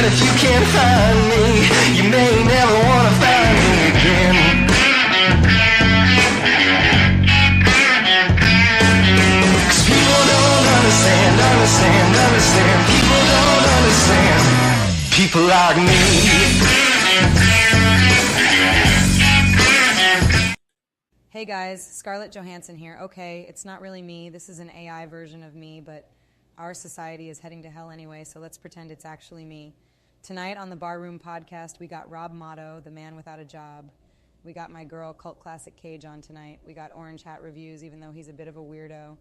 if you can't find me, you may never want to find me again. Cause people don't understand. People don't understand. People like me. Hey guys, Scarlett Johansson here. Okay, it's not really me. This is an AI version of me, but our society is heading to hell anyway, so let's pretend it's actually me. Tonight on the Barroom Podcast, we got Rob Motto, the man without a job. We got my girl, Cult Classic Cage, on tonight. We got Orange Hat Reviews, even though he's a bit of a weirdo.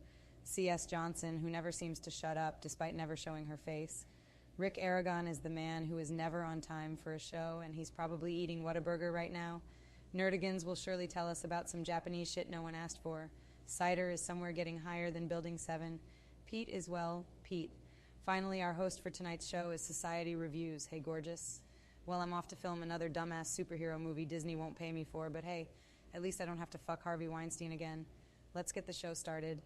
C.S. Johnson, who never seems to shut up, despite never showing her face. Rick Aragon is the man who is never on time for a show, and he's probably eating Whataburger right now. Nerdigans will surely tell us about some Japanese shit no one asked for. Cider is somewhere getting higher than Building 7. Pete is, well, Pete. Finally, our host for tonight's show is Society Reviews. Hey, gorgeous. Well, I'm off to film another dumbass superhero movie Disney won't pay me for, but hey, at least I don't have to fuck Harvey Weinstein again. Let's get the show started.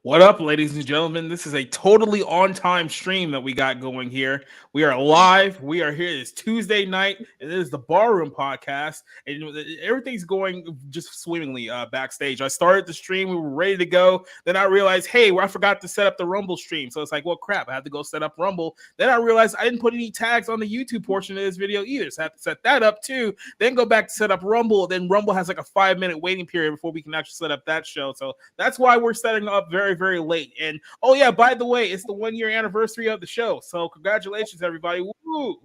What up, ladies and gentlemen? This is a totally on-time stream that we got going here. We are live. We are here. It's Tuesday night, and it is the Barroom Podcast, and everything's going just swimmingly backstage. I started the stream. We were ready to go. Then I realized, hey, I forgot to set up the Rumble stream. So it's like, well, crap, I have to go set up Rumble. Then I realized I didn't put any tags on the YouTube portion of this video either, so I have to set that up too. Then go back to set up Rumble. Then Rumble has like a 5-minute waiting period before we can actually set up that show. So that's why we're setting up very, very late. And oh yeah, by the way, it's the 1-year anniversary of the show, so congratulations everybody. Woo!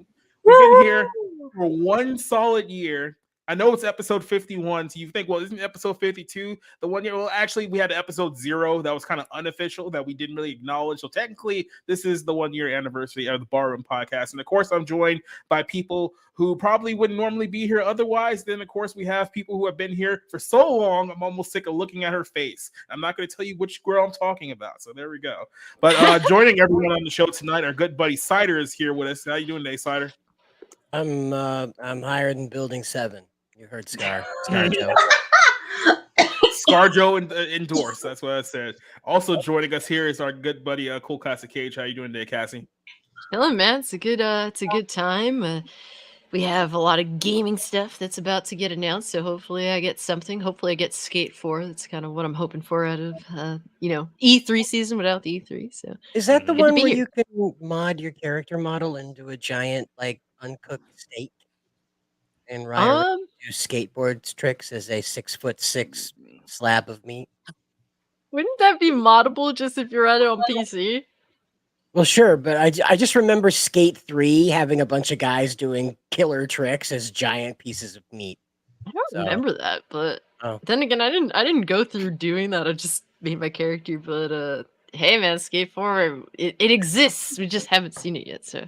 We've been here for 1 solid year. I know it's episode 51, so you think, well, isn't episode 52 the 1 year? Well, actually, we had episode 0 that was kind of unofficial that we didn't really acknowledge. So technically, this is the 1-year anniversary of the Barroom Podcast. And of course, I'm joined by people who probably wouldn't normally be here otherwise. Then, of course, we have people who have been here for so long, I'm almost sick of looking at her face. I'm not going to tell you which girl I'm talking about. So there we go. But joining everyone on the show tonight, our good buddy Cider is here with us. How you doing today, Cider? I'm higher than Building 7. You heard ScarJo. ScarJo endorsed. That's what I said. Also joining us here is our good buddy, Cool Classic Cage. How you doing today, Cassie? Hello, man. It's a good time. We have a lot of gaming stuff that's about to get announced, so hopefully I get something. Hopefully I get Skate 4. That's kind of what I'm hoping for out of E3 season without the E3. So is that the one where you can mod your character model into a giant like uncooked steak? And Ryan do skateboard tricks as a 6'6" slab of meat. Wouldn't that be moddable just if you're at it on PC? Well, sure, but I just remember Skate 3 having a bunch of guys doing killer tricks as giant pieces of meat. I don't remember that, but then again, I didn't go through doing that. I just made my character. But hey, man, Skate 4, it exists. We just haven't seen it yet, so.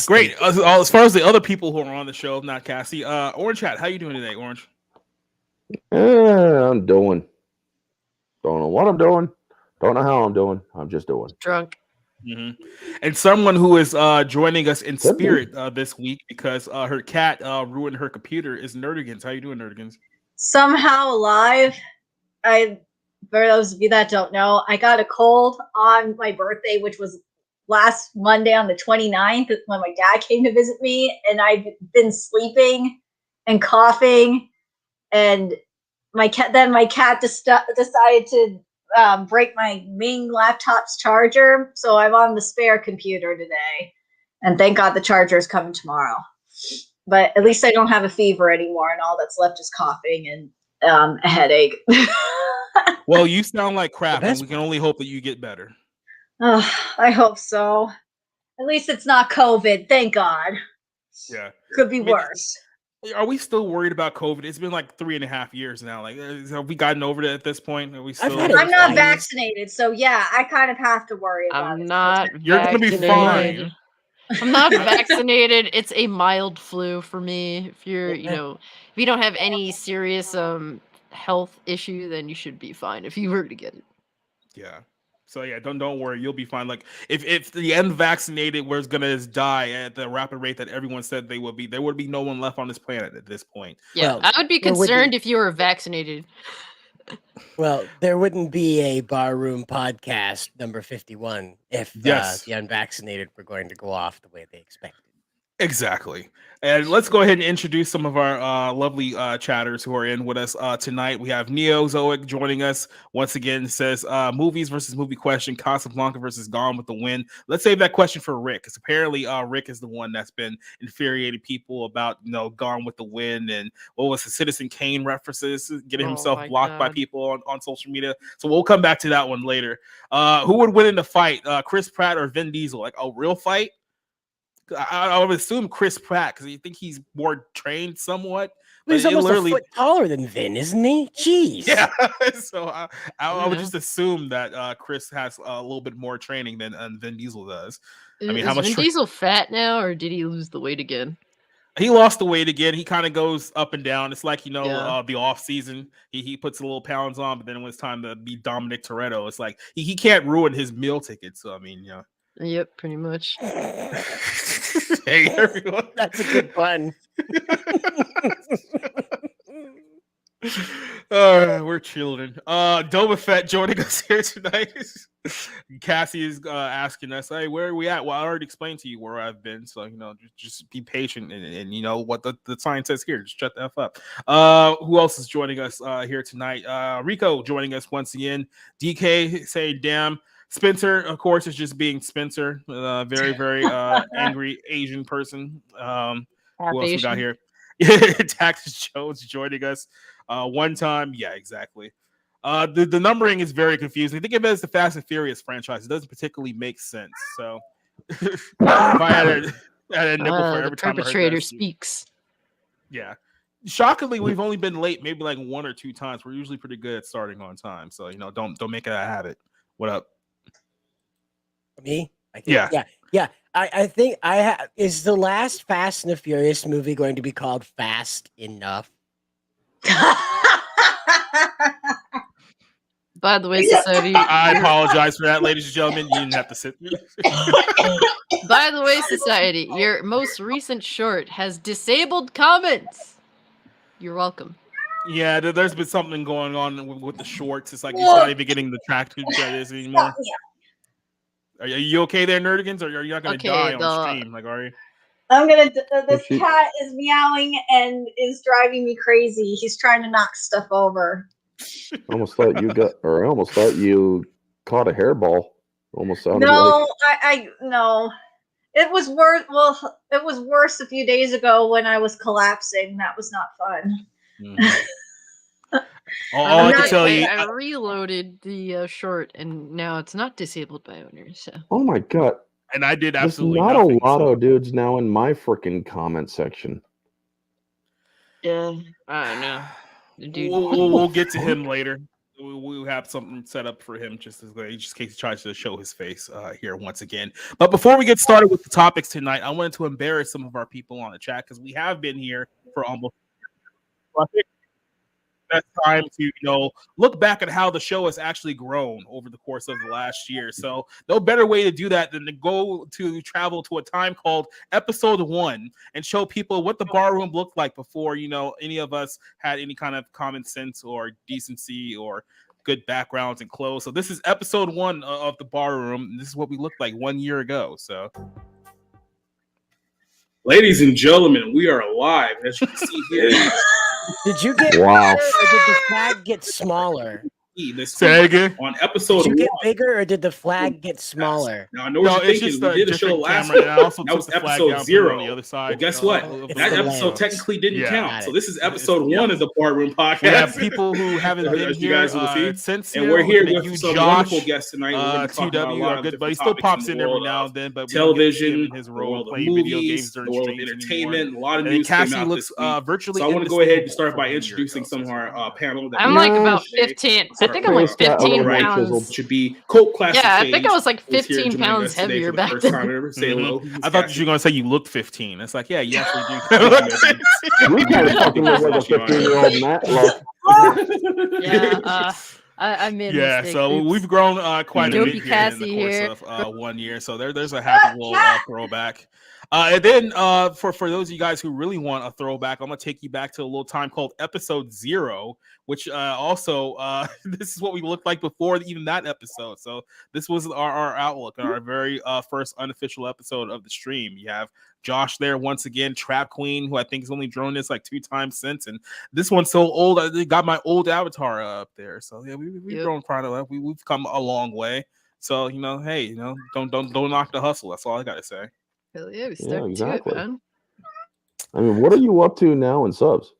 Great. As far as the other people who are on the show, not Cassie, Orange Hat, how you doing today, Orange? I'm doing. Don't know what I'm doing. Don't know how I'm doing. I'm just doing. Drunk. Mm-hmm. And someone who is joining us in spirit this week because her cat ruined her computer is Nerdigans. How you doing, Nerdigans? Somehow alive. For those of you that don't know, I got a cold on my birthday, which was last Monday on the 29th when my dad came to visit me, and I've been sleeping and coughing, and my cat decided to break my main laptop's charger, so I'm on the spare computer today, and thank God the charger is coming tomorrow. But at least I don't have a fever anymore, and all that's left is coughing and a headache. Well, you sound like crap, and we can only hope that you get better. I hope so. At least it's not COVID. Thank God. Yeah. Could be worse. Are we still worried about COVID? It's been like 3.5 years now. Like, have we gotten over it at this point? Are we still? I'm not vaccinated, so yeah, I kind of have to worry about it. I'm not. You're gonna be fine. I'm not vaccinated. It's a mild flu for me. If you're, if you don't have any serious health issue, then you should be fine if you were to get it. Yeah. So yeah, don't worry, you'll be fine. Like if the unvaccinated was gonna die at the rapid rate that everyone said they would be, there would be no one left on this planet at this point. Yeah, I would be concerned if you were vaccinated. Well, there wouldn't be a Barroom podcast number 51 if Yes. the unvaccinated were going to go off the way they expected. Exactly. And let's go ahead and introduce some of our lovely chatters who are in with us tonight. We have Neozoic joining us once again. Says movies versus movie question, Casablanca versus Gone with the Wind. Let's save that question for Rick, because apparently Rick is the one that's been infuriating people about Gone with the Wind and what was the Citizen Kane references, getting himself blocked by people on social media. So we'll come back to that one later. Who would win in the fight, Chris Pratt or Vin Diesel? Like a real fight? I would assume Chris Pratt, because you think he's more trained somewhat. But he's almost a foot taller than Vin, isn't he? Jeez. Yeah. So I would just assume that Chris has a little bit more training than Vin Diesel does. I mean, how much Vin Diesel fat now, or did he lose the weight again? He lost the weight again. He kind of goes up and down. It's like, the off season. He puts a little pounds on, but then when it's time to be Dominic Toretto, it's like he can't ruin his meal ticket. So I mean, Yep, pretty much. Hey everyone, that's a good pun. We're children. Doba Fett joining us here tonight. Cassie is asking us, hey, where are we at? Well, I already explained to you where I've been, so just be patient and what the sign says here. Just shut the F up. Who else is joining us here tonight? Rico joining us once again. DK saying, damn. Spencer, of course, is just being Spencer. Very, very angry Asian person. Who else we got here? Taxis Jones joining us one time. Yeah, exactly. The numbering is very confusing. Think of it as the Fast and Furious franchise. It doesn't particularly make sense. So if I had a nickel for every the time perpetrator speaks. Yeah. Shockingly, we've only been late maybe like one or two times. We're usually pretty good at starting on time. So, don't make it a habit. What up? Me? Yeah. I think is the last Fast and the Furious movie going to be called Fast Enough? By the way, society. I apologize for that, ladies and gentlemen. You didn't have to sit there. By the way, society, your most recent short has disabled comments. You're welcome. Yeah, there's been something going on with the shorts. It's like you're not even getting the traction that is anymore. Are you okay there, Nerdigans, or are you not going to die on stream? Like, are you? I'm gonna. This cat is meowing and is driving me crazy. He's trying to knock stuff over. I almost thought you caught a hairball. Almost sounded no. No. It was worse. Well, it was worse a few days ago when I was collapsing. That was not fun. All I can tell you, I reloaded the short, and now it's not disabled by owners. So. Oh my god! And I did absolutely There's nothing. not a lot of dudes now in my freaking comment section. Yeah, I don't know. Dude. We'll get to him later. We'll have something set up for him just in case he tries to show his face here once again. But before we get started with the topics tonight, I wanted to embarrass some of our people on the chat because we have been here for almost. I think that's time to look back at how the show has actually grown over the course of the last year. So no better way to do that than to travel to a time called episode 1 and show people what the barroom looked like before any of us had any kind of common sense or decency or good backgrounds and clothes. So this is episode 1 of the barroom. This is what we looked like 1 year ago. So ladies and gentlemen, we are live, as you can see here. Did you get wow? Or did the flag get smaller? Say again. On episode did you get 1. bigger or did the flag get smaller? Now I know what you're thinking. We did a show last week. That was episode 0. On the other side. Well, guess what? That episode technically didn't count. So this is episode 1 of the Barroom Podcast. We have people who haven't been here since, and we're here with some wonderful guests tonight. 2W, our good buddy, still pops in every now and then, but television, his role playing video games, the world of entertainment, a lot of news came out this week. Virtually. So I want to go ahead and start by introducing some of our panel. I'm like about 15. I think I'm like 15 pounds. Should be cult classic. Yeah, I think I was like 15 pounds heavier back then. Say hello. I thought you were going to say you looked 15. It's like, yeah, you actually do. You kind of fucking look like a 15-year-old Matt. Yeah, I made a mistake. So we've grown quite a bit here in the course of 1 year. So there's a happy little throwback. And then for those of you guys who really want a throwback, I'm gonna take you back to a little time called episode 0, which also this is what we looked like before even that episode. So this was our outlook on our very first unofficial episode of the stream. You have Josh there once again, Trap Queen, who I think has only drawn this like 2 times since, and this one's so old I got my old avatar up there. So yeah, we've grown quite a lot. We've come a long way. So hey, don't knock the hustle. That's all I gotta say. Hell yeah, we stuck exactly. to it, man. I mean, what are you up to now in subs?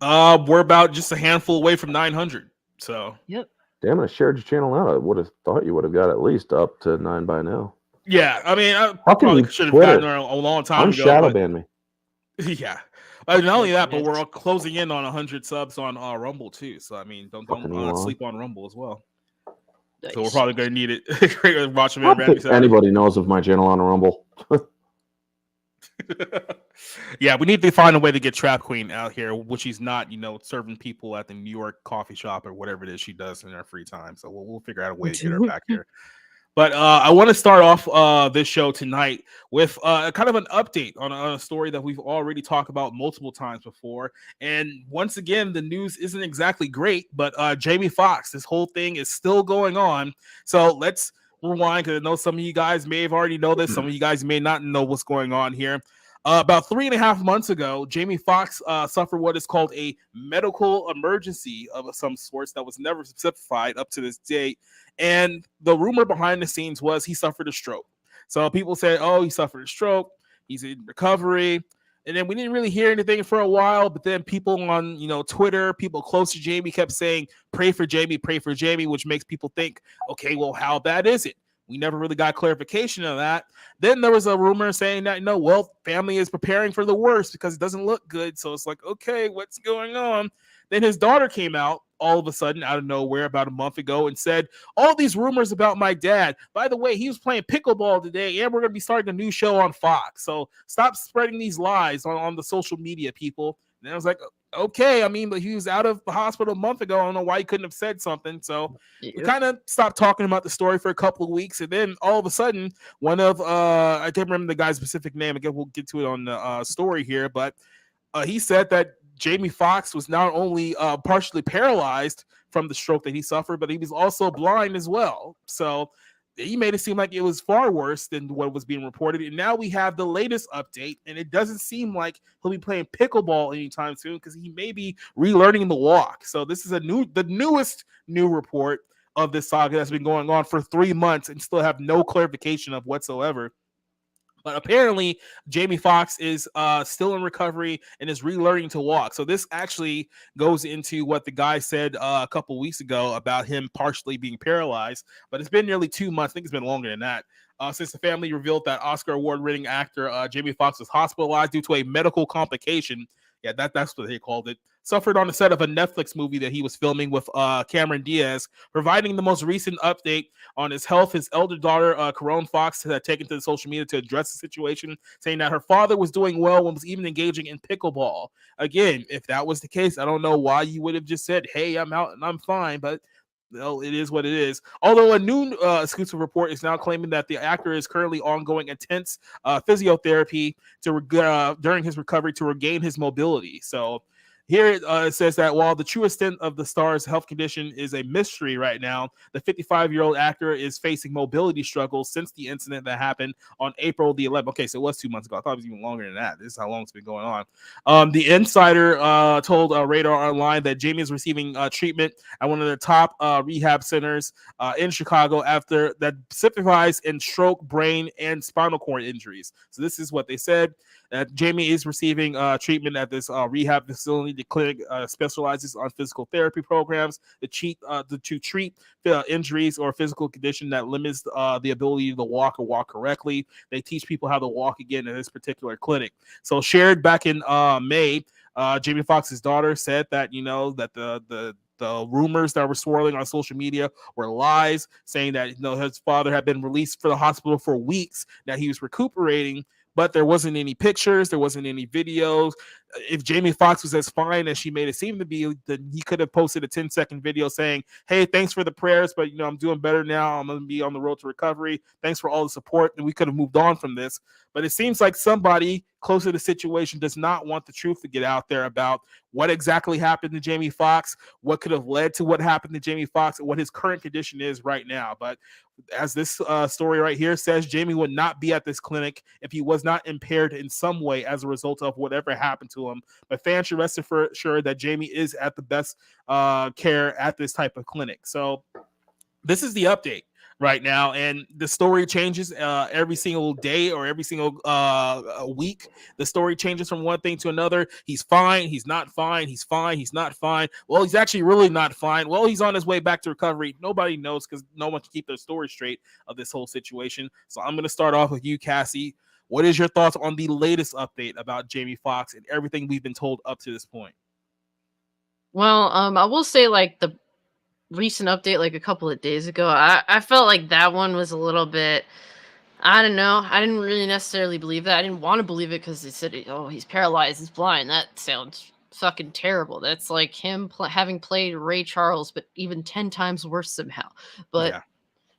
We're about just a handful away from 900. So yep. Damn, I shared your channel out. I would have thought you would have got at least up to 9 by now. Yeah, I mean, I probably should have gotten there a long time ago. Shadow ban me. Yeah, not only that, but we're all closing in on 100 subs on Rumble too. So I mean, don't sleep on Rumble as well. Nice. So we're probably going to need it. Watch anybody knows of my channel on Rumble. Yeah, we need to find a way to get Trap Queen out here, which she's not, serving people at the New York coffee shop or whatever it is she does in her free time. So we'll figure out a way to get her back here. But I want to start off this show tonight with kind of an update on a story that we've already talked about multiple times before. And once again, the news isn't exactly great, but Jamie Foxx, this whole thing is still going on. So let's rewind, because I know some of you guys may have already know this. Some of you guys may not know what's going on here. About 3.5 months ago, Jamie Foxx suffered what is called a medical emergency of some sorts that was never specified up to this date. And the rumor behind the scenes was he suffered a stroke. So people said, oh, he suffered a stroke. He's in recovery. And then we didn't really hear anything for a while. But then people on, Twitter, people close to Jamie kept saying, pray for Jamie, which makes people think, okay, well, how bad is it? We never really got clarification of that. Then there was a rumor saying that, family is preparing for the worst because it doesn't look good. So it's like, okay, what's going on? Then his daughter came out all of a sudden out of nowhere about a month ago and said, all these rumors about my dad. By the way, he was playing pickleball today, and we're going to be starting a new show on Fox. So stop spreading these lies on the social media, people. And I was like, okay, I mean, but he was out of the hospital a month ago. I don't know why he couldn't have said something. So we kind of stopped talking about the story for a couple of weeks. And then all of a sudden, one of, I can't remember the guy's specific name. Again, we'll get to it on the story here. But he said that Jamie Foxx was not only partially paralyzed from the stroke that he suffered, but he was also blind as well. So he made it seem like it was far worse than what was being reported. And now we have the latest update, and it doesn't seem like he'll be playing pickleball anytime soon because he may be relearning the walk. So this is the newest report of this saga that's been going on for 3 months and still have no clarification of whatsoever. But apparently, Jamie Foxx is still in recovery and is relearning to walk. So this actually goes into what the guy said a couple weeks ago about him partially being paralyzed. But it's been nearly 2 months. I think it's been longer than that. Since the family revealed that Oscar award-winning actor Jamie Foxx was hospitalized due to a medical complication. Yeah, that's what they called it. Suffered on the set of a Netflix movie that he was filming with Cameron Diaz, providing the most recent update on his health. His elder daughter, Corone Foxx, had taken to the social media to address the situation, saying that her father was doing well and was even engaging in pickleball. Again, if that was the case, I don't know why you would have just said, hey, I'm out and I'm fine, but it is what it is. Although a new exclusive report is now claiming that the actor is currently ongoing intense physiotherapy during his recovery to regain his mobility. So here it says that while the true extent of the star's health condition is a mystery right now, the 55-year-old actor is facing mobility struggles since the incident that happened on April the 11th. Okay, so it was 2 months ago. I thought it was even longer than that. This is how long it's been going on. The Insider told Radar Online that Jamie is receiving treatment at one of the top rehab centers in Chicago after that specifies in stroke, brain, and spinal cord injuries. So this is what they said. Jamie is receiving treatment at this rehab facility. The clinic specializes on physical therapy programs to treat injuries or physical condition that limits the ability to walk or walk correctly. They teach people how to walk again in this particular clinic. So shared back in May, Jamie Foxx's daughter said that, that the rumors that were swirling on social media were lies, saying that his father had been released from the hospital for weeks, that he was recuperating, but there wasn't any pictures, there wasn't any videos. if Jamie Foxx was as fine as she made it seem to be, then he could have posted a 10-second video saying, "Hey, thanks for the prayers, but I'm doing better now. I'm going to be on the road to recovery. Thanks for all the support," and we could have moved on from this. But it seems like somebody close to the situation does not want the truth to get out there about what exactly happened to Jamie Foxx, what could have led to what happened to Jamie Foxx, and what his current condition is right now. But as this story right here says, Jamie would not be at this clinic if he was not impaired in some way as a result of whatever happened to him. But fans should rest assured that Jamie is at the best care at this type of clinic. So this is the update right now, and the story changes every single day or every single week. The story changes from one thing to another. He's fine, he's not fine, he's fine, he's not fine. Well, he's actually really not fine. Well, he's on his way back to recovery. Nobody knows because no one can keep their story straight of this whole situation. So I'm going to start off with you, Cassie. What is your thoughts on the latest update about Jamie Foxx and everything we've been told up to this point? Well, I will say, like, the recent update, like a couple of days ago, I felt like that one was a little bit, I don't know. I didn't really necessarily believe that. I didn't want to believe it because they said, oh, he's paralyzed, he's blind. That sounds fucking terrible. That's like him having played Ray Charles, but even 10 times worse somehow. But,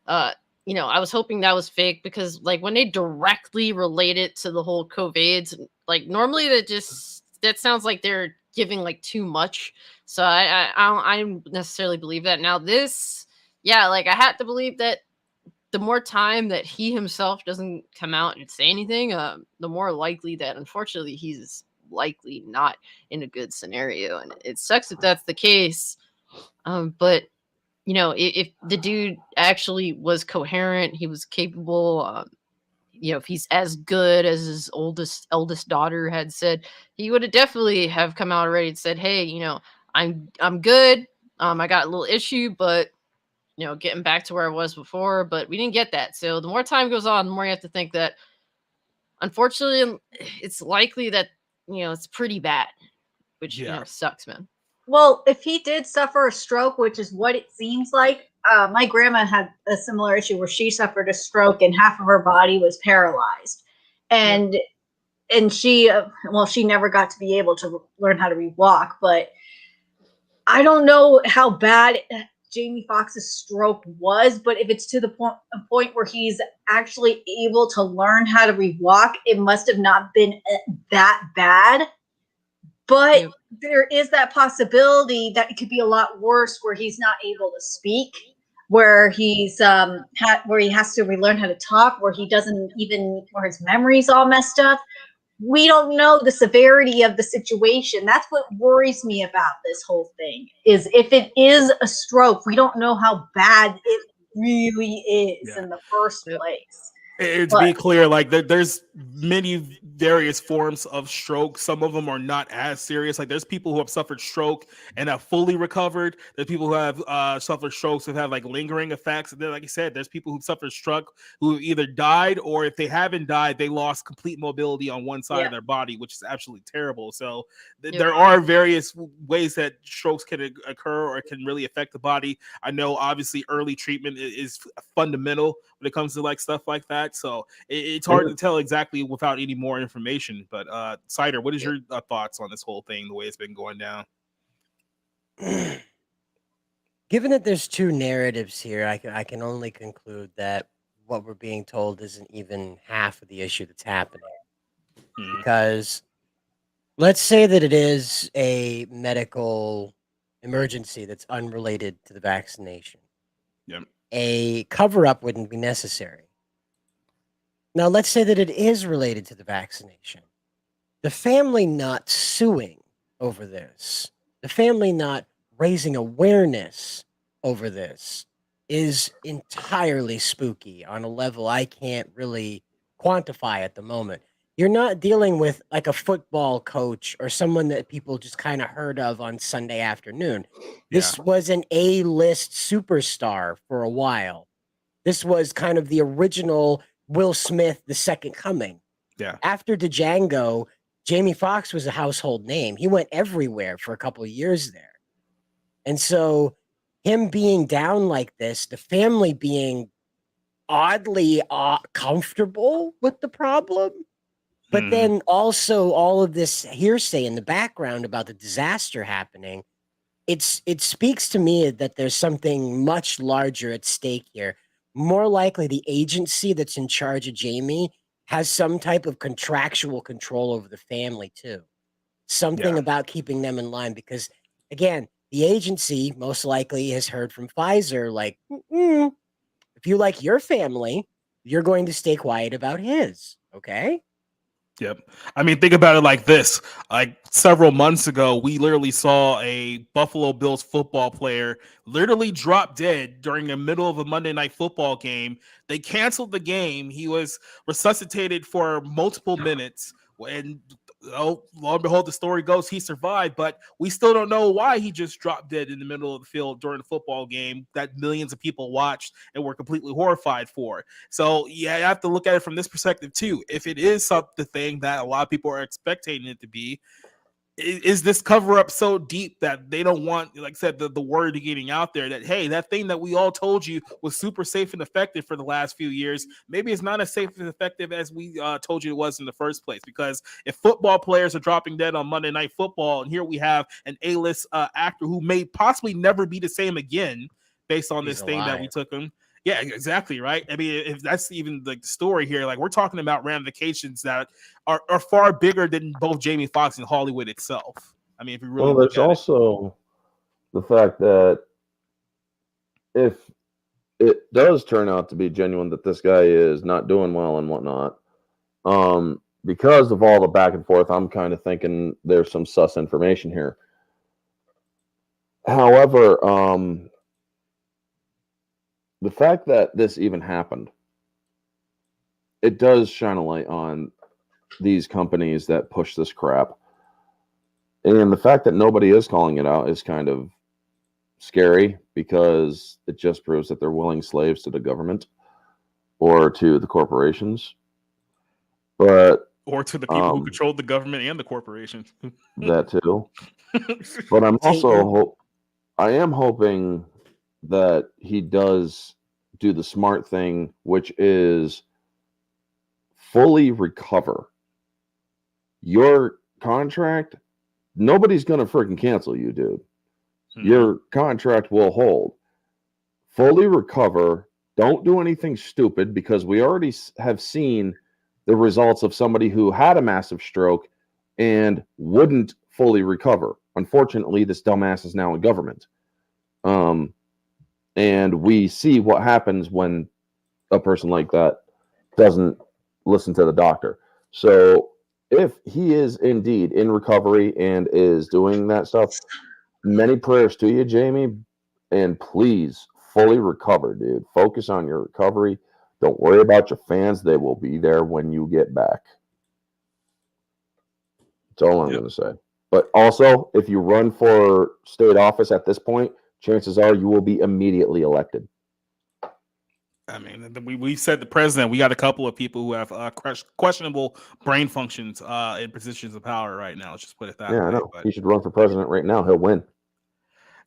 I was hoping that was fake because, like, when they directly relate it to the whole COVID, like, normally that sounds like they're giving like too much. So I don't necessarily believe that. Now this, like, I had to believe that the more time that he himself doesn't come out and say anything, the more likely that, unfortunately, he's likely not in a good scenario. And it sucks if that's the case. But if the dude actually was coherent, he was capable, if he's as good as his eldest daughter had said, he would have definitely have come out already and said, hey, I'm good. I got a little issue, but getting back to where I was before, but we didn't get that. So the more time goes on, the more you have to think that, unfortunately, it's likely that, it's pretty bad, which, sucks, man. Well, if he did suffer a stroke, which is what it seems like, my grandma had a similar issue where she suffered a stroke and half of her body was paralyzed. And she never got to be able to learn how to re-walk, but I don't know how bad Jamie Foxx's stroke was, but if it's to the point where he's actually able to learn how to re-walk, it must have not been that bad. But there is that possibility that it could be a lot worse, where he's not able to speak, where he's where he has to relearn how to talk, where he doesn't even, where his memory's all messed up. We don't know the severity of the situation. That's what worries me about this whole thing, is if it is a stroke, we don't know how bad it really is in the first place. To be clear, like there's many various forms of stroke. Some of them are not as serious. Like there's people who have suffered stroke and have fully recovered. There's people who have suffered strokes that have like lingering effects. And then, like I said, there's people who suffered stroke who either died, or if they haven't died, they lost complete mobility on one side of their body, which is absolutely terrible. So there are various ways that strokes can occur or can really affect the body. I know obviously early treatment is fundamental when it comes to like stuff like that. So it's hard to tell exactly without any more information. But Cider, what is your thoughts on this whole thing, the way it's been going down? Given that there's two narratives here, I can only conclude that what we're being told isn't even half of the issue that's happening. Because let's say that it is a medical emergency that's unrelated to the vaccination. A cover-up wouldn't be necessary. Now, let's say that it is related to the vaccination. The family not suing over this, the family not raising awareness over this, is entirely spooky on a level I can't really quantify at the moment. You're not dealing with like a football coach or someone that people just kind of heard of on Sunday afternoon. This was an A-list superstar for a while. This was kind of the original Will Smith, the second coming. After Django, Jamie Foxx was a household name. He went everywhere for a couple of years there. And so him being down like this, the family being oddly comfortable with the problem, But then also all of this hearsay in the background about the disaster happening, it speaks to me that there's something much larger at stake here. More likely, the agency that's in charge of Jamie has some type of contractual control over the family too. Something about keeping them in line because, again, the agency most likely has heard from Pfizer, like, if you like your family, you're going to stay quiet about his. Okay. Yep. I mean, think about it like this. Like several months ago, we literally saw a Buffalo Bills football player literally drop dead during the middle of a Monday Night Football game. They canceled the game. He was resuscitated for multiple minutes. And lo and behold, the story goes he survived, but we still don't know why he just dropped dead in the middle of the field during the football game that millions of people watched and were completely horrified for. So yeah, you have to look at it from this perspective too. If it is the thing that a lot of people are expecting it to be, is this cover up so deep that they don't want, like I said, the word getting out there that, hey, that thing that we all told you was super safe and effective for the last few years, maybe it's not as safe and effective as we told you it was in the first place. Because if football players are dropping dead on Monday Night Football, and here we have an A-list actor who may possibly never be the same again based on this thing that we took him. Yeah, exactly, right? I mean, if that's even the story here, like we're talking about ramifications that are far bigger than both Jamie Foxx and Hollywood itself. I mean, if you really there's also the fact that if it does turn out to be genuine that this guy is not doing well and whatnot, because of all the back and forth, I'm kind of thinking there's some sus information here. However, the fact that this even happened, it does shine a light on these companies that push this crap. And the fact that nobody is calling it out is kind of scary because it just proves that they're willing slaves to the government or to the corporations. Or to the people who control the government and the corporations. That too. But I'm also I am hoping that he does do the smart thing, which is fully recover your contract. Nobody's going to freaking cancel you, dude. Your contract will hold. Fully recover. Don't do anything stupid because we already have seen the results of somebody who had a massive stroke and wouldn't fully recover. Unfortunately, this dumbass is now in government. And we see what happens when a person like that doesn't listen to the doctor. So if he is indeed in recovery and is doing that stuff, many prayers to you, Jamie. And please fully recover, dude. Focus on your recovery. Don't worry about your fans. They will be there when you get back. That's all I'm going to say. But also, if you run for state office at this point, chances are you will be immediately elected. I mean, we said the president. We got a couple of people who have questionable brain functions in positions of power right now. Let's just put it that way. I know. He should run for president right now. He'll win.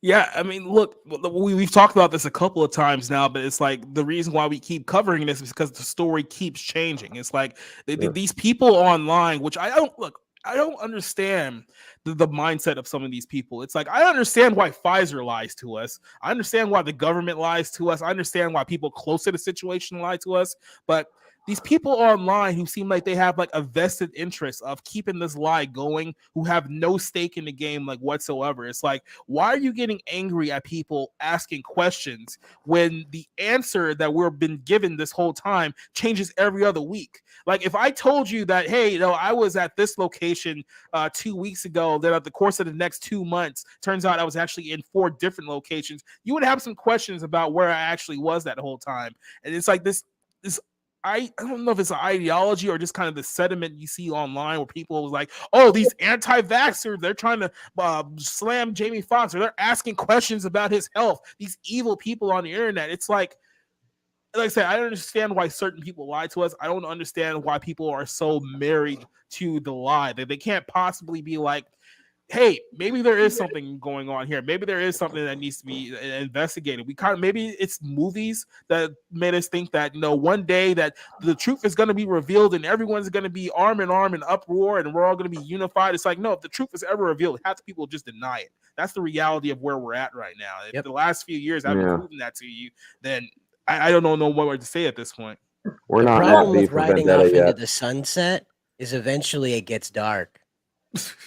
Yeah, I mean, look, we've talked about this a couple of times now, but it's like the reason why we keep covering this is because the story keeps changing. It's like these people online, which I don't understand the mindset of some of these people. It's like, I understand why Pfizer lies to us. I understand why the government lies to us. I understand why people close to the situation lie to us. But these people online who seem like they have like a vested interest of keeping this lie going, who have no stake in the game like whatsoever. It's like, why are you getting angry at people asking questions when the answer that we've been given this whole time changes every other week? Like if I told you that, hey, I was at this location 2 weeks ago, then at the course of the next 2 months, turns out I was actually in 4 different locations, you would have some questions about where I actually was that whole time. And it's like this I don't know if it's an ideology or just kind of the sentiment you see online where people was like, oh, these anti-vaxxers, they're trying to slam Jamie Foxx, or they're asking questions about his health. These evil people on the internet. It's like I said, I don't understand why certain people lie to us. I don't understand why people are so married to the lie that they can't possibly be like, hey, maybe there is something going on here. Maybe there is something that needs to be investigated. Maybe it's movies that made us think that, one day that the truth is going to be revealed and everyone's going to be arm in arm in uproar and we're all going to be unified. It's like, no, if the truth is ever revealed, half the people just deny it. That's the reality of where we're at right now. If the last few years haven't proven that to you, then I don't know what word to say at this point. We're the not problem at with V for riding off Vendetta into yet. the sunset is eventually it gets dark.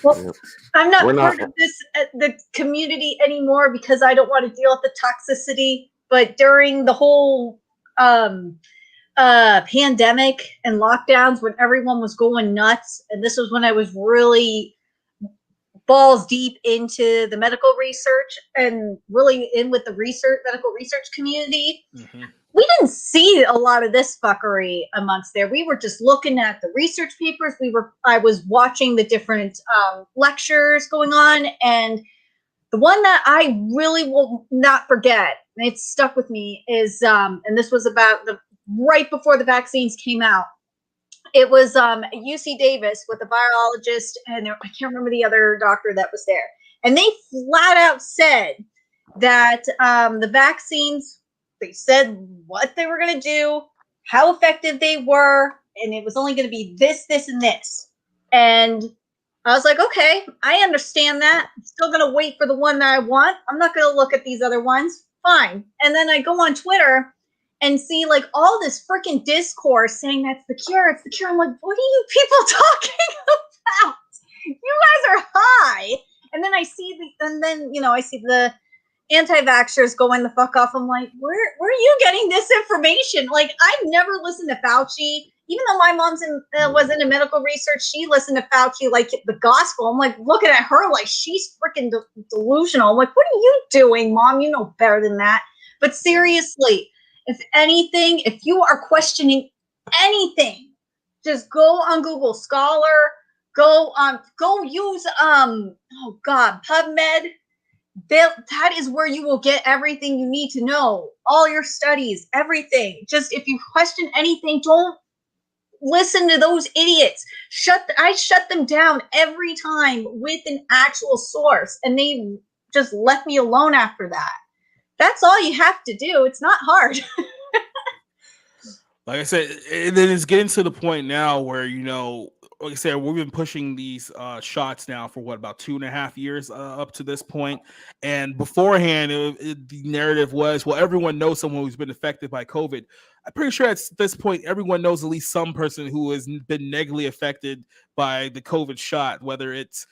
Well, I'm not part of this the community anymore because I don't want to deal with the toxicity. But during the whole pandemic and lockdowns, when everyone was going nuts, and this was when I was really balls deep into the medical research and really in with the medical research community. Mm-hmm. We didn't see a lot of this fuckery amongst there. We were just looking at the research papers. I was watching the different lectures going on, and the one that I really will not forget, and it's stuck with me, is and this was about right before the vaccines came out. It was UC Davis with a virologist, and I can't remember the other doctor that was there. And they flat out said that the vaccines, they said what they were going to do, how effective they were, and it was only going to be this, this, and this. And I was like, okay, I understand that. I'm still going to wait for the one that I want. I'm not going to look at these other ones. Fine. And then I go on Twitter and see like all this freaking discourse saying that's the cure, it's the cure. I'm like, what are you people talking about? You guys are high. And then I see I see the anti-vaxxers going the fuck off. I'm like, where are you getting this information? Like, I've never listened to Fauci. Even though my mom's was into medical research, she listened to Fauci like the gospel. I'm like looking at her like she's freaking delusional. I'm like, what are you doing, Mom? You know better than that. But seriously, if anything, if you are questioning anything, just go on Google Scholar, go use PubMed. That is where you will get everything you need to know, all your studies, everything. Just if you question anything, don't listen to those idiots. I shut them down every time with an actual source, and they just left me alone after that. That's all you have to do. It's not hard. Like I said, and then it's getting to the point now where, like I said, we've been pushing these shots now for about 2.5 years up to this point. And beforehand, the narrative was, well, everyone knows someone who's been affected by COVID. I'm pretty sure at this point, everyone knows at least some person who has been negatively affected by the COVID shot, whether it's,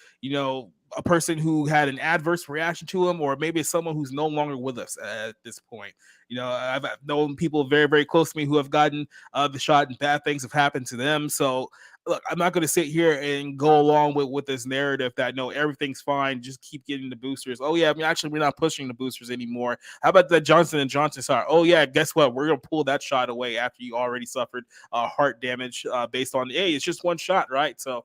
a person who had an adverse reaction to him, or maybe it's someone who's no longer with us at this point. I've known people very, very close to me who have gotten the shot and bad things have happened to them. So look, I'm not going to sit here and go along with this narrative that no, everything's fine. Just keep getting the boosters. Oh yeah, actually, we're not pushing the boosters anymore. How about the Johnson & Johnson shot? Oh yeah, guess what? We're going to pull that shot away after you already suffered heart damage based on, hey, it's just one shot, right? So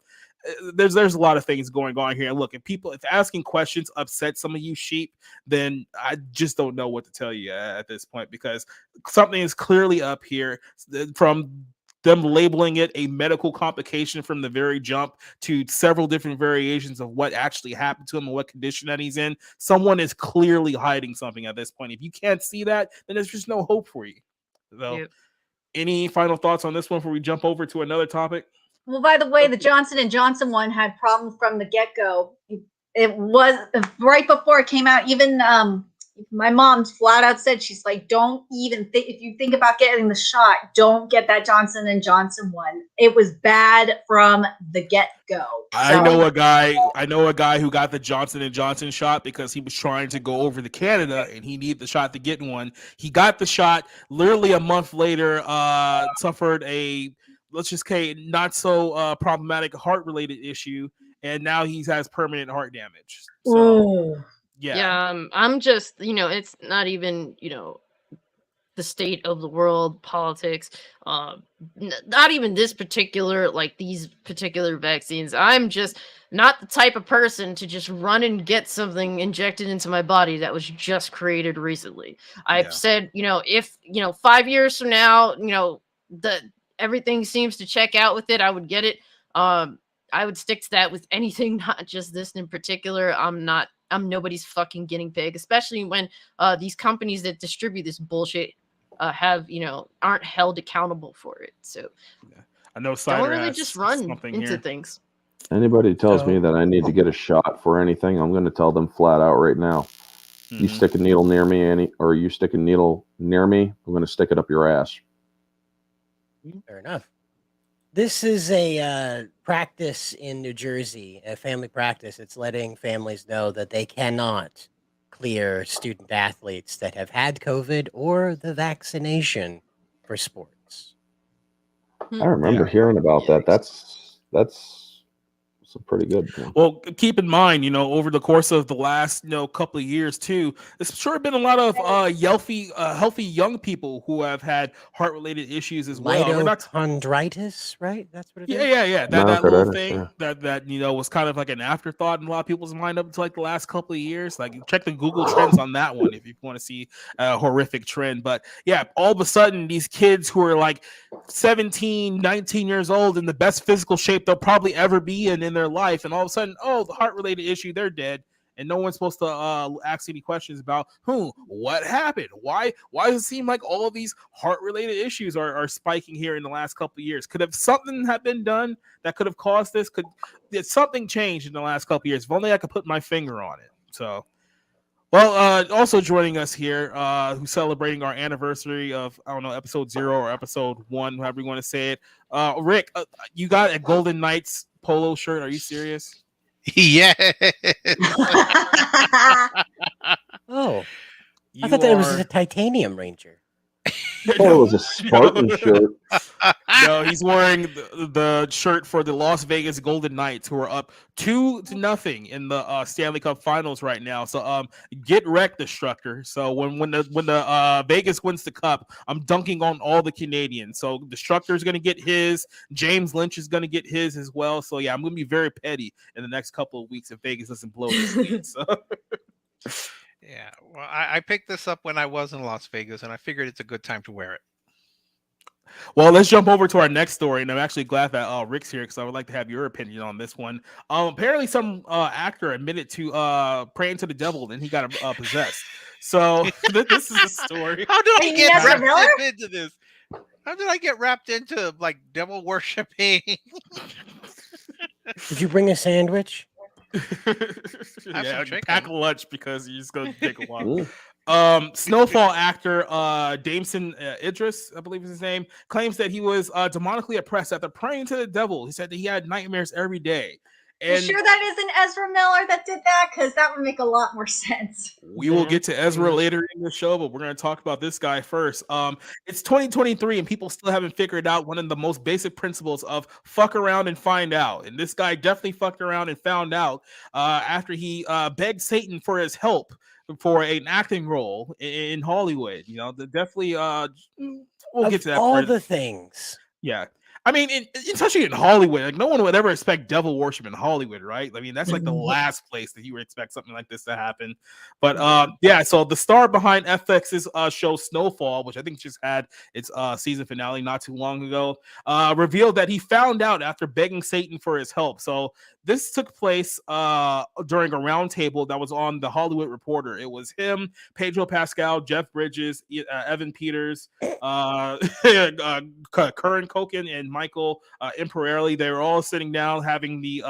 there's a lot of things going on here. Look, if asking questions upset some of you sheep, then I just don't know what to tell you at this point, because something is clearly up here from them labeling it a medical complication from the very jump to several different variations of what actually happened to him and what condition that he's in. Someone is clearly hiding something at this point. If you can't see that, then there's just no hope for you. So, Any final thoughts on this one before we jump over to another topic? Well, by the way, the Johnson & Johnson one had problems from the get-go. It was right before it came out. Even my mom flat out said, she's like, don't even think, if you think about getting the shot, don't get that Johnson & Johnson one. It was bad from the get-go. I know a guy who got the Johnson & Johnson shot because he was trying to go over to Canada and he needed the shot to get one. He got the shot. Literally a month later, suffered a, let's just say, not so problematic heart-related issue, and now he has permanent heart damage. So, I'm just, it's not even, the state of the world, politics, not even this particular, like these particular vaccines. I'm just not the type of person to just run and get something injected into my body that was just created recently. I've said, if, 5 years from now, everything seems to check out with it, I would get it. would stick to that with anything, not just this in particular. I'm nobody's fucking guinea pig, especially when these companies that distribute this bullshit aren't held accountable for it. So Yeah. I know don't Cider really has just run something into here. things. Anybody tells me that I need to get a shot for anything, I'm going to tell them flat out right now. You stick a needle near me, or you stick a needle near me, I'm going to stick it up your ass. Fair enough. This is a practice in New Jersey, a family practice. It's letting families know that they cannot clear student athletes that have had COVID or the vaccination for sports. I remember hearing about that. That's pretty good. Yeah. Well, keep in mind, over the course of the last, couple of years too, there's sure been a lot of healthy young people who have had heart-related issues as well. Mitochondritis, right? That's what it is. Yeah. That little thing that was kind of like an afterthought in a lot of people's mind up until like the last couple of years. Like, check the Google trends on that one if you want to see a horrific trend. But yeah, all of a sudden, these kids who are like 17, 19 years old in the best physical shape they'll probably ever be in their life, and all of a sudden, the heart-related issue, they're dead, and no one's supposed to ask any questions about what happened. Why does it seem like all of these heart-related issues are spiking here in the last couple of years? Could have something have been done that could have caused this? Did something change in the last couple of years? If only I could put my finger on it. So, well, also joining us here, who's celebrating our anniversary of, I don't know, episode 0 or episode 1, however you want to say it. Rick, you got a Golden Knights polo shirt. Are you serious? Yeah. Oh, I thought that it was a Titanium Ranger. It was a Spartan shirt. No, he's wearing the shirt for the Las Vegas Golden Knights, who are up 2-0 in the Stanley Cup Finals right now. So, get wrecked, Destructor. So when the Vegas wins the cup, I'm dunking on all the Canadians. So Destructor's gonna get his. James Lynch is gonna get his as well. So yeah, I'm gonna be very petty in the next couple of weeks if Vegas doesn't blow this lead. So. Yeah, well, I picked this up when I was in Las Vegas, and I figured it's a good time to wear it. Well, let's jump over to our next story, and I'm actually glad that Rick's here because I would like to have your opinion on this one. Apparently, some actor admitted to praying to the devil, and he got possessed. So this is the story. How did I get Ezra Miller? wrapped into this? How did I get wrapped into like devil worshiping? Did you bring a sandwich? Yeah, pack a lunch because you're just gonna take a while. Snowfall actor Damson Idris, I believe is his name, claims that he was demonically oppressed after praying to the devil. He said that he had nightmares every day. And you sure that isn't Ezra Miller that did that? Because that would make a lot more sense. We will get to Ezra later in the show, but we're going to talk about this guy first. It's 2023, and people still haven't figured out one of the most basic principles of fuck around and find out. And this guy definitely fucked around and found out after he begged Satan for his help for an acting role in Hollywood. Definitely. We'll get to that. All the things. Yeah. I mean, especially in Hollywood, like no one would ever expect devil worship in Hollywood, right? I mean, that's like the last place that you would expect something like this to happen. But yeah, so the star behind FX's show Snowfall, which I think just had its season finale not too long ago, revealed that he found out after begging Satan for his help. So this took place during a roundtable that was on The Hollywood Reporter. It was him, Pedro Pascal, Jeff Bridges, Evan Peters, Curran Coken, and Michael Imperiali. They were all sitting down having the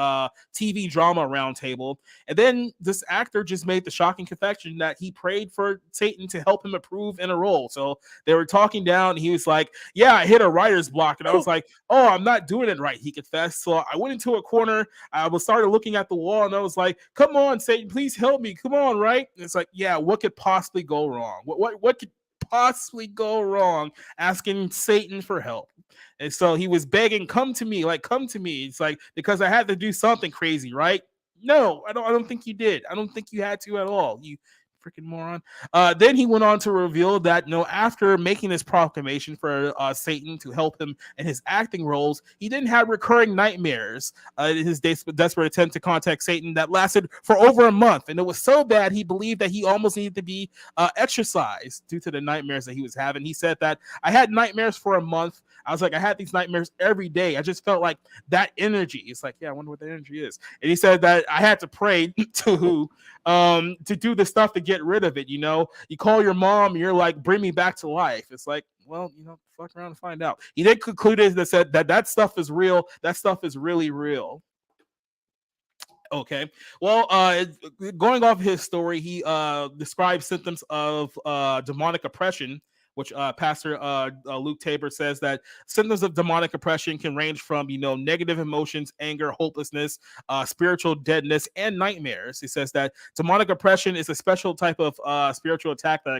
TV drama roundtable. And then this actor just made the shocking confession that he prayed for Satan to help him improve in a role. So they were talking down. And he was like, yeah, I hit a writer's block. And I was like, oh, I'm not doing it right, he confessed. So I went into a corner. I started looking at the wall and I was like, come on, Satan, please help me. Come on, right? And it's like, yeah, what could possibly go wrong? What could possibly go wrong asking Satan for help? And so he was begging, come to me. It's like, because I had to do something crazy, right? No, I don't think you did. I don't think you had to at all. You freaking moron. Then he went on to reveal that after making this proclamation for Satan to help him in his acting roles, he didn't have recurring nightmares in his desperate attempt to contact Satan that lasted for over a month. And it was so bad he believed that he almost needed to be exorcised due to the nightmares that he was having. He said that I had nightmares for a month. I was like, I had these nightmares every day. I just felt like that energy. It's like, yeah, I wonder what that energy is. And he said that I had to pray to do the stuff to get rid of it. You call your mom and you're like, bring me back to life. It's like, well, fuck around and find out. He then concluded that said that stuff is real. That stuff is really real. Okay. Well, going off his story, he describes symptoms of demonic oppression, which Pastor Luke Tabor says that symptoms of demonic oppression can range from, negative emotions, anger, hopelessness, spiritual deadness, and nightmares. He says that demonic oppression is a special type of spiritual attack that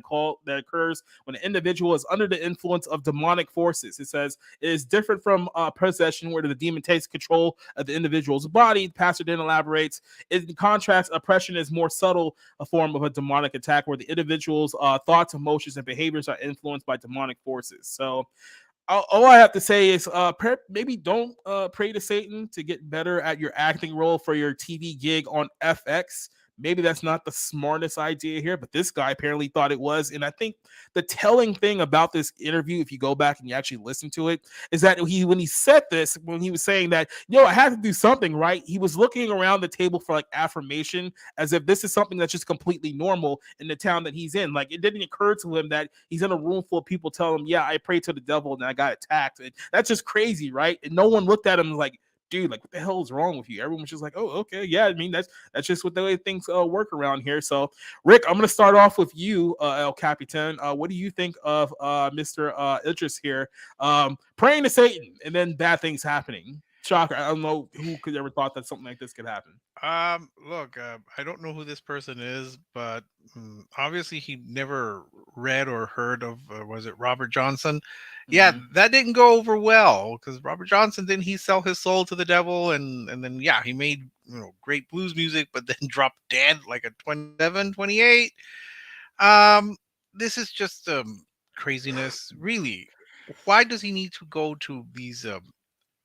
occurs when an individual is under the influence of demonic forces. It says it is different from possession, where the demon takes control of the individual's body. The pastor then elaborates. In contrast, oppression is more subtle, a form of a demonic attack where the individual's thoughts, emotions, and behaviors are influenced by demonic forces. So all I have to say is maybe don't pray to Satan to get better at your acting role for your TV gig on FX. Maybe that's not the smartest idea here, but this guy apparently thought it was. And I think the telling thing about this interview, if you go back and you actually listen to it, is that when he said this, when he was saying that, I had to do something, right? He was looking around the table for like affirmation, as if this is something that's just completely normal in the town that he's in. Like, it didn't occur to him that he's in a room full of people telling him, yeah, I prayed to the devil and I got attacked. And that's just crazy, right? And no one looked at him like, dude, like, what the hell is wrong with you? Everyone was just like, oh, okay, yeah. I mean, that's just what the way things work around here. So, Rick, I'm gonna start off with you, El Capitan. What do you think of Mr. Idris here, praying to Satan and then bad things happening? Shocker! I don't know who could ever thought that something like this could happen. Look, I don't know who this person is, but obviously he never read or heard of, was it Robert Johnson? Yeah, that didn't go over well, because Robert Johnson, didn't he sell his soul to the devil, and then he made great blues music, but then dropped dead like at 27, 28. This is just craziness, really. Why does he need to go to these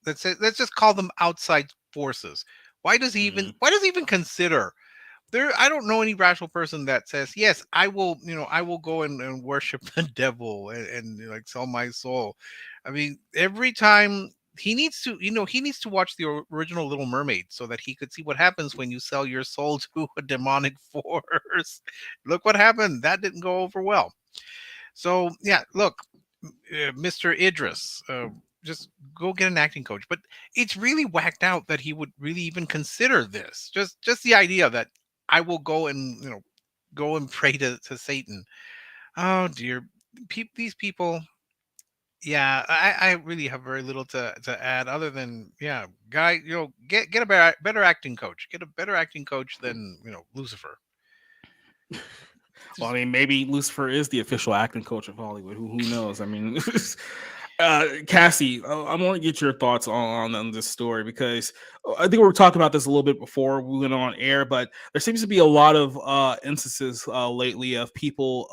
let's just call them outside forces? Why does he even consider there? I don't know any rational person that says, yes, I will go and worship the devil and like sell my soul. I mean, every time he needs to watch the original Little Mermaid so that he could see what happens when you sell your soul to a demonic force. Look what happened. That didn't go over well. So yeah, look, Mr. Idris, just go get an acting coach. But it's really whacked out that he would really even consider this. Just the idea that I will go and pray to Satan. Oh dear, these people. Yeah, I really have very little to add other than, guy, get a better acting coach. Get a better acting coach than Lucifer. Well, I mean, maybe Lucifer is the official acting coach of Hollywood. Who knows? I mean, Cassie, I want to get your thoughts on this story, because I think we were talking about this a little bit before we went on air, but there seems to be a lot of instances lately of people,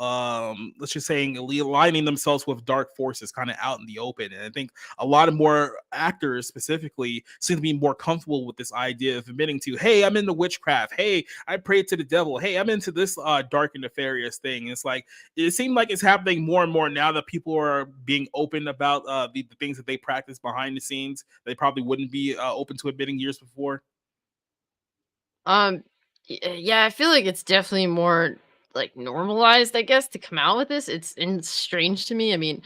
let's just saying, aligning themselves with dark forces kind of out in the open. And I think a lot of more actors specifically seem to be more comfortable with this idea of admitting to, hey, I'm into witchcraft. Hey, I prayed to the devil. Hey, I'm into this dark and nefarious thing. It's like, it seems like it's happening more and more now that people are being open about the things that they practice behind the scenes. They probably wouldn't be open to admitting years before. Yeah, I feel like it's definitely more like normalized, I guess, to come out with this. It's strange to me. I mean,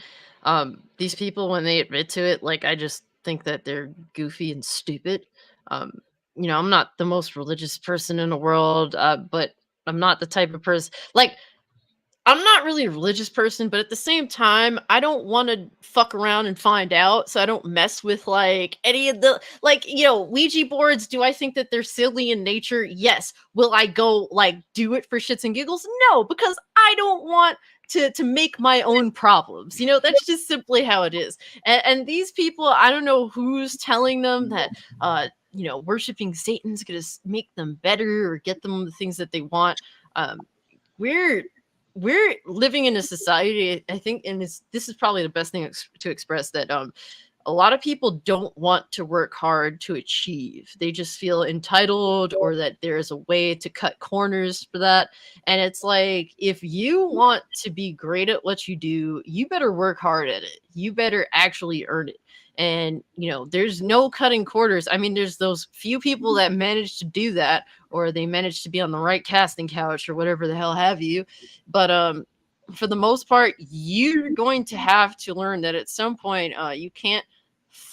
these people, when they admit to it, like, I just think that they're goofy and stupid. I'm not the most religious person in the world, but I'm not the type of person like, I'm not really a religious person, but at the same time, I don't want to fuck around and find out. So I don't mess with like any of the, like, Ouija boards. Do I think that they're silly in nature? Yes. Will I go like do it for shits and giggles? No, because I don't want to make my own problems. That's just simply how it is. And these people, I don't know who's telling them that, worshiping Satan's going to make them better or get them the things that they want. we're living in a society, I think, and this is probably the best thing to express that a lot of people don't want to work hard to achieve. They just feel entitled, or that there's a way to cut corners for that. And it's like, if you want to be great at what you do, you better work hard at it. You better actually earn it. And, there's no cutting corners. I mean, there's those few people that manage to do that, or they manage to be on the right casting couch or whatever the hell have you. But for the most part, you're going to have to learn that at some point you can't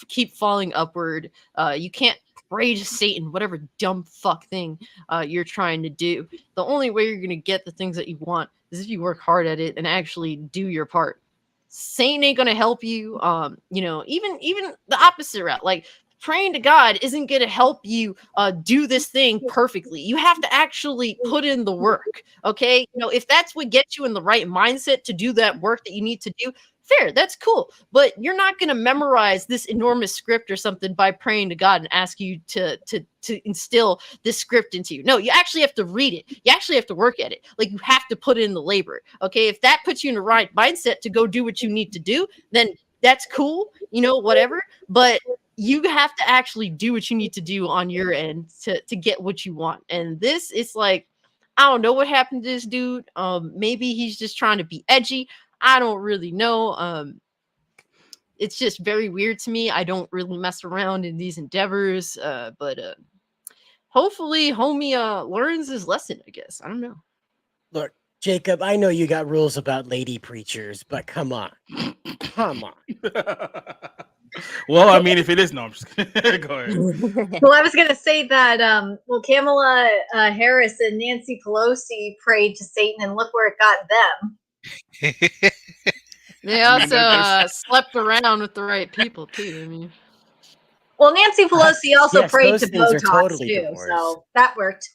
keep falling upward. You can't pray to Satan, whatever dumb fuck thing you're trying to do. The only way you're going to get the things that you want is if you work hard at it and actually do your part. Satan ain't going to help you. Even the opposite route, like praying to God isn't going to help you do this thing perfectly. You have to actually put in the work. Okay. If that's what gets you in the right mindset to do that work that you need to do, fair, that's cool. But you're not going to memorize this enormous script or something by praying to God and ask you to instill this script into you. No, you actually have to read it. You actually have to work at it. Like, you have to put in the labor. Okay. If that puts you in the right mindset to go do what you need to do, then that's cool, whatever. But you have to actually do what you need to do on your end to get what you want. And this is like, I don't know what happened to this dude. Maybe he's just trying to be edgy. I don't really know. It's just very weird to me. I don't really mess around in these endeavors. But hopefully homie learns his lesson, I guess. I don't know. Look, Jacob, I know you got rules about lady preachers, but come on. Come on. Well, I mean, if it is, no, I'm just kidding. Go ahead. Well, I was going to say that, Kamala Harris and Nancy Pelosi prayed to Satan, and look where it got them. They also slept around with the right people, too. I mean, well, Nancy Pelosi also yes, prayed those to things are Botox, totally too, divorced. so that worked.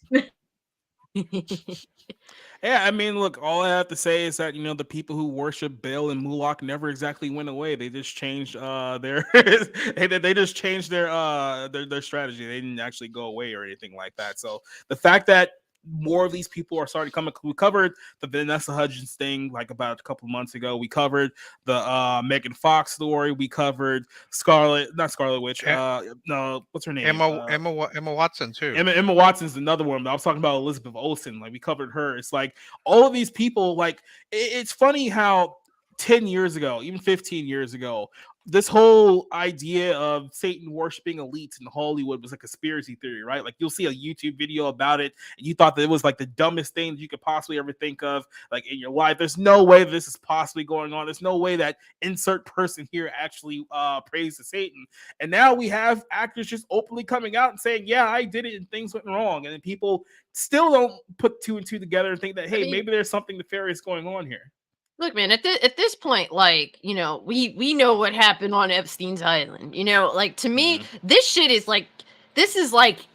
Yeah, I mean, look, all I have to say is that, the people who worship Baal and Moloch never exactly went away. They just changed their they just changed their strategy. They didn't actually go away or anything like that. So the fact that more of these people are starting to come. We covered the Vanessa Hudgens thing like about a couple months ago. We covered the Megan Fox story. We covered not Scarlet Witch. No, what's her name? Emma Watson too. Emma Watson's another one. But I was talking about Elizabeth Olsen. Like, we covered her. It's like all of these people. Like, it's funny how 10 years ago, even 15 years ago, this whole idea of Satan worshiping elites in Hollywood was a conspiracy theory, right? Like, you'll see a YouTube video about it, and you thought that it was like the dumbest thing that you could possibly ever think of, like, in your life. There's no way this is possibly going on. There's no way that insert person here actually prays to Satan. And now we have actors just openly coming out and saying, yeah, I did it, and things went wrong. And then people still don't put two and two together and think that, hey, maybe there's something nefarious going on here. Look, man, at this point, like, we know what happened on Epstein's Island. Like, to me, this shit is like, this is like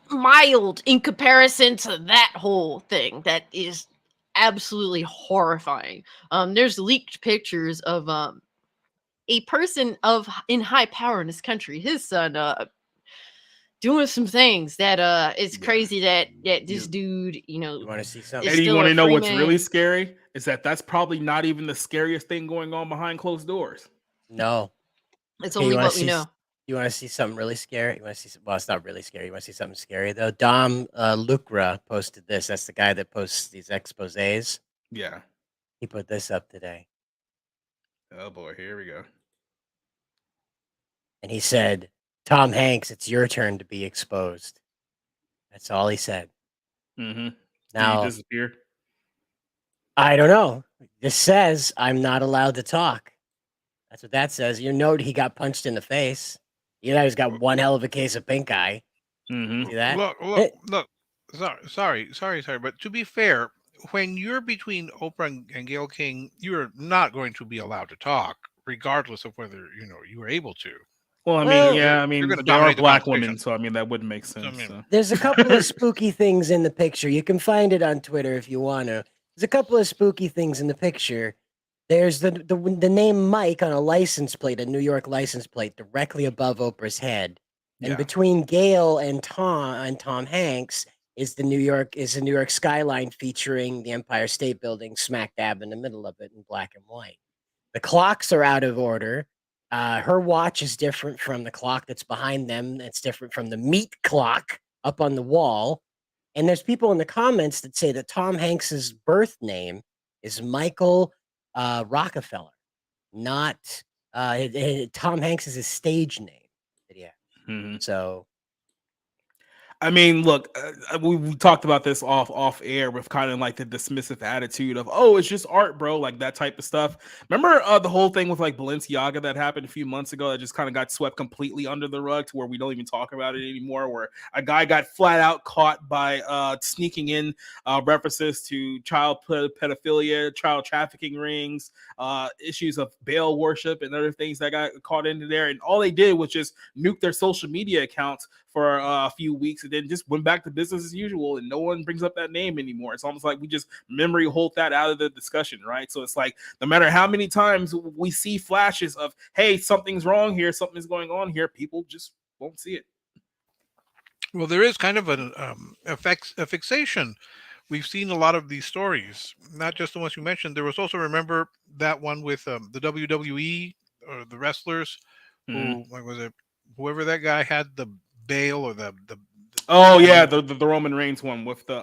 mild in comparison to that whole thing that is absolutely horrifying. There's leaked pictures of a person in high power in this country, his son, doing some things that it's crazy that this dude, You want to see something? And you want to know what's really scary? Is that's probably not even the scariest thing going on behind closed doors. No. It's only what we know. You want to see something really scary? You want to see? Well, it's not really scary. You want to see something scary though? Dom Lucra posted this. That's the guy that posts these exposés. Yeah. He put this up today. Oh boy, here we go. And he said, "Tom Hanks, it's your turn to be exposed." That's all he said. Mm-hmm. Now, Did he disappear? I don't know. This says I'm not allowed to talk. That's what that says. You know, he got punched in the face. You know, he's got one hell of a case of pink eye. Mm-hmm. See that? Look. Sorry. But to be fair, when you're between Oprah and Gayle King, you're not going to be allowed to talk, regardless of whether you were able to. Well, I mean, they are black women, so I mean that wouldn't make sense. There's a couple of spooky things in the picture. You can find it on Twitter if you want to. There's a couple of spooky things in the picture. There's the name Mike on a license plate, a New York license plate, directly above Oprah's head. And between Gayle and Tom Hanks is the New York skyline featuring the Empire State Building smack dab in the middle of it in black and white. The clocks are out of order. Her watch is different from the clock that's behind them. It's different from the meat clock up on the wall. And there's people in the comments that say that Tom Hanks's birth name is Michael Rockefeller, not Tom Hanks is his stage name. Yeah. Mm-hmm. So, I mean, look, we talked about this off air with kind of like the dismissive attitude of, oh, it's just art, bro, like that type of stuff. Remember the whole thing with like Balenciaga that happened a few months ago that just kind of got swept completely under the rug to where we don't even talk about it anymore, where a guy got flat out caught by sneaking in references to child pedophilia, child trafficking rings, issues of Baal worship and other things that got caught into there. And all they did was just nuke their social media accounts for a few weeks and then just went back to business as usual, and no one brings up that name anymore. It's almost like we just memory hold that out of the discussion, right? So it's like no matter how many times we see flashes of, hey, something's wrong here, something's going on here, people just won't see it. Well, there is kind of a fixation. We've seen a lot of these stories, not just the ones you mentioned. There was also, remember that one with the WWE or the wrestlers who, like, was it whoever that guy had the Baal or the Roman Reigns one with the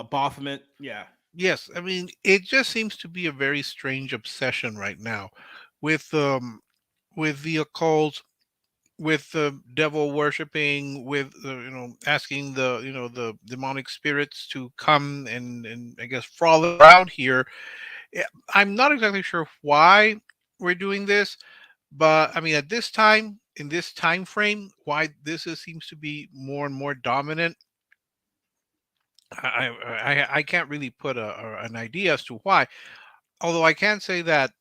Baphomet. Yeah. Yes, I mean, it just seems to be a very strange obsession right now with the occult, with the devil worshiping, with asking the demonic spirits to come and I guess frolic around here. I'm not exactly sure why we're doing this, but I mean, at this time, in this time frame, why seems to be more and more dominant. I can't really put an idea as to why. Although I can say that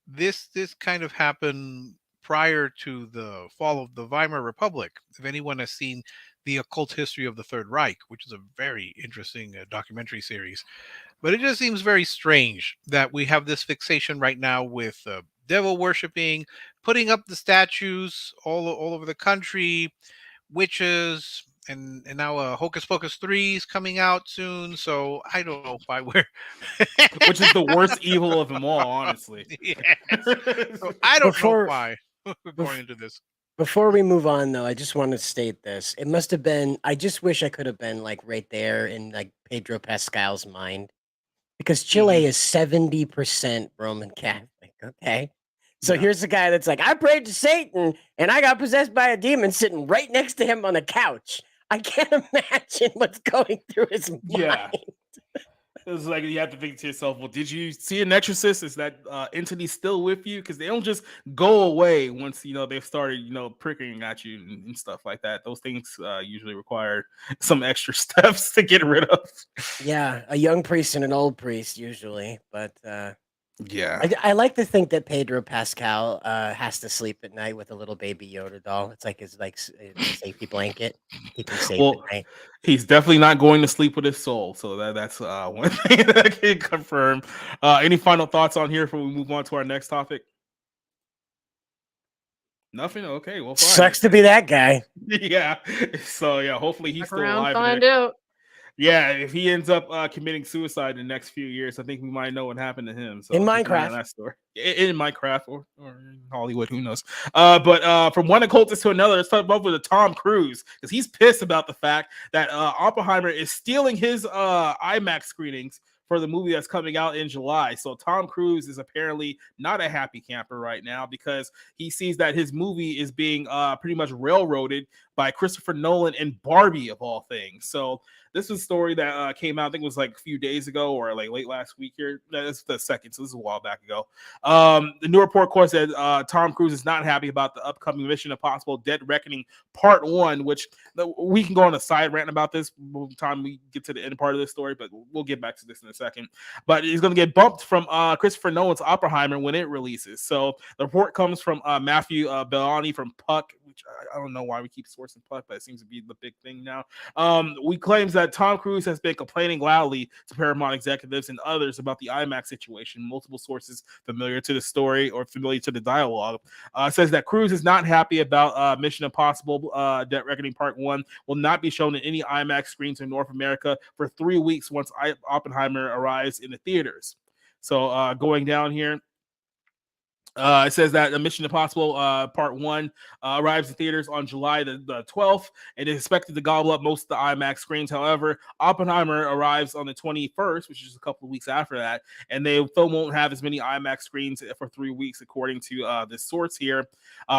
this kind of happened prior to the fall of the Weimar Republic. If anyone has seen the Occult History of the Third Reich, which is a very interesting documentary series, but it just seems very strange that we have this fixation right now with devil worshiping, putting up the statues all over the country, witches, and now Hocus Pocus 3 is coming out soon. So I don't know why we're which is the worst evil of them all, honestly. Yes. So I don't know why we're going into this. Before we move on, though, I just want to state this. It must have been, I just wish I could have been like right there in like Pedro Pascal's mind, because Chile is 70% Roman Catholic. Okay. So here's the guy that's like, I prayed to Satan and I got possessed by a demon sitting right next to him on the couch. I can't imagine what's going through his mind. Yeah. It's like you have to think to yourself, well, did you see an exorcist? Is that entity still with you? Because they don't just go away once they've started pricking at you and stuff like that. Those things usually require some extra steps to get rid of. Yeah, a young priest and an old priest usually, but yeah, I like to think that Pedro Pascal has to sleep at night with a little baby Yoda doll. It's like his safety blanket. Keep him safe at night. He's definitely not going to sleep with his soul. So that's one thing that I can confirm. Any final thoughts on here before we move on to our next topic? Nothing. Okay, well, fine. Sucks to be that guy. Yeah. So yeah, hopefully he's still alive. Find out. Yeah, if he ends up committing suicide in the next few years, I think we might know what happened to him. So in Minecraft, that story. In Minecraft or in Hollywood, who knows? But from one occultist to another, let's talk about with Tom Cruise, because he's pissed about the fact that Oppenheimer is stealing his IMAX screenings for the movie that's coming out in July. So Tom Cruise is apparently not a happy camper right now because he sees that his movie is being pretty much railroaded by Christopher Nolan and Barbie, of all things. So this was a story that came out, I think it was like a few days ago or like late last week here. That's the second, so this is a while back ago. The new report, of course, said Tom Cruise is not happy about the upcoming Mission Impossible Dead Reckoning Part 1, which we can go on a side rant about this by the time we get to the end part of this story, but we'll get back to this in a second. But he's going to get bumped from Christopher Nolan's Oppenheimer when it releases. So the report comes from Matthew Bellani from Puck. which I don't know why we keep sourcing Puck, but it seems to be the big thing now. We claims that Tom Cruise has been complaining loudly to Paramount executives and others about the IMAX situation. Multiple sources familiar to the story or familiar to the dialogue says that Cruise is not happy about Mission Impossible Dead Reckoning Part 1 will not be shown in any IMAX screens in North America for 3 weeks once Oppenheimer arrives in the theaters. So going down here, it says that Mission Impossible Part 1 arrives in theaters on July the 12th and is expected to gobble up most of the IMAX screens. However, Oppenheimer arrives on the 21st, which is a couple of weeks after that, and the film won't have as many IMAX screens for 3 weeks, according to this source here.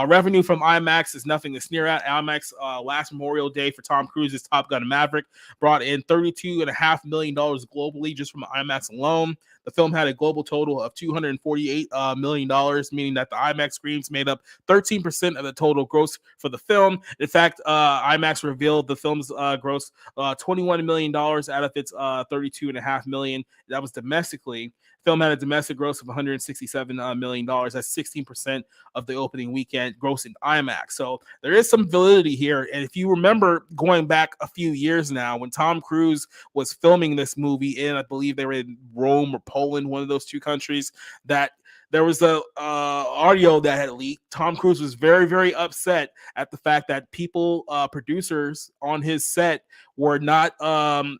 Revenue from IMAX is nothing to sneer at. IMAX last Memorial Day for Tom Cruise's Top Gun Maverick brought in $32.5 million globally just from IMAX alone. The film had a global total of $248 million, meaning that the IMAX screens made up 13% of the total gross for the film. In fact, IMAX revealed the film's gross $21 million out of its $32.5 million. That was domestically. The film had a domestic gross of $167 million. That's 16% of the opening weekend gross in IMAX. So there is some validity here. And if you remember going back a few years now, when Tom Cruise was filming this movie in, I believe they were in Rome or Poland, one of those two countries, that there was a audio that had leaked. Tom Cruise was very, very upset at the fact that people, producers on his set, were not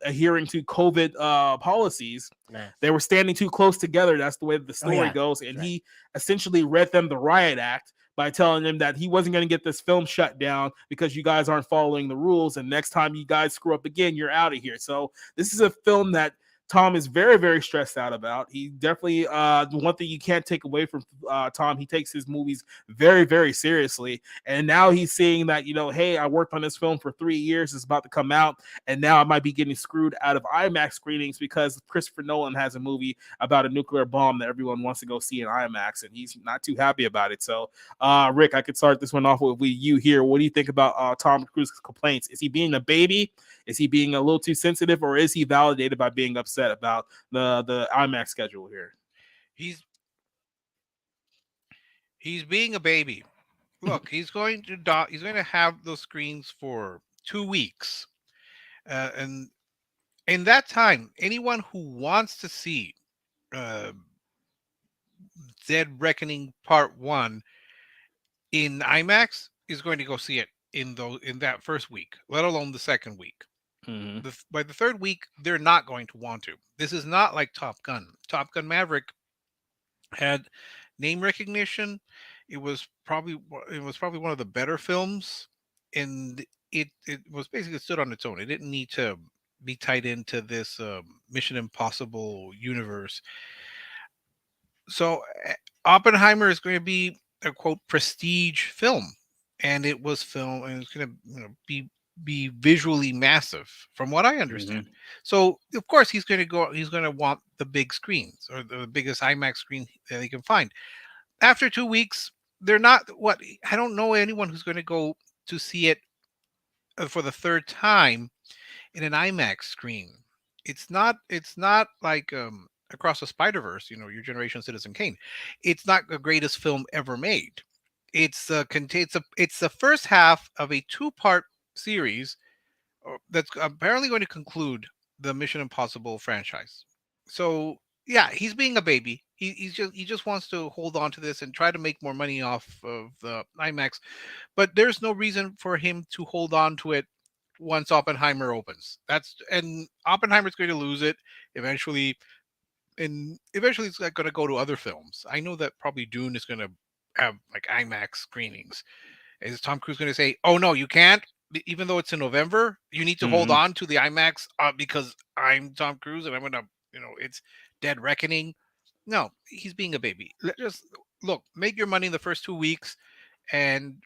adhering to COVID policies. Nice. They were standing too close together. That's the way the story goes. And he essentially read them the riot act by telling them that he wasn't going to get this film shut down because you guys aren't following the rules. And next time you guys screw up again, you're out of here. So this is a film that Tom is very, very stressed out about. He definitely, one thing you can't take away from Tom, he takes his movies very, very seriously. And now he's seeing that, hey, I worked on this film for 3 years. It's about to come out. And now I might be getting screwed out of IMAX screenings because Christopher Nolan has a movie about a nuclear bomb that everyone wants to go see in IMAX. And he's not too happy about it. So, Rick, I could start this one off with you here. What do you think about Tom Cruise's complaints? Is he being a baby? Is he being a little too sensitive, or is he validated by being upset about the IMAX schedule here? He's being a baby. Look, he's going to have those screens for 2 weeks, and in that time, anyone who wants to see Dead Reckoning Part 1 in IMAX is going to go see it in that first week, let alone the second week. Mm-hmm. By the third week, they're not going to want to. This is not like Top Gun. Top Gun Maverick had name recognition. It was probably one of the better films, and it was basically stood on its own. It didn't need to be tied into this Mission Impossible universe. So Oppenheimer is going to be a quote prestige film, and it was filmed, and it's going to be visually massive from what I understand. Mm-hmm. So of course he's going to want the big screens or the biggest IMAX screen that he can find. After 2 weeks, they're not I don't know anyone who's going to go to see it for the third time in an IMAX screen. It's not like Across the Spider-Verse, your generation Citizen Kane. It's not the greatest film ever made. It's the first half of a 2-part series that's apparently going to conclude the Mission Impossible franchise. So yeah, he's being a baby. He just wants to hold on to this and try to make more money off of the IMAX, but there's no reason for him to hold on to it once Oppenheimer opens. And Oppenheimer's going to lose it eventually, and eventually it's going to go to other films. I know that probably Dune is going to have like IMAX screenings. Is Tom Cruise going to say, "Oh no, you can't"? Even though it's in November, you need to hold on to the IMAX because I'm Tom Cruise and I'm gonna, it's Dead Reckoning. No, he's being a baby. Just look, make your money in the first 2 weeks, and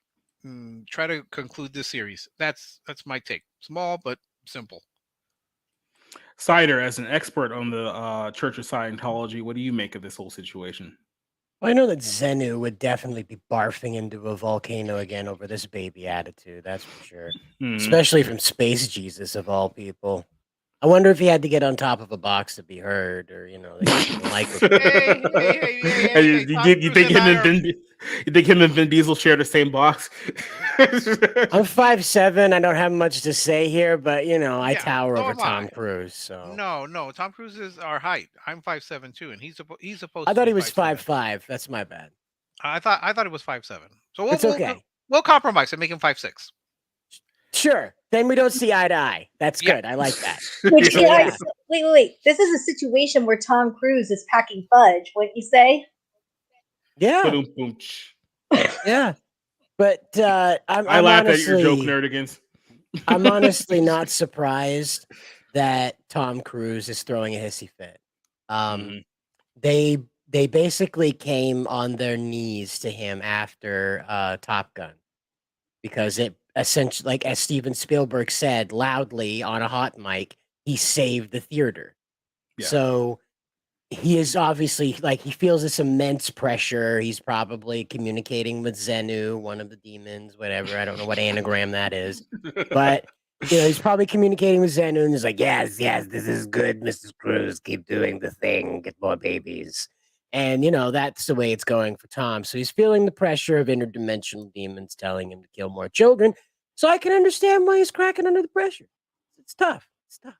try to conclude this series. That's my take. Small but simple. Cider, as an expert on the Church of Scientology, what do you make of this whole situation? Well, I know that Xenu would definitely be barfing into a volcano again over this baby attitude. That's for sure. Especially from Space Jesus, of all people. I wonder if he had to get on top of a box to be heard, or like. Hey, You Tom think Cruise him and I and are- Vin, you think him and Vin Diesel share the same box? I'm 5'7". I don't have much to say here, but I Yeah, tower so over am Tom I. Cruise. So No. Tom Cruise is our height. I'm 5'7" too, and he's supposed I to thought be he was 5'7". 5'5". That's my bad. I thought it was 5'7". So It's okay. we'll compromise and make him 5'6". Sure. Then we don't see eye to eye. That's Yeah. good. I like that. Which So, yeah, yeah. wait. This is a situation where Tom Cruise is packing fudge. Wouldn't you say? Yeah. Ba-dum-boom. Yeah. But I I'm laugh at your honestly, joke, nerdigans. I'm honestly not surprised that Tom Cruise is throwing a hissy fit. They basically came on their knees to him after Top Gun, because it essentially, like as Steven Spielberg said loudly on a hot mic, he saved the theater. Yeah. So he is obviously, like, he feels this immense pressure. He's probably communicating with Zenu, one of the demons, whatever. I don't know what anagram that is, but he's probably communicating with Zenu, and he's like, yes, this is good, Mrs. Cruz. Keep doing the thing, get more babies. And that's the way it's going for Tom. So he's feeling the pressure of interdimensional demons telling him to kill more children. So I can understand why he's cracking under the pressure. It's tough. It's tough.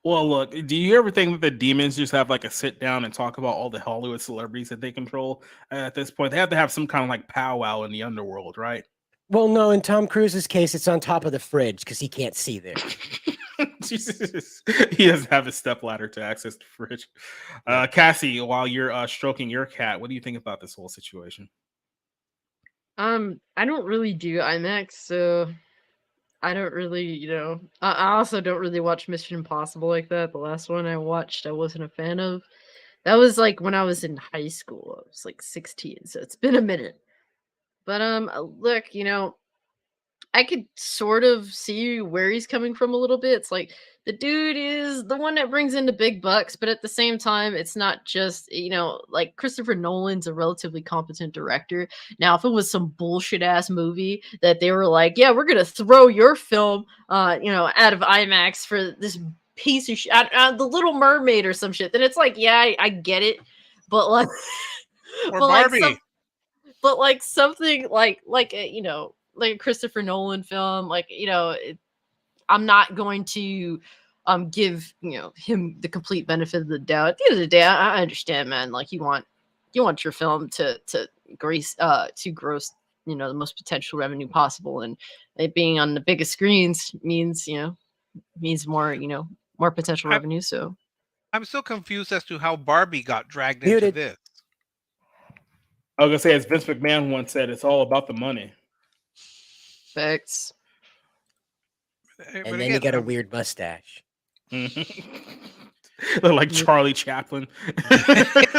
Well, look, do you ever think that the demons just have like a sit down and talk about all the Hollywood celebrities that they control at this point? They have to have some kind of like powwow in the underworld, right? Well, no, in Tom Cruise's case, it's on top of the fridge because he can't see there. Jesus. He doesn't have a stepladder to access the fridge. Cassie, while you're stroking your cat, what do you think about this whole situation? I don't really do IMAX, so I don't really, I also don't really watch Mission Impossible like that. The last one I watched, I wasn't a fan of. That was like when I was in high school. I was like 16, so it's been a minute. But look, I could sort of see where he's coming from a little bit. It's like the dude is the one that brings in the big bucks, but at the same time, it's not just, like Christopher Nolan's a relatively competent director. Now, if it was some bullshit ass movie that they were like, yeah, we're going to throw your film, out of IMAX for this piece of shit, The Little Mermaid or some shit, then it's like, yeah, I get it. But like, Or Barbie. Something like a Christopher Nolan film, I'm not going to give him the complete benefit of the doubt. At the end of the day, I understand, man. Like you want your film to gross the most potential revenue possible, and it being on the biggest screens means more more potential revenue. So I'm still confused as to how Barbie got dragged into this. I was gonna say, as Vince McMahon once said, it's all about the money. Facts. And then again, you got a weird mustache. Look like Charlie Chaplin.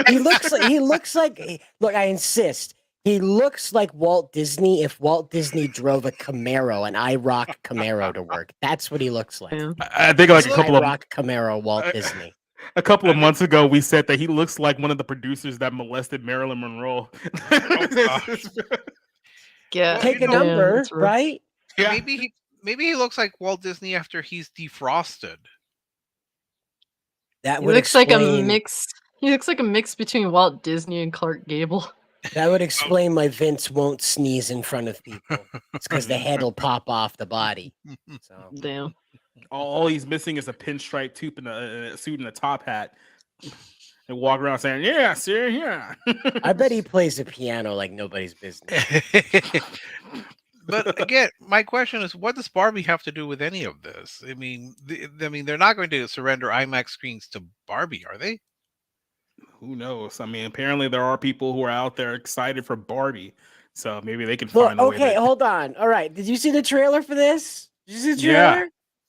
He looks like. Look, I insist. He looks like Walt Disney if Walt Disney drove a Camaro, an IROC Camaro to work. That's what he looks like. I think like a couple of IROC Camaro Walt Disney. A couple of months ago, we said that he looks like one of the producers that molested Marilyn Monroe. Yeah, take a number, right? Yeah. Maybe he looks like Walt Disney after he's defrosted. That he would looks explain, like a mix. He looks like a mix between Walt Disney and Clark Gable. That would explain why Vince won't sneeze in front of people. It's because the head will pop off the body. So damn. All he's missing is a pinstripe suit and a suit and a top hat, and walk around saying, "Yeah, sir, yeah." I bet he plays the piano like nobody's business. But again, my question is, what does Barbie have to do with any of this? I mean, they're not going to surrender IMAX screens to Barbie, are they? Who knows? I mean, apparently there are people who are out there excited for Barbie, so maybe they can find a way. Okay, hold on. All right, did you see the trailer for this? Did you see the trailer? Yeah.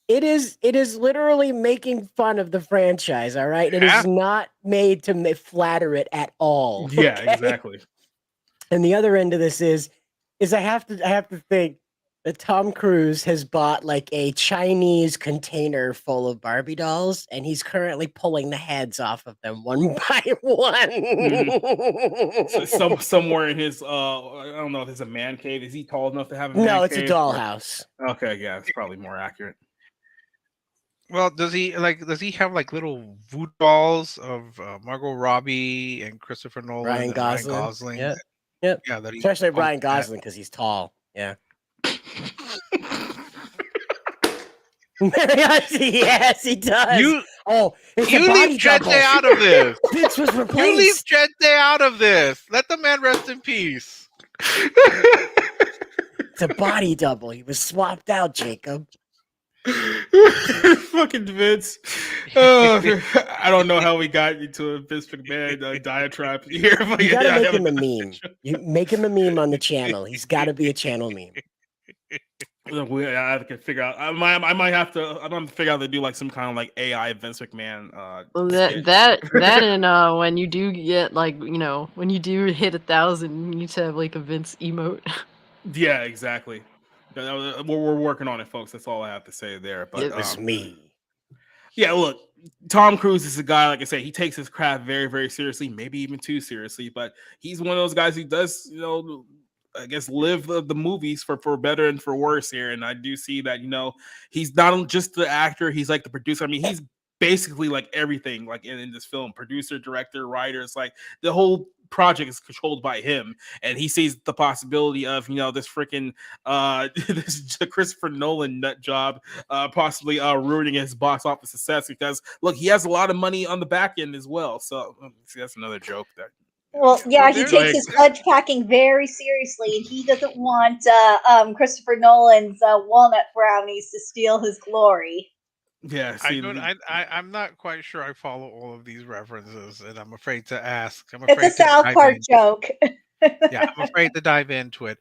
It is literally making fun of the franchise. All right, it is not made to flatter it at all. Yeah, okay? Exactly. And the other end of this is I have to think that Tom Cruise has bought like a Chinese container full of Barbie dolls, and he's currently pulling the heads off of them one by one. Mm-hmm. So somewhere in his, I don't know if it's a man cave. Is he tall enough to have a man cave? No, it's a dollhouse. Okay, yeah, it's probably more accurate. Well, does he have like little voodoo dolls of Margot Robbie and Christopher Nolan Ryan and Ryan Gosling. Gosling? Yep. Yep. Yeah, that he Especially poses Ryan at. Gosling because he's tall. Yeah. Yes, he does. You Oh, it's a you leave body Jed double. Day out of this. Vince was You leave replaced. Jed Day out of this. Let the man rest in peace. It's a body double. He was swapped out, Jacob. Fucking Vince. I don't know how we got into a Vince McMahon diatribe here. But You gotta yeah, make him a meme. You make him a meme on the channel. He's got to be a channel meme. I can figure out. I might have to. I'm gonna figure out to do like some kind of like AI Vince McMahon. Well, skit. that and when you do get like when you do hit 1,000, you need to have like a Vince emote. Yeah, exactly. We're working on it, folks. That's all I have to say there. But It was me. Yeah, look, Tom Cruise is a guy, like I said, he takes his craft very, very seriously, maybe even too seriously. But he's one of those guys who does, I guess, live the movies for better and for worse here. And I do see that, he's not just the actor, he's like the producer. I mean, he's basically like everything, like in this film, producer, director, writer. It's like the whole project is controlled by him, and he sees the possibility of this freaking this Christopher Nolan nut job possibly ruining his box office success, because look, he has a lot of money on the back end as well. So see, that's another joke that. Well, yeah, he there's- takes his fudge packing very seriously, and he doesn't want Christopher Nolan's walnut brownies to steal his glory. Yeah, see, I'm not quite sure I follow all of these references, and I'm afraid to ask. It's a South Park joke. Yeah, I'm afraid to dive into it.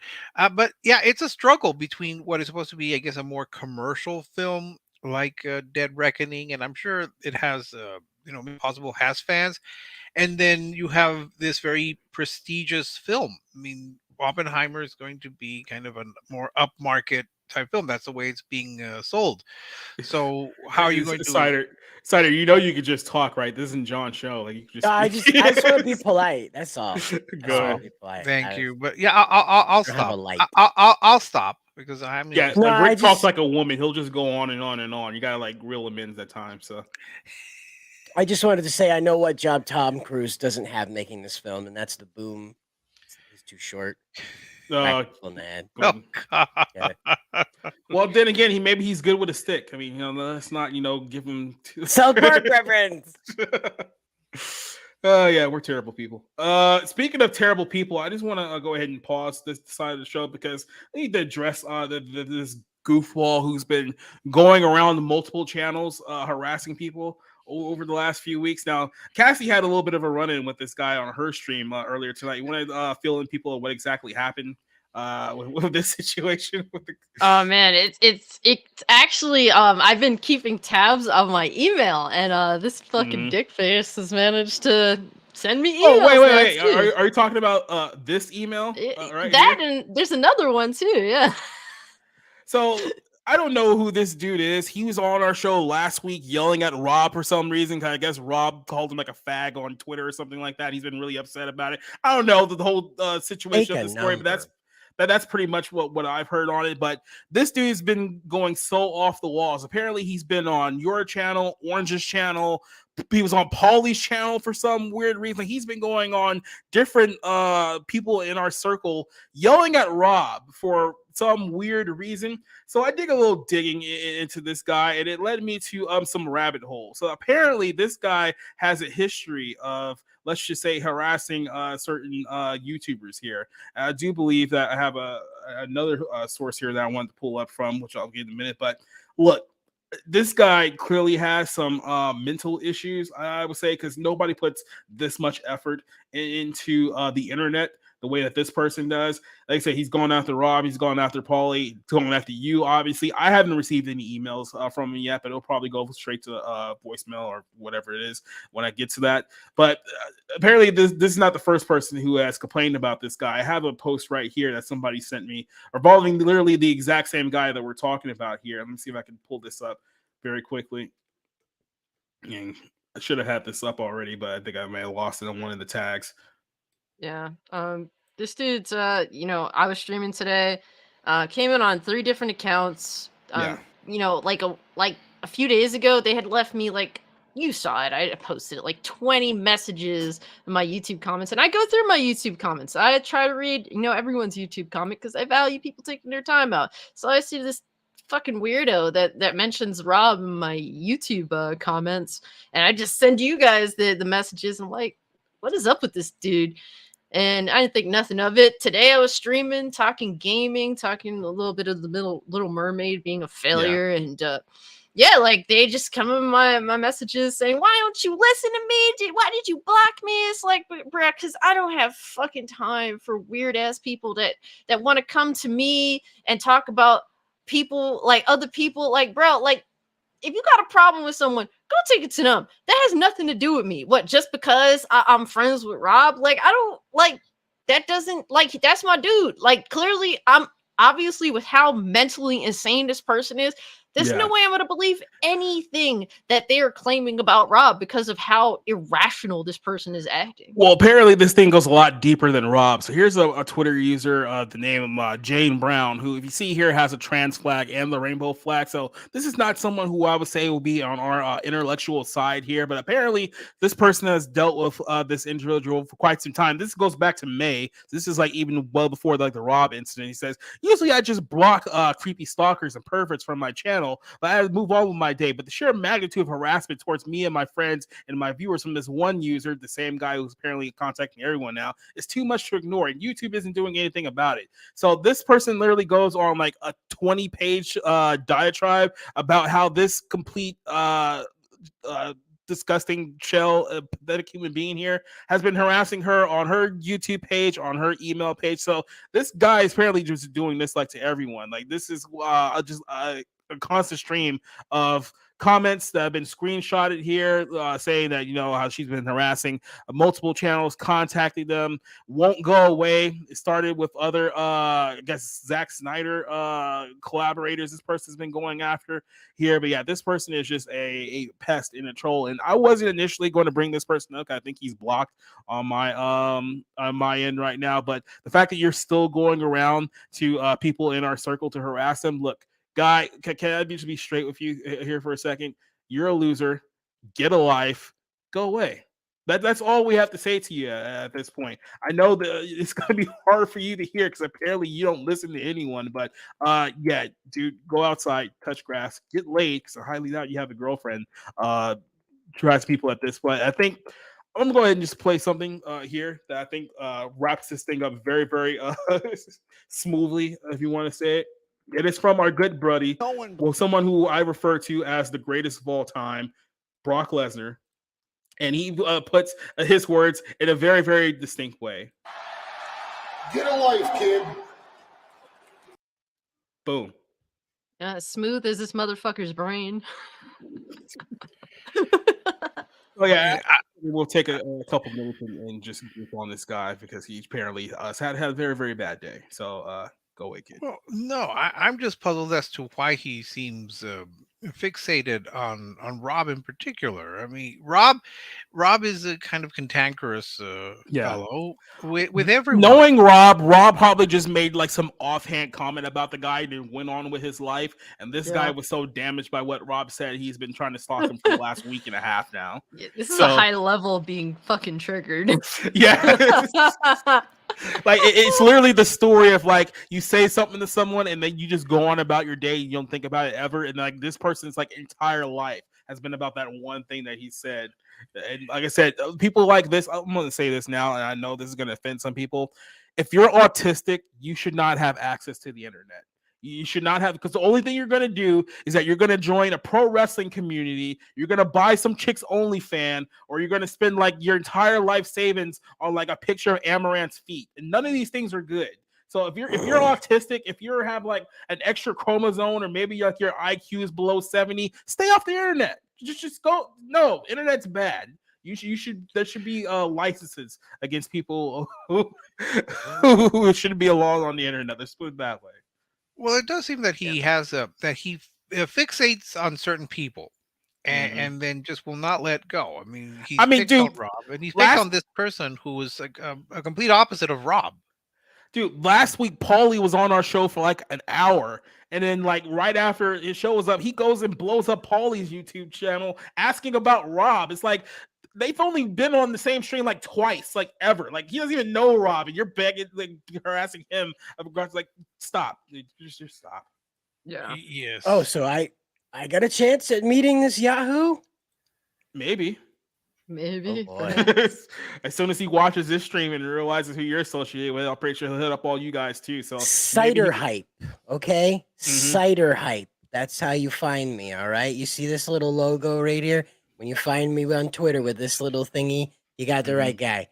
But yeah, it's a struggle between what is supposed to be, I guess, a more commercial film like Dead Reckoning, and I'm sure it has, Possible has fans, and then you have this very prestigious film. I mean, Oppenheimer is going to be kind of a more upmarket type film. That's the way it's being sold. So how are you going to? Cider, you could just talk, right? This isn't John's show. Like you could just. I just want to be polite. That's all. Good. Thank you, but yeah, I'll stop. I'll stop because I'm. Yeah, No, like Rick talks like a woman. He'll just go on and on and on. You gotta like reel him in at times. So. I just wanted to say I know what job Tom Cruise doesn't have making this film, and that's the boom. He's too short. Oh, God. Well, then again, maybe he's good with a stick. I mean, let's not, give him South Park reference. Yeah, we're terrible people. Speaking of terrible people, I just want to go ahead and pause this side of the show because I need to address this goofball who's been going around multiple channels harassing people over the last few weeks. Now, Cassie had a little bit of a run-in with this guy on her stream earlier tonight. You want to fill in people of what exactly happened with this situation? Oh man, it's actually I've been keeping tabs on my email, and this fucking dick face has managed to send me emails. Oh wait! Are you talking about this email? Right that here? And there's another one too. Yeah. So I don't know who this dude is. He was on our show last week yelling at Rob for some reason. I guess Rob called him like a fag on Twitter or something like that. He's been really upset about it. I don't know the whole situation of the story, but that's pretty much what I've heard on it. But this dude's been going so off the walls. Apparently, he's been on your channel, Orange's channel. He was on Paulie's channel for some weird reason. He's been going on different people in our circle yelling at Rob for some weird reason. So I did a little digging into this guy, and it led me to some rabbit hole. So apparently, this guy has a history of, let's just say, harassing certain YouTubers here. And I do believe that I have another source here that I wanted to pull up from, which I'll get in a minute. But look, this guy clearly has some mental issues, I would say, because nobody puts this much effort into the internet the way that this person does. Like I said, he's going after Rob, he's going after Paulie, going after you, obviously. I haven't received any emails from him yet, but it'll probably go straight to voicemail or whatever it is when I get to that. But apparently this is not the first person who has complained about this guy. I have a post right here that somebody sent me involving literally the exact same guy that we're talking about here. Let me see if I can pull this up very quickly. And I should have had this up already, but I think I may have lost it on one of the tags. Yeah. This dude's I was streaming today, came in on 3 different accounts. Like a few days ago, they had left me like, you saw it. I posted it like 20 messages in my YouTube comments, and I go through my YouTube comments. I try to read, everyone's YouTube comment because I value people taking their time out. So I see this fucking weirdo that mentions Rob in my YouTube comments, and I just send you guys the messages. And I'm like, what is up with this dude? And I didn't think nothing of it. Today I was streaming, talking gaming, talking a little bit of the Little Mermaid being a failure, and yeah, like they just come in my messages saying, why don't you listen to me? Why did you block me? It's like, bruh, because I don't have fucking time for weird ass people that want to come to me and talk about people, like other people. Like, bro, like if you got a problem with someone, go take it to them. That has nothing to do with me. What, just because I'm friends with Rob? Like, I don't like that. Doesn't like that's my dude. Like, clearly, I'm obviously with how mentally insane this person is. There's no way I'm going to believe anything that they are claiming about Rob because of how irrational this person is acting. Well, apparently this thing goes a lot deeper than Rob. So here's a Twitter user, the name of Jane Brown, who, if you see here, has a trans flag and the rainbow flag. So this is not someone who I would say will be on our intellectual side here. But apparently this person has dealt with this individual for quite some time. This goes back to May. This is like even well before like the Rob incident. He says, usually I just block creepy stalkers and perverts from my channel, but I move on with my day. But the sheer magnitude of harassment towards me and my friends and my viewers from this one user, the same guy who's apparently contacting everyone now, is too much to ignore, and YouTube isn't doing anything about it. So this person literally goes on like a 20-page diatribe about how this complete disgusting shell, pathetic human being here has been harassing her on her YouTube page, on her email page. So this guy is apparently just doing this like to everyone. Like this is just a constant stream of comments that have been screenshotted here, saying that how she's been harassing multiple channels, contacting them, won't go away. It started with other I guess Zack Snyder collaborators this person's been going after here. But yeah, this person is just a pest and a troll, and I wasn't initially going to bring this person up. I think he's blocked on my end right now, but the fact that you're still going around to people in our circle to harass them, look, guy, can I just be straight with you here for a second? You're a loser. Get a life. Go away. That's all we have to say to you at this point. I know that it's going to be hard for you to hear because apparently you don't listen to anyone. But yeah, dude, go outside, touch grass, get laid because I highly doubt you have a girlfriend. Tries people at this point. I think I'm going to go ahead and just play something here that I think wraps this thing up very, very smoothly, if you want to say it. It is from our good buddy, someone who I refer to as the greatest of all time, Brock Lesnar. And he puts his words in a very, very distinct way. Get a life, kid. Boom. Smooth as this motherfucker's brain. Oh yeah, we'll take a couple minutes and just get on this guy because he apparently had a very, very bad day. So go away, kid. Well, no, I'm just puzzled as to why he seems fixated on Rob in particular. I mean, Rob is a kind of cantankerous fellow with everyone. Knowing Rob probably just made like some offhand comment about the guy and went on with his life. And this guy was so damaged by what Rob said, he's been trying to stalk him for the last week and a half now. Yeah, this is a high level of being fucking triggered. Yeah. Like it's literally the story of like you say something to someone and then you just go on about your day, you don't think about it ever, and like this person's like entire life has been about that one thing that he said. And like I said, people like this, I'm going to say this now, and I know this is going to offend some people. If you're autistic, you should not have access to the internet. You should not have, because the only thing you're going to do is that you're going to join a pro wrestling community. You're going to buy some chick's OnlyFans, or you're going to spend like your entire life savings on like a picture of Amaranth's feet. And none of these things are good. So if you're autistic, if you have like an extra chromosome, or maybe like your IQ is below 70, stay off the internet. Just go. No, internet's bad. You should. There should be licenses against people who shouldn't be allowed on the internet. Let's put it that way. Well, it does seem that he has that he fixates on certain people, and then just will not let go. I mean, he's fixed on Rob, and he's fixed on this person who is a complete opposite of Rob. Dude, last week Paulie was on our show for like an hour, and then like right after his show was up, he goes and blows up Paulie's YouTube channel asking about Rob. It's like they've only been on the same stream like twice, like ever. Like he doesn't even know Rob, and you're begging, like harassing him. Like, stop, just stop. Yeah. Yes. Oh, so I got a chance at meeting this Yahoo? Maybe. Maybe. Oh, boy. perhaps. As soon as he watches this stream and realizes who you're associated with, I'm pretty sure he'll hit up all you guys too. So Cider hype, okay? Cider hype. That's how you find me, all right? You see this little logo right here? When you find me on Twitter with this little thingy, you got the right guy.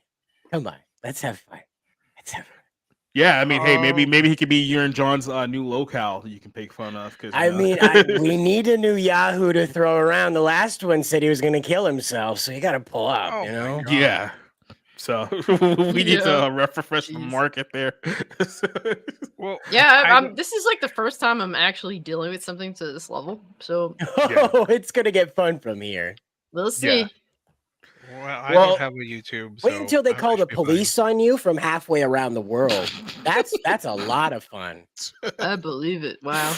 Come on, let's have fun. Let's have fun. Yeah, I mean, hey, maybe he could be you and John's new locale that you can make fun of. Because I mean, we need a new Yahoo to throw around. The last one said he was going to kill himself, so you got to pull up, Oh you my know? God. yeah. So we need to refresh the Jeez. market there. Well, Yeah, I this is like the first time I'm actually dealing with something to this level. So Oh, it's going to get fun from here. we'll see. Yeah. I Well, don't have a YouTube. Wait so until they I call the should be fine. police on you from halfway around the world. That's a lot of fun. I believe it. Wow.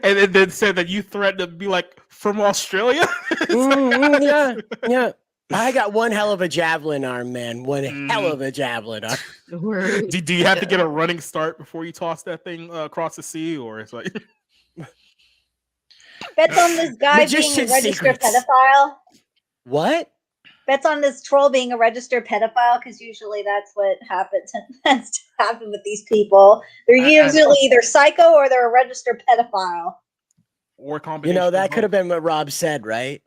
And then said that you threatened to be like from Australia. Yeah. I got one hell of a javelin arm, man. One hell of a javelin arm. Word. Do you have to get a running start before you toss that thing across the sea, or it's like Bets on this guy being Magician a registered secrets. pedophile. What? Bets on this troll being a registered pedophile, because usually that's what happens. Tends to happen with these people. They're usually either psycho or they're a registered pedophile. or combination? You know, of that could have both? been what Rob said, right?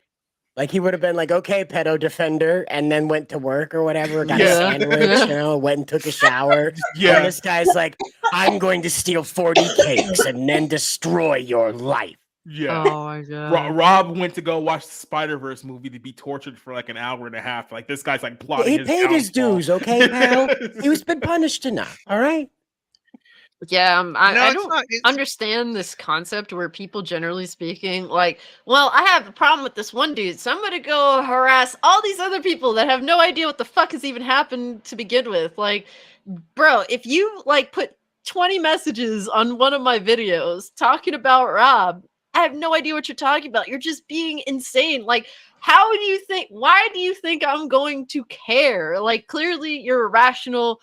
Like he would have been like, okay, pedo defender, and then went to work or whatever, got a Yeah. sandwich, you know, went and took a shower. Yeah. And this guy's like, I'm going to steal 40 cakes and then destroy your life. Yeah. Oh my god. Rob went to go watch the Spider-Verse movie to be tortured for like an hour and a half. Like this guy's like plotting. He his paid his downfall. dues, okay, pal? He was been punished enough, all right? Yeah, No, I it's don't not. It's, understand this concept where people, generally speaking, like, well, I have a problem with this one dude, so I'm gonna go harass all these other people that have no idea what the fuck has even happened to begin with. Like, bro, if you like put 20 messages on one of my videos talking about Rob, I have no idea what you're talking about. You're just being insane. Like, how do you think? Why do you think I'm going to care? Like, clearly you're irrational.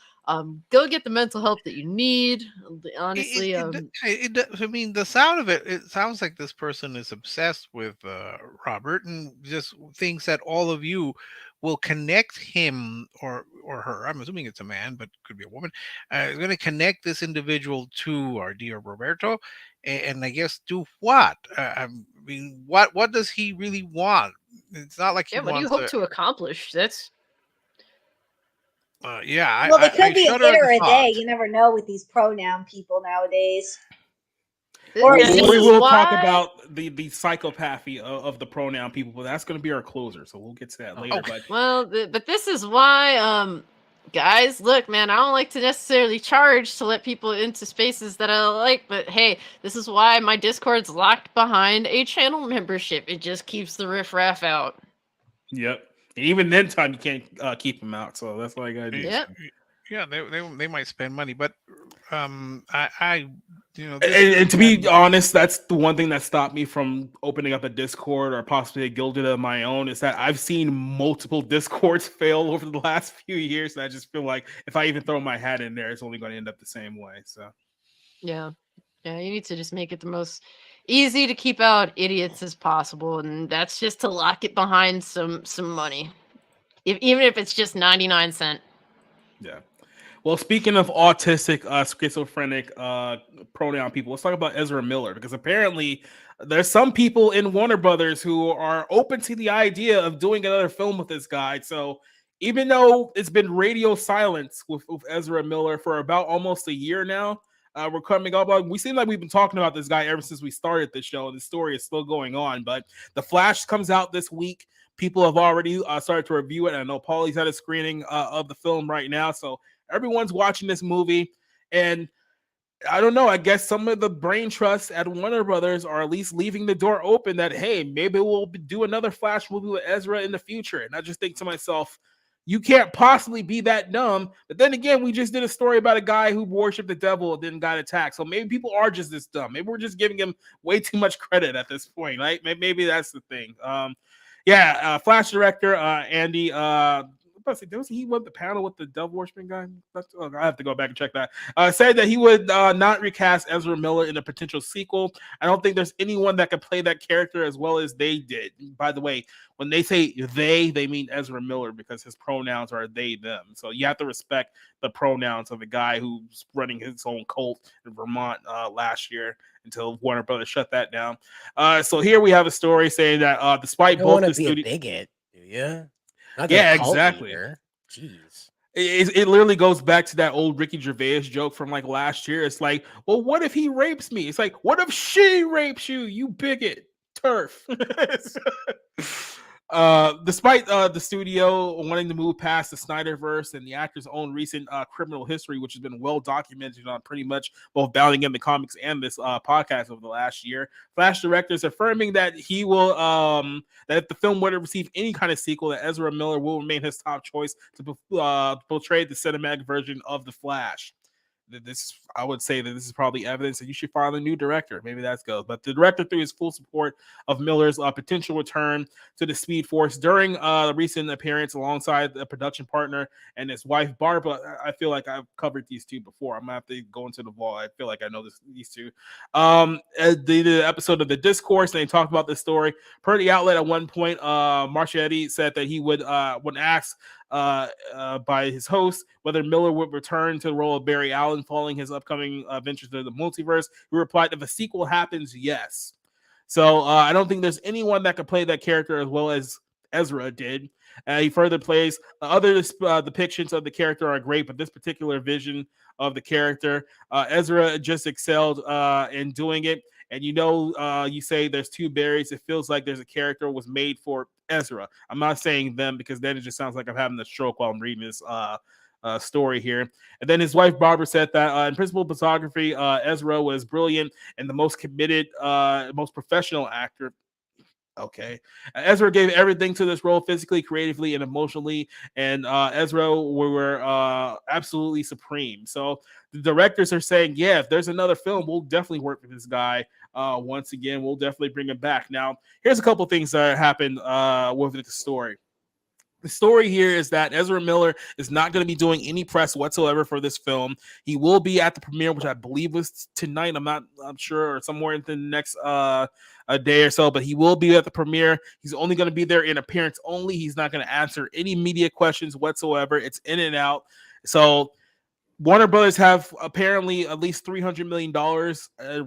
Go get the mental help that you need. Honestly, I mean, the sound of it, it sounds like this person is obsessed with Robert and just thinks that all of you will connect him or her. I'm assuming it's a man, but could be a woman. Is going to connect this individual to our dear Roberto, and I guess do what? I mean, what does he really want? It's not like he yeah. What do you wants hope to accomplish? That's yeah. Well, they I could be a shudder at hit or the a thought. day. You never know with these pronoun people nowadays. or Or is We this will is talk why- about the psychopathy of the pronoun people, but that's going to be our closer. So we'll get to that later. Okay. But Well, but this is why, guys, look, man, I don't like to necessarily charge to let people into spaces that I like, but hey, this is why my Discord's locked behind a channel membership. It just keeps the riffraff out. yep. And even then, time you can't keep them out. So that's what I got to do. Yep. Yeah, they might spend money, but I you know, And to be honest, that's the one thing that stopped me from opening up a Discord or possibly a guilded of my own is that I've seen multiple Discords fail over the last few years. And I just feel like if I even throw my hat in there, it's only going to end up the same way. So Yeah. Yeah, you need to just make it the most easy to keep out idiots as possible, and that's just to lock it behind some money. Even if it's just 99 cents. yeah. Well, speaking of autistic, schizophrenic pronoun people, let's talk about Ezra Miller because apparently there's some people in Warner Brothers who are open to the idea of doing another film with this guy. So even though it's been radio silence with Ezra Miller for about almost a year now, we're coming up. We seem like we've been talking about this guy ever since we started the show, and the story is still going on. But The Flash comes out this week. People have already started to review it. I know Paulie's at a screening of the film right now, so everyone's watching this movie, and I don't know. I guess some of the brain trusts at Warner Brothers are at least leaving the door open that, hey, maybe we'll do another Flash movie with Ezra in the future. And I just think to myself, You can't possibly be that dumb. But then again, we just did a story about a guy who worshipped the devil and then got attacked. So maybe people are just this dumb. Maybe we're just giving him way too much credit at this point, right? Maybe that's the thing. Flash director Andy. Was he with the panel with the devil worshiping guy? I have to go back and check that. Said that he would not recast Ezra Miller in a potential sequel. I don't think there's anyone that could play that character as well as they did. By the way, when they say they mean Ezra Miller because his pronouns are they, them. So you have to respect the pronouns of a guy who's running his own cult in Vermont last year until Warner Brothers shut that down. So here we have a story saying that despite both the studio, bigot, do you? Yeah, exactly. Jeez. It literally goes back to that old Ricky Gervais joke from like last year. It's like, well, what if he rapes me? It's like, what if she rapes you, you bigot? Turf. Despite the studio wanting to move past the Snyderverse and the actor's own recent criminal history, which has been well documented on pretty much both Bounding in the Comics and this podcast over the last year, Flash director is affirming that he will that if the film were to receive any kind of sequel, that Ezra Miller will remain his top choice to portray the cinematic version of the Flash. I would say that this is probably evidence that you should find a new director. Maybe that's goes. But the director, through his full support of Miller's potential return to the Speed Force during the recent appearance alongside the production partner and his wife, Barbara. I feel like I've covered these two before. I'm going to have to go into the vault. I feel like I know these two. The episode of The Discourse, and they talked about this story. Per the outlet at one point, Marchetti said that he would, when asked by his host whether Miller would return to the role of Barry Allen following his upcoming ventures to the multiverse, he replied, if a sequel happens, yes. So I don't think there's anyone that could play that character as well as Ezra did. He further plays other depictions of the character are great, but this particular vision of the character, Ezra just excelled in doing it. And you say there's two Barrys. It feels like there's a character was made for Ezra. I'm not saying them because then it just sounds like I'm having a stroke while I'm reading this story here. And then his wife Barbara said that in principal photography, Ezra was brilliant and the most committed, most professional actor. Okay. Ezra gave everything to this role physically, creatively, and emotionally. And Ezra were absolutely supreme. So the directors are saying, yeah, if there's another film, we'll definitely work with this guy. Once again, we'll definitely bring him back. Now, here's a couple things that happened with the story. The story here is that Ezra Miller is not going to be doing any press whatsoever for this film. He will be at the premiere, which I believe was tonight. I'm sure, or somewhere in the next a day or so, but he will be at the premiere. He's only going to be there in appearance only. He's not going to answer any media questions whatsoever. It's in and out. So Warner Brothers have apparently at least $300 million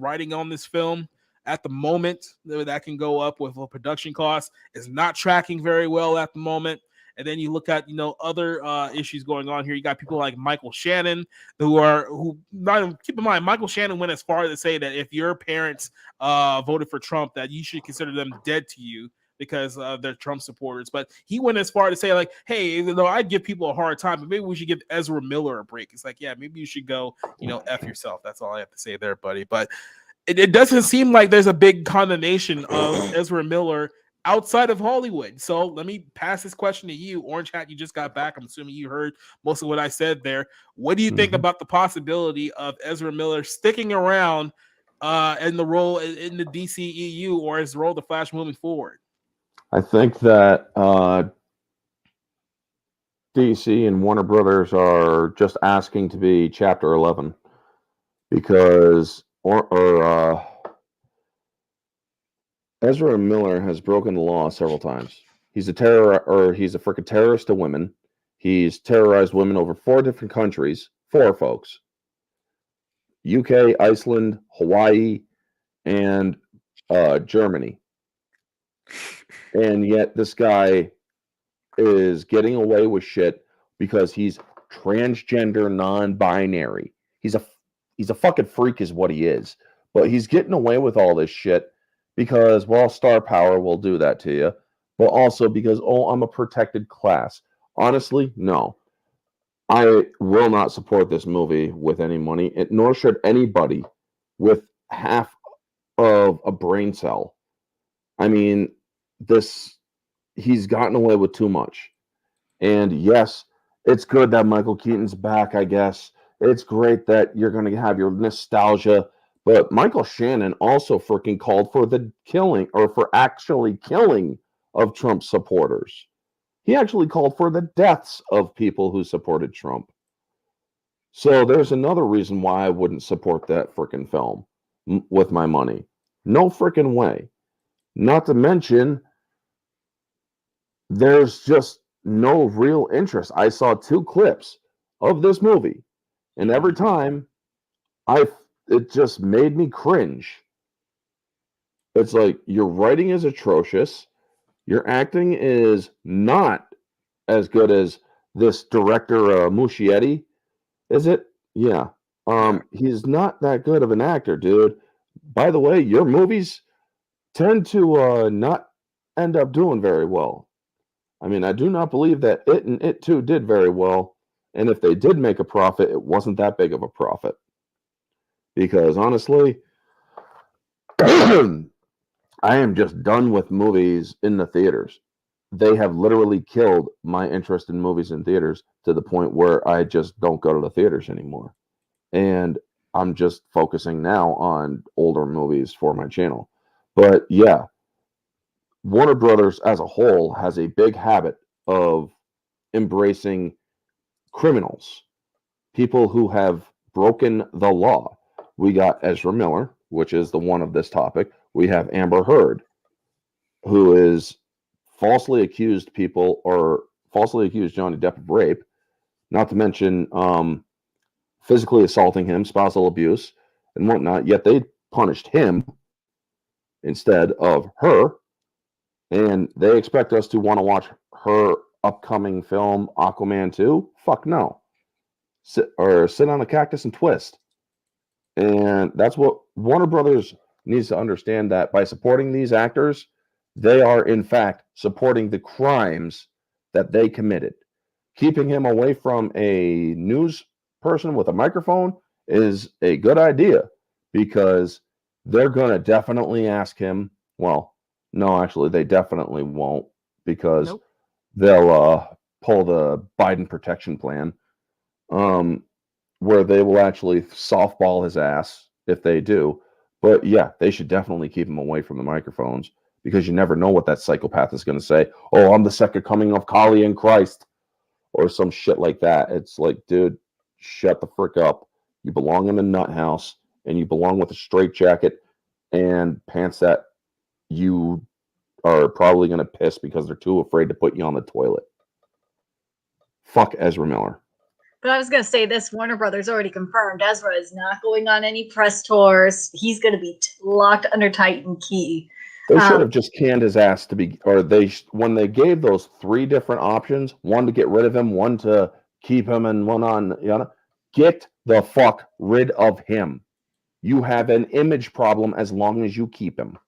riding on this film. At the moment, that can go up with a production cost. It's not tracking very well at the moment. And then you look at, other issues going on here. You got people like Michael Shannon keep in mind, Michael Shannon went as far as to say that if your parents voted for Trump, that you should consider them dead to you because they're Trump supporters. But he went as far to say like, hey, I'd give people a hard time, but maybe we should give Ezra Miller a break. It's like, yeah, maybe you should go, F yourself. That's all I have to say there, buddy. But it doesn't seem like there's a big condemnation of Ezra Miller outside of Hollywood. So let me pass this question to you. Orange Hat, you just got back. I'm assuming you heard most of what I said there. What do you think about the possibility of Ezra Miller sticking around in the role in the DCEU or his role the Flash moving forward? I think that DC and Warner Brothers are just asking to be Chapter 11 because Ezra Miller has broken the law several times. He's a freaking terrorist to women. He's terrorized women over 4 different countries. 4 folks. UK, Iceland, Hawaii, and Germany. And yet this guy is getting away with shit because he's transgender, non-binary. He's a fucking freak is what he is. But he's getting away with all this shit because, well, star power will do that to you, but also because, I'm a protected class. Honestly, no. I will not support this movie with any money, nor should anybody with half of a brain cell. I mean, he's gotten away with too much. And yes, it's good that Michael Keaton's back, I guess. It's great that you're going to have your nostalgia. But Michael Shannon also freaking called for the killing, or for actually killing, of Trump supporters. He actually called for the deaths of people who supported Trump. So there's another reason why I wouldn't support that freaking film with my money. No freaking way. Not to mention, there's just no real interest. I saw 2 clips of this movie, and every time it just made me cringe. It's like, your writing is atrocious, your acting is not as good as this director Muschietti. Is it? Yeah. He's not that good of an actor, dude. By the way, your movies tend to not end up doing very well. I mean, I do not believe that It and It Too did very well. And if they did make a profit, it wasn't that big of a profit. Because honestly, I am just done with movies in the theaters. They have literally killed my interest in movies in theaters to the point where I just don't go to the theaters anymore. And I'm just focusing now on older movies for my channel. But yeah, Warner Brothers as a whole has a big habit of embracing criminals, people who have broken the law. We got Ezra Miller, which is the one of this topic. We have Amber Heard, who is falsely accused Johnny Depp of rape, not to mention physically assaulting him, spousal abuse, and whatnot. Yet they punished him instead of her, and they expect us to want to watch her upcoming film Aquaman 2? Fuck no. Sit on a cactus and twist. And that's what Warner Brothers needs to understand, that by supporting these actors, they are in fact supporting the crimes that they committed. Keeping him away from a news person with a microphone is a good idea, because they're going to definitely ask him. Well, no, actually, they definitely won't, because they'll pull the Biden protection plan, where they will actually softball his ass if they do. But yeah, they should definitely keep him away from the microphones, because you never know what that psychopath is going to say. Oh, I'm the second coming of Kali and Christ, or some shit like that. It's like, dude, shut the frick up. You belong in a nut house, and you belong with a straitjacket and pants that you are probably going to piss because they're too afraid to put you on the toilet. Fuck Ezra Miller. But I was going to say this, Warner Brothers already confirmed Ezra is not going on any press tours. He's going to be locked under tight and key. They should have just canned his ass when they gave those 3 different options, one to get rid of him, one to keep him, and one on, get the fuck rid of him. You have an image problem as long as you keep him.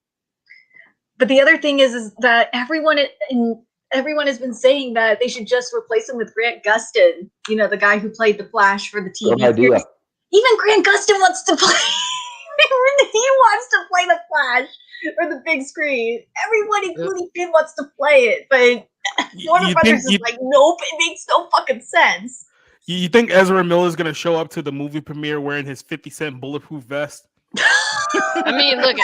But the other thing is that everyone has been saying that they should just replace him with Grant Gustin, the guy who played the Flash for the TV series. Even Grant Gustin wants to play. He wants to play the Flash or the big screen. Everyone, including him, wants to play it, but Warner Brothers is like, nope, it makes no fucking sense. You think Ezra Miller is going to show up to the movie premiere wearing his 50 Cent bulletproof vest? I mean, look,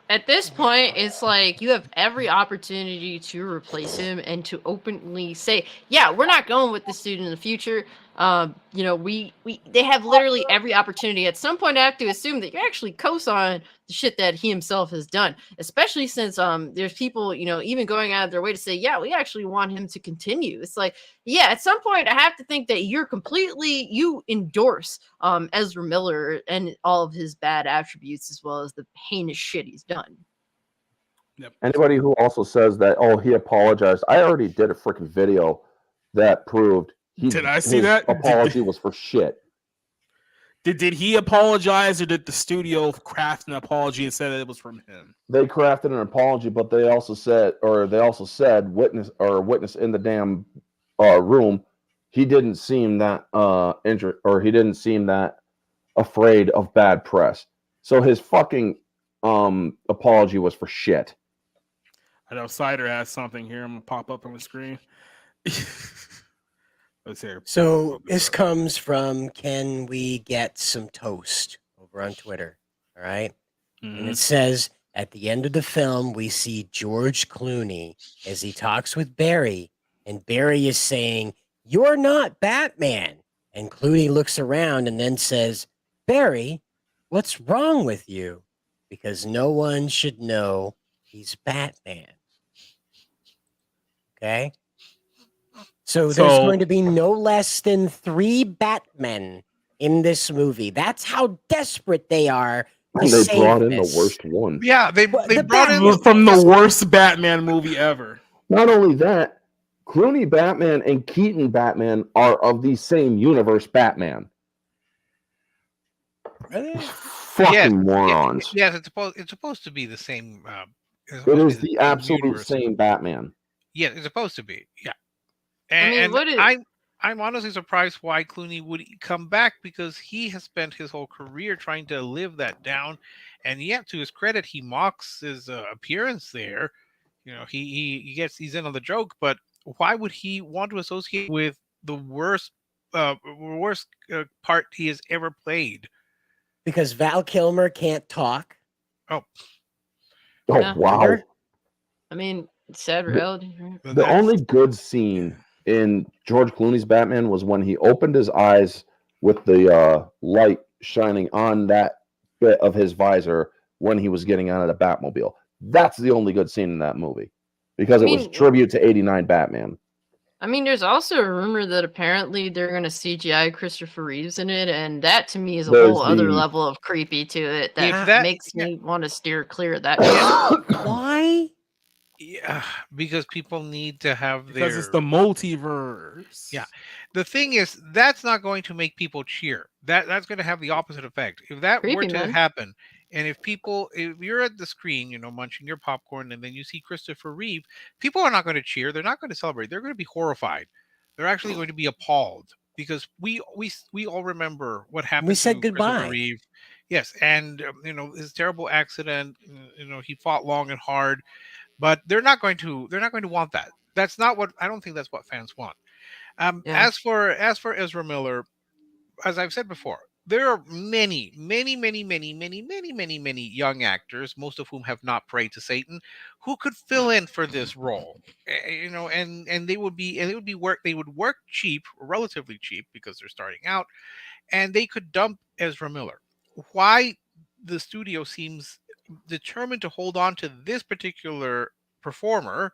at this point, it's like you have every opportunity to replace him and to openly say, yeah, we're not going with this dude in the future. They have literally every opportunity. At some point, I have to assume that you actually co-sign the shit that he himself has done, especially since there's people, even going out of their way to say, yeah, we actually want him to continue. It's like, yeah, at some point, I have to think that you endorse Ezra Miller and all of his bad attributes, as well as the heinous shit he's done. Yep. Anybody who also says that, he apologized. I already did a freaking video that proved did I see that? Apology was for shit. Did he apologize, or did the studio craft an apology and said that it was from him? They crafted an apology, but they also said witness in the damn room, he didn't seem that injured, or he didn't seem that afraid of bad press. So his fucking apology was for shit. I know Cider has something here. I'm gonna pop up on the screen. Let's hear. So this comes from Can We Get Some Toast over on Twitter. All right. And it says at the end of the film, we see George Clooney as he talks with Barry, and Barry is saying, "You're not Batman." And Clooney looks around and then says, "Barry, what's wrong with you?" Because no one should know he's Batman. Okay. So there's going to be no less than 3 Batmen in this movie. That's how desperate they are. And they brought in the worst one. Yeah, they brought in from the worst Batman movie ever. Not only that, Clooney Batman and Keaton Batman are of the same universe Batman. Fucking morons. Yes, it's supposed to be the same. It is the absolute same Batman. Yeah, it's supposed to be. Yeah. I mean, I'm honestly surprised why Clooney would come back, because he has spent his whole career trying to live that down, and yet to his credit, he mocks his appearance there. You know, he's in on the joke, but why would he want to associate with the worst part he has ever played? Because Val Kilmer can't talk. Oh, wow. I mean, sad reality. Right? The only good scene in George Clooney's Batman was when he opened his eyes with the light shining on that bit of his visor when he was getting out of the Batmobile. That's the only good scene in that movie, because it was tribute to '89 Batman. I mean, there's also a rumor that apparently they're going to CGI Christopher Reeves in it, and that to me is a whole other level of creepy to it that makes me want to steer clear of that. Why? Yeah, because people need to have because it's the multiverse. Yeah, the thing is, that's not going to make people cheer. That's going to have the opposite effect. If that were to happen, and if you're at the screen, you know, munching your popcorn, and then you see Christopher Reeve, people are not going to cheer. They're not going to celebrate. They're going to be horrified. They're actually going to be appalled, because we all remember what happened. We said to goodbye. Christopher Reeve. Yes, and you know, his terrible accident. You know, he fought long and hard. But they're not going to want that. That's not what I don't think that's what fans want. As for Ezra Miller, as I've said before, there are many young actors, most of whom have not prayed to Satan, who could fill in for this role. You know, and they would work cheap, relatively cheap, because they're starting out, and they could dump Ezra Miller. Why the studio seems determined to hold on to this particular performer,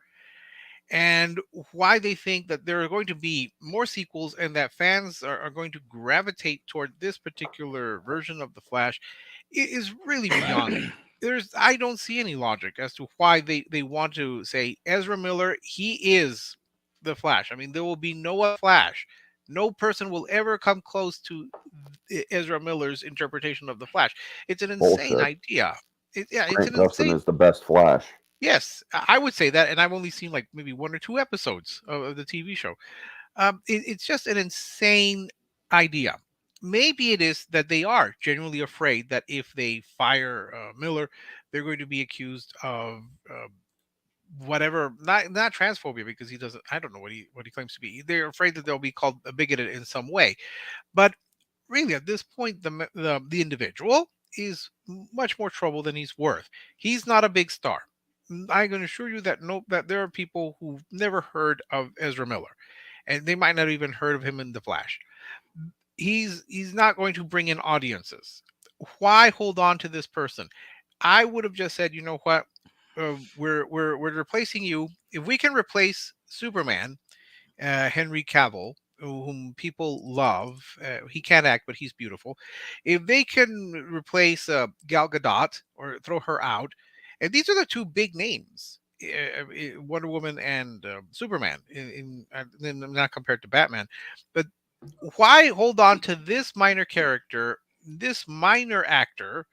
and why they think that there are going to be more sequels and that fans are going to gravitate toward this particular version of the Flash is really beyond me. I don't see any logic as to why they want to say Ezra Miller, he is the Flash. I mean, there will be no other Flash. No person will ever come close to Ezra Miller's interpretation of the Flash. It's an insane idea. Grant Gustin is the best Flash. Yes, I would say that, and I've only seen like maybe 1 or 2 episodes of the TV show. It's just an insane idea. Maybe it is that they are genuinely afraid that if they fire Miller, they're going to be accused of whatever, not transphobia, because he doesn't. I don't know what he claims to be. They're afraid that they'll be called a bigoted in some way. But really, at this point, the individual is much more trouble than he's worth. He's not a big star. I can assure you that that there are people who've never heard of Ezra Miller, and they might not even heard of him in The Flash. He's not going to bring in audiences. Why hold on to this person? I would have just said, you know what, we're replacing you. If we can replace Superman, Henry Cavill, whom people love, he can't act, but he's beautiful. If they can replace Gal Gadot or throw her out. And these are the 2 big names, Wonder Woman and Superman, not compared to Batman. But why hold on to this minor character, this minor actor,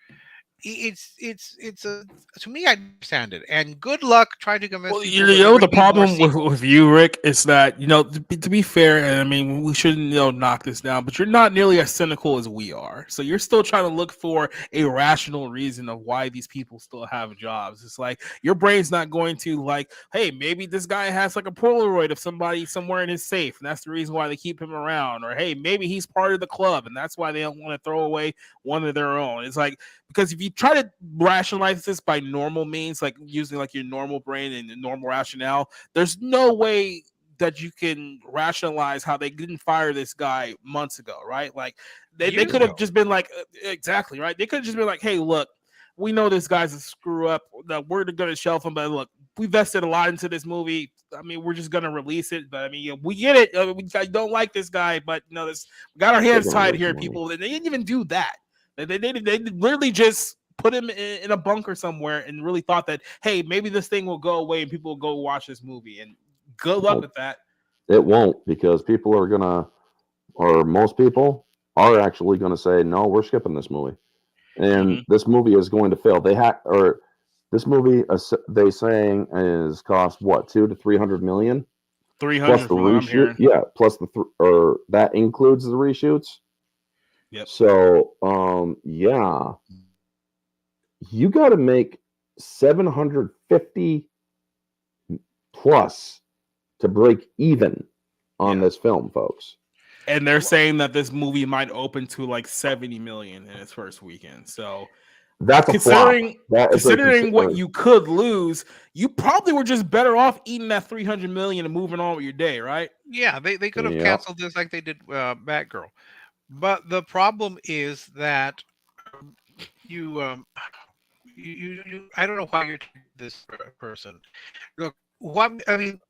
it's a to me, I understand it, and good luck trying to convince Well, people you that there know, are going the to be more problem sequels. with you, Rick, is that, to be fair, and I mean, we shouldn't, knock this down, but you're not nearly as cynical as we are. So you're still trying to look for a rational reason of why these people still have jobs. It's like your brain's not going to like, hey, maybe this guy has like a Polaroid of somebody somewhere in his safe, and that's the reason why they keep him around. Or hey, maybe he's part of the club, and that's why they don't want to throw away one of their own. It's like, because if you try to rationalize this by normal means, like using like your normal brain and normal rationale, there's no way that you can rationalize how they didn't fire this guy months ago, right? Like they Years could have ago. just been like, exactly, right? They could have just been like, hey, look, we know this guy's a screw up. We're gonna shelf him, but look, we vested a lot into this movie. I mean, we're just gonna release it. But I mean, we get it. We don't like this guy, but we got our hands tied here, people. And they didn't even do that. They literally just put him in a bunker somewhere and really thought that, hey, maybe this thing will go away and people will go watch this movie. And good luck with that. It won't, because people are gonna, or most people are actually gonna say, no, we're skipping this movie, and this movie is going to fail. This movie, they saying, is cost what, 200 to 300 million. 300 plus the reshoot. Yeah, plus or that includes the reshoots. Yep. So, yeah, you got to make 750 plus to break even on this film, folks. And they're saying that this movie might open to like 70 million in its first weekend. So that's considering considering what you could lose, you probably were just better off eating that 300 million and moving on with your day, right? Yeah, they could have canceled this like they did Batgirl. But the problem is that you I don't know why you're this person. Look,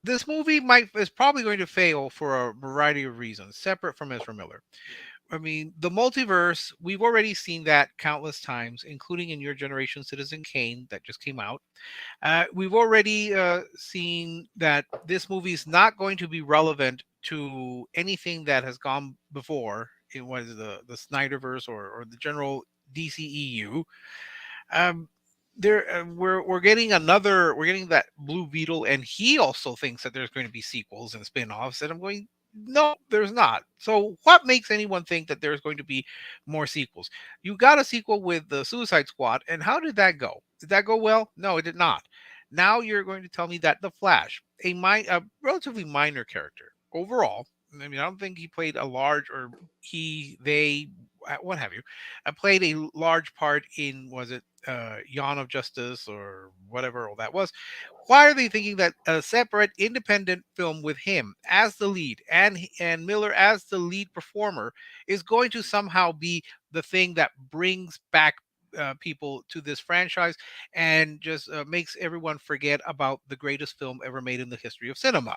this movie is probably going to fail for a variety of reasons, separate from Ezra Miller. I mean, the multiverse, we've already seen that countless times, including in your generation, Citizen Kane, that just came out. We've already seen that this movie is not going to be relevant to anything that has gone before. It was the Snyderverse or the general DCEU. We're getting that Blue Beetle, and he also thinks that there's going to be sequels and spin-offs, and I'm going, no, there's not. So what makes anyone think that there's going to be more sequels? You got a sequel with the Suicide Squad, and how did that go? Did that go well? No, it did not. Now you're going to tell me that the Flash, a relatively minor character overall, I mean, I don't think he played a large, or they what have you, played a large part in, was it Yawn of Justice or whatever all that was. Why are they thinking that a separate independent film with him as the lead and Miller as the lead performer is going to somehow be the thing that brings back people to this franchise and just makes everyone forget about the greatest film ever made in the history of cinema,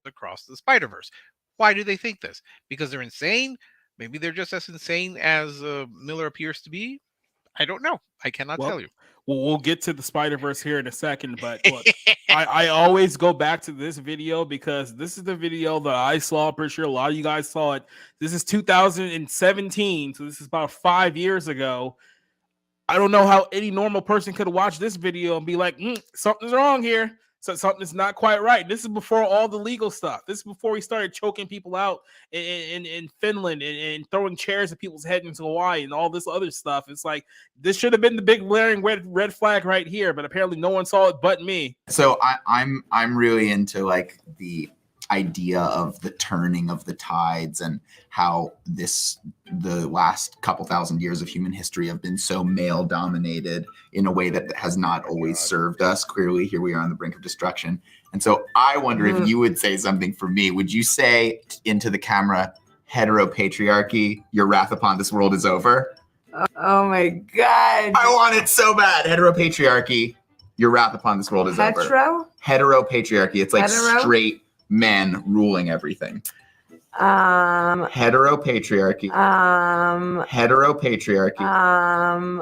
Across the Spider-Verse? Why do they think this? Because they're insane? Maybe they're just as insane as Miller appears to be. I don't know. I cannot tell you. Well, we'll get to the Spider-Verse here in a second, but look, I always go back to this video because this is the video that I saw. Pretty sure a lot of you guys saw it. This is 2017, so this is about 5 years ago. I don't know how any normal person could watch this video and be like, something's wrong here. So something's not quite right. This is before all the legal stuff. This is before we started choking people out in Finland and throwing chairs at people's heads in Hawaii and all this other stuff. It's like, this should have been the big glaring red flag right here, but apparently no one saw it but me. So I'm really into like the idea of the turning of the tides and how the last couple thousand years of human history have been so male dominated in a way that has not always served us. Clearly, here we are on the brink of destruction. And so I wonder if you would say something for me. Would you say into the camera, heteropatriarchy, your wrath upon this world is over? Oh my God. I want it so bad. Heteropatriarchy, your wrath upon this world is over. Heteropatriarchy. It's like straight men ruling everything. Heteropatriarchy.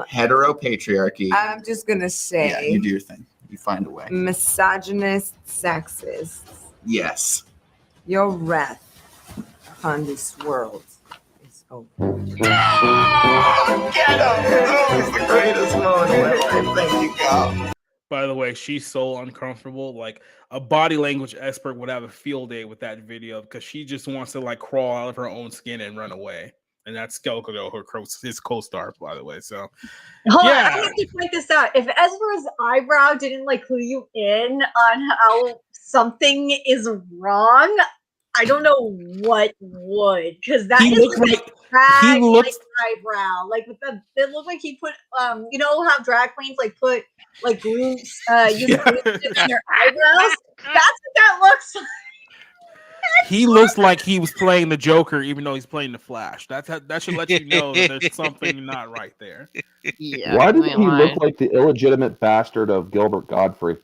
Heteropatriarchy. I'm just gonna say. Yeah, you do your thing. You find a way. Misogynist, sexist. Yes. Your wrath upon this world is over. Get him! That was the greatest moment. By the way, she's so uncomfortable. Like a body language expert would have a field day with that video because she just wants to like crawl out of her own skin and run away. And that's Skelko, his co-star, by the way. So, Hold on, yeah. I have to point this out. If Ezra's eyebrow didn't like clue you in on how something is wrong, I don't know what would, because that He is looks like like- a drag he looks- eyebrow. Like with the, it looked like he put you know how drag queens like put like glue use glue sticks in their eyebrows? That's what that looks like. He looks like he was playing the Joker, even though he's playing the Flash. That should let you know that there's something not right there. Yeah. Why I didn't ain't he lying. look like the illegitimate bastard of Gilbert Godfrey?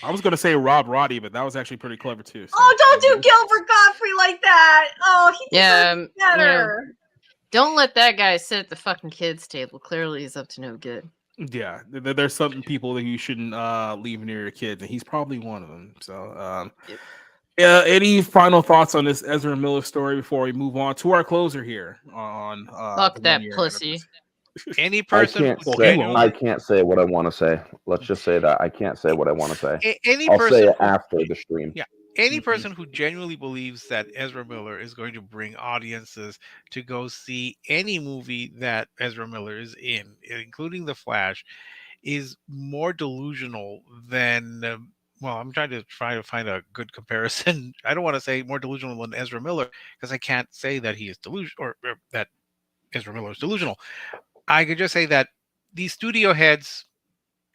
I was gonna say Rob Roddy, but that was actually pretty clever too. So. Oh, don't do Gilbert Godfrey like that. Oh, he Yeah, deserves better. Don't let that guy sit at the fucking kids' table. Clearly, he's up to no good. Yeah, there's some people that you shouldn't leave near your kids, and he's probably one of them. So, any final thoughts on this Ezra Miller story before we move on to our closer here on Fuck the that 1 year pussy. Any person I can't say what I want to say. Let's just say that I can't say what I want to say. Any I'll person say it who- after the stream. Yeah. Any person who genuinely believes that Ezra Miller is going to bring audiences to go see any movie that Ezra Miller is in, including The Flash, is more delusional than. Well, I'm trying to find a good comparison. I don't want to say more delusional than Ezra Miller because I can't say that he is delusional or that Ezra Miller is delusional. I could just say that these studio heads,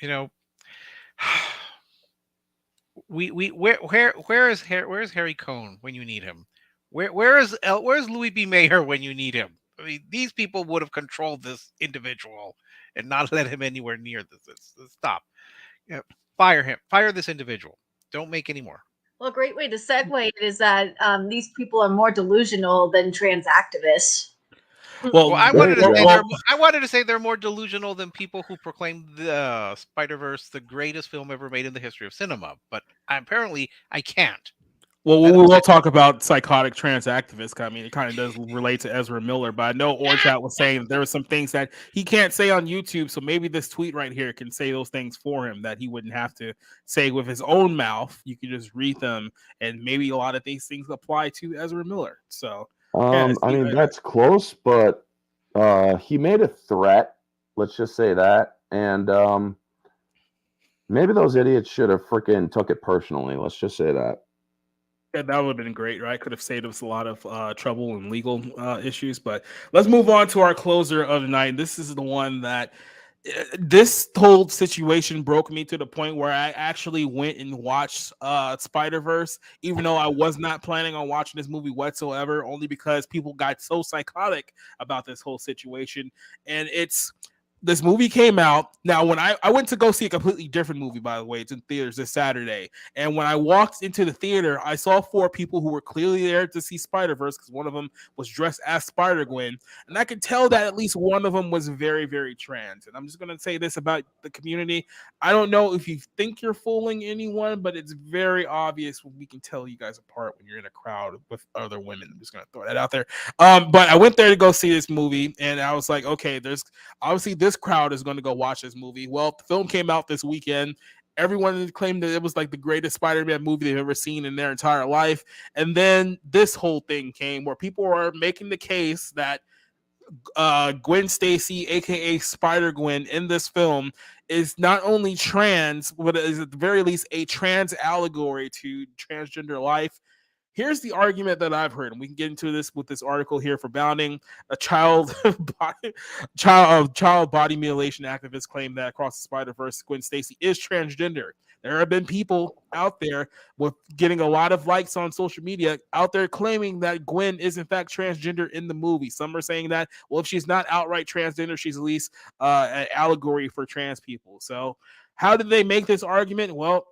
you know, where is Harry Cohn when you need him? Where's Louis B. Mayer when you need him? I mean, these people would have controlled this individual and not let him anywhere near this. Stop. Yeah, fire him. Fire this individual. Don't make any more. Well, a great way to segue it is that these people are more delusional than trans activists. Well, I wanted to say they're more delusional than people who proclaim the Spider-Verse the greatest film ever made in the history of cinema. But apparently, I can't. Well, we will talk about psychotic trans activists. I mean, it kind of does relate to Ezra Miller, but I know Orange Hat was saying that there were some things that he can't say on YouTube. So maybe this tweet right here can say those things for him that he wouldn't have to say with his own mouth. You can just read them, and maybe a lot of these things apply to Ezra Miller. So, I mean, that's close, but he made a threat. Let's just say that, and maybe those idiots should have freaking took it personally. Let's just say that. Yeah, that would have been great, right? Could have saved us a lot of trouble and legal issues. But let's move on to our closer of the night. This is the one that this whole situation broke me to the point where I actually went and watched Spider-Verse, even though I was not planning on watching this movie whatsoever, only because people got so psychotic about this whole situation. And this movie came out. Now, when I went to go see a completely different movie, by the way, it's in theaters this Saturday. And when I walked into the theater, I saw 4 people who were clearly there to see Spider-Verse because one of them was dressed as Spider-Gwen. And I could tell that at least one of them was very, very trans. And I'm just going to say this about the community. I don't know if you think you're fooling anyone, but it's very obvious when we can tell you guys apart when you're in a crowd with other women. I'm just going to throw that out there. But I went there to go see this movie, and I was like, okay, there's obviously this crowd is going to go watch this movie. Well, the film came out this weekend. Everyone claimed that it was like the greatest Spider-Man movie they've ever seen in their entire life. And then this whole thing came where people are making the case that Gwen Stacy, aka Spider-Gwen, in this film is not only trans, but is at the very least a trans allegory to transgender life. Here's the argument that I've heard, and we can get into this with this article here for Bounding. A child body mutilation activist claimed that Across the Spider-Verse, Gwen Stacy is transgender. There have been people out there with getting a lot of likes on social media out there claiming that Gwen is in fact transgender in the movie. Some are saying that, well, if she's not outright transgender, she's at least an allegory for trans people. So how did they make this argument? Well,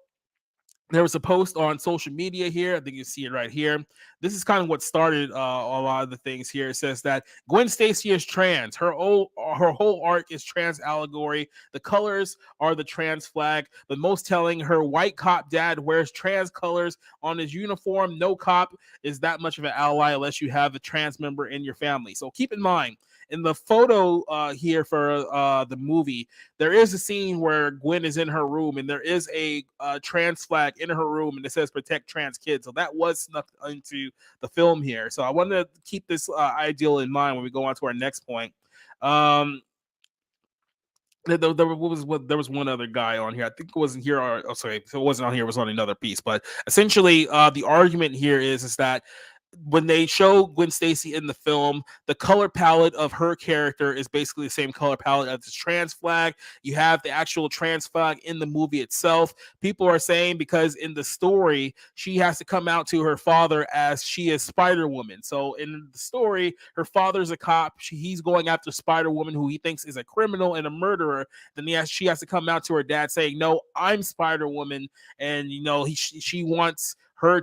there was a post on social media here. I think you see it right here. This is kind of what started a lot of the things here. It says that Gwen Stacy is trans. Her whole arc is trans allegory. The colors are the trans flag. But most telling, her white cop dad wears trans colors on his uniform. No cop is that much of an ally unless you have a trans member in your family. So keep in mind, in the photo here for the movie, there is a scene where Gwen is in her room and there is a trans flag in her room and it says protect trans kids. So that was snuck into the film here. So I wanted to keep this ideal in mind when we go on to our next point. There was one other guy on here. I think it wasn't here. Sorry, so it wasn't on here. It was on another piece. But essentially, the argument here is that when they show Gwen Stacy in the film, the color palette of her character is basically the same color palette as the trans flag. You have the actual trans flag in the movie itself. People are saying because in the story, she has to come out to her father as she is Spider-Woman. So in the story, her father's a cop. He's going after Spider-Woman, who he thinks is a criminal and a murderer. Then she has to come out to her dad saying, no, I'm Spider-Woman. And, she wants her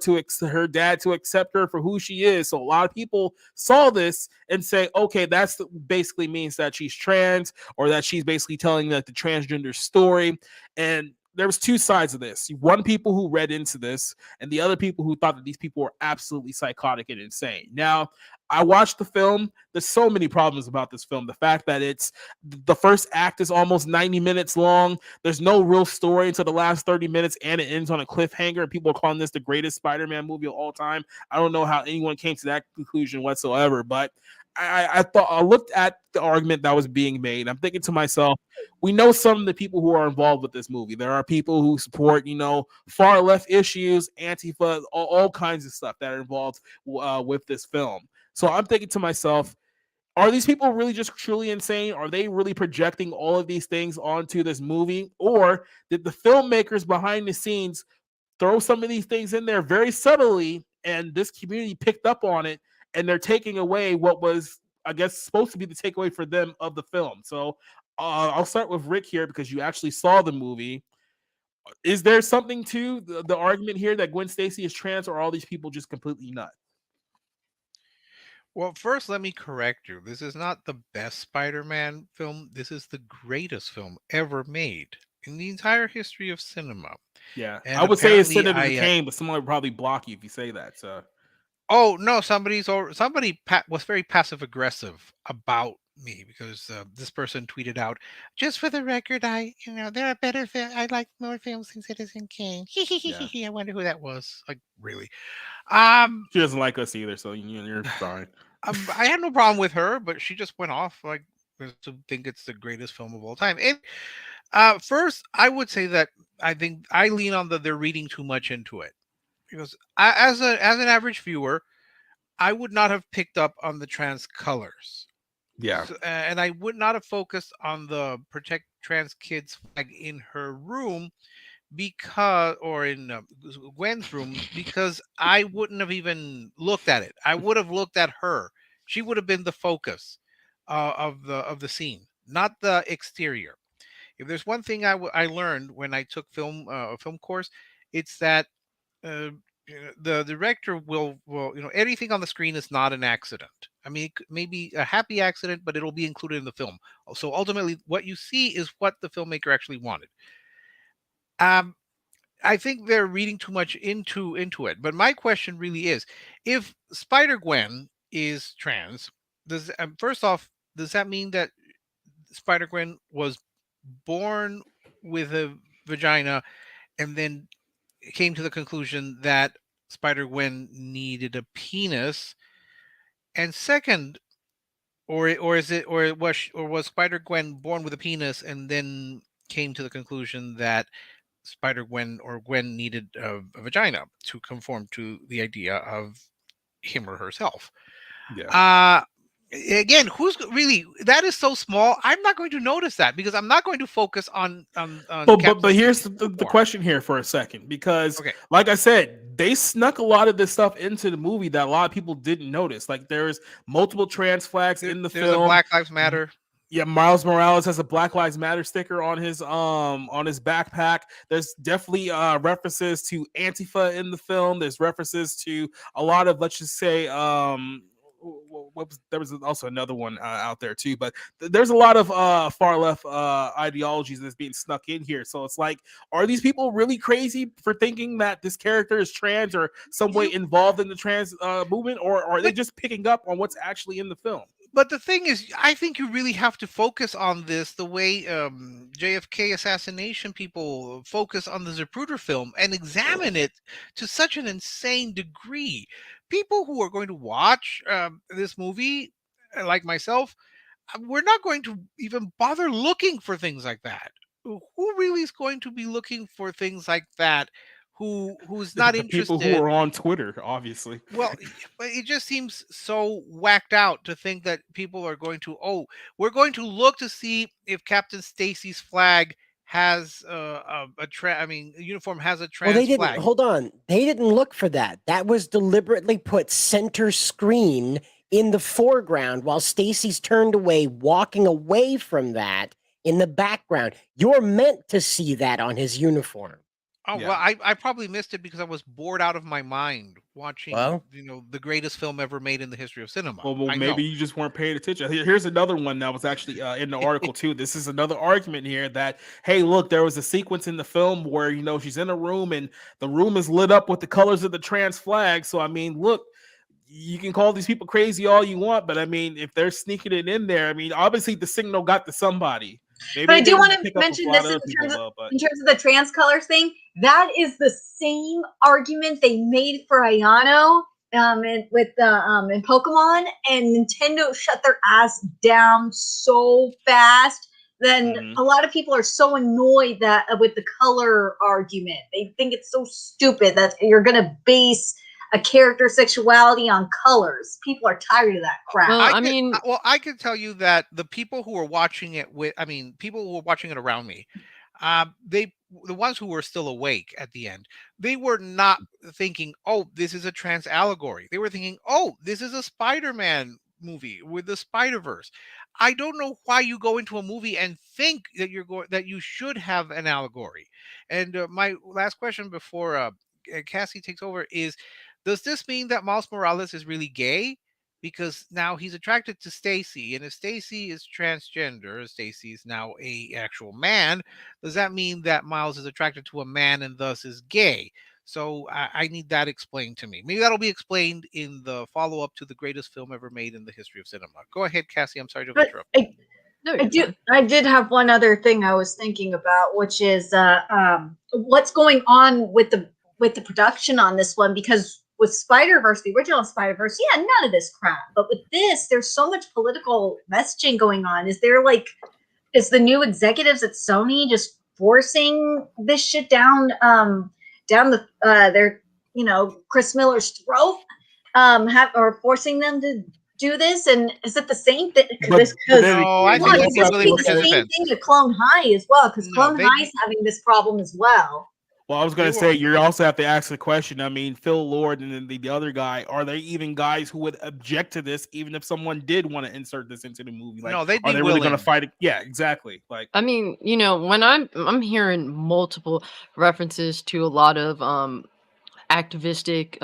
dad to accept her for who she is. So a lot of people saw this and say, okay, that's basically means that she's trans, or that she's basically telling the transgender story. And there was two sides of this. One, people who read into this, and the other people who thought that these people were absolutely psychotic and insane. Now, I watched the film. There's so many problems about this film. The fact that the first act is almost 90 minutes long. There's no real story until the last 30 minutes, and it ends on a cliffhanger. People are calling this the greatest Spider-Man movie of all time. I don't know how anyone came to that conclusion whatsoever, but I looked at the argument that was being made. I'm thinking to myself, we know some of the people who are involved with this movie. There are people who support, far left issues, Antifa, all kinds of stuff that are involved with this film. So I'm thinking to myself, are these people really just truly insane? Are they really projecting all of these things onto this movie? Or did the filmmakers behind the scenes throw some of these things in there very subtly, and this community picked up on it, and they're taking away what was, I guess, supposed to be the takeaway for them of the film? So I'll start with Rick here because you actually saw the movie. Is there something to the argument here that Gwen Stacy is trans, or are all these people just completely nuts? Well, first, let me correct you. This is not the best Spider-Man film. This is the greatest film ever made in the entire history of cinema. Yeah, And I would say it's apparently Senator Kane, but someone would probably block you if you say that. So, oh no, somebody was very passive aggressive about me because this person tweeted out, "Just for the record, there are better I like more films than Citizen Kane." I wonder who that was. Like, really? She doesn't like us either, so you're fine. I had no problem with her, but she just went off like to think it's the greatest film of all time. And first, I would say that I think I lean on they're reading too much into it, because as an average viewer, I would not have picked up on the trans colors. Yeah, and I would not have focused on the protect trans kids flag in her room or in Gwen's room, because I wouldn't have even looked at it. I would have looked at her. She would have been the focus of the scene, not the exterior. If there's one thing I learned when I took a film course, it's that the director will anything on the screen is not an accident. I mean, it may be a happy accident, but it'll be included in the film. So ultimately, what you see is what the filmmaker actually wanted. I think they're reading too much into it. But my question really is, if Spider-Gwen is trans, first off, does that mean that Spider-Gwen was born with a vagina and then came to the conclusion that Spider-Gwen needed a penis? And second, was Spider-Gwen born with a penis and then came to the conclusion that Spider-Gwen or Gwen needed a vagina to conform to the idea of him or herself? Yeah. Again, who's really, that is so small. I'm not going to notice that because I'm not going to focus on. But here's the question here for a second, because like I said, they snuck a lot of this stuff into the movie that a lot of people didn't notice. Like there's multiple trans flags in the film. Black Lives Matter. Yeah, Miles Morales has a Black Lives Matter sticker on his backpack. There's definitely references to Antifa in the film. There's references to a lot of, let's just say, there was also another one out there too, but there's a lot of far left ideologies that's being snuck in here. So it's like, are these people really crazy for thinking that this character is trans or some way involved in the trans movement, or are they just picking up on what's actually in the film? But the thing is, I think you really have to focus on this the way JFK assassination people focus on the Zapruder film and examine it to such an insane degree. People who are going to watch this movie, like myself, we're not going to even bother looking for things like that. Who really is going to be looking for things like that? Who's not The people who interested? are on Twitter, obviously. Well, but it just seems so whacked out to think that people are going to, oh, we're going to look to see if Captain Stacy's flag has a uniform has a Well, they trans didn't. flag. Hold on. They didn't look for that. That was deliberately put center screen in the foreground while Stacy's turned away, walking away from that in the background. You're meant to see that on his uniform. Oh, Yeah. well, I probably missed it because I was bored out of my mind watching, Well. the greatest film ever made in the history of cinema. Well, I know. maybe you just weren't paying attention. Here's another one that was actually in the article too. This is another argument here that, hey, look, there was a sequence in the film where she's in a room and the room is lit up with the colors of the trans flag. So I mean, look, you can call these people crazy all you want, but I mean, if they're sneaking it in there, I mean, obviously the signal got to somebody. Maybe But I do want pick to up with mention a lot this of in other people, terms, though, but in terms of the trans colors thing. That is the same argument they made for Ayano in Pokemon, and Nintendo shut their ass down so fast. Then a lot of people are so annoyed that with the color argument, they think it's so stupid that you're gonna base a character's sexuality on colors. People are tired of that crap. Well, I could tell you that the people who are watching it people who were watching it around me, the ones who were still awake at the end, they were not thinking, "Oh, this is a trans allegory." They were thinking, "Oh, this is a Spider-Man movie with the Spider-Verse." I don't know why you go into a movie and think that that you should have an allegory. And my last question before Cassie takes over is, does this mean that Miles Morales is really gay? Because now he's attracted to Stacy, and if Stacy is transgender, Stacy is now a actual man, does that mean that Miles is attracted to a man and thus is gay? So I need that explained to me. Maybe that'll be explained in the follow-up to the greatest film ever made in the history of cinema. Go ahead, Cassie. I'm sorry to interrupt. I did have one other thing I was thinking about, which is what's going on with the production on this one, because with Spider-Verse, the original Spider-Verse, none of this crap. But with this, there's so much political messaging going on. Is the new executives at Sony just forcing this shit down their Chris Miller's throat, or forcing them to do this? And is it the same thing? No, I think it's the same thing to Clone High as well, because Clone High is having this problem as well. Well, I was going to say, you also have to ask the question. I mean, Phil Lord and then the other guy, are they even guys who would object to this, even if someone did want to insert this into the movie? Like, no, they'd be are they really going to fight it? Yeah, exactly. Like, I mean, when I'm hearing multiple references to a lot of activistic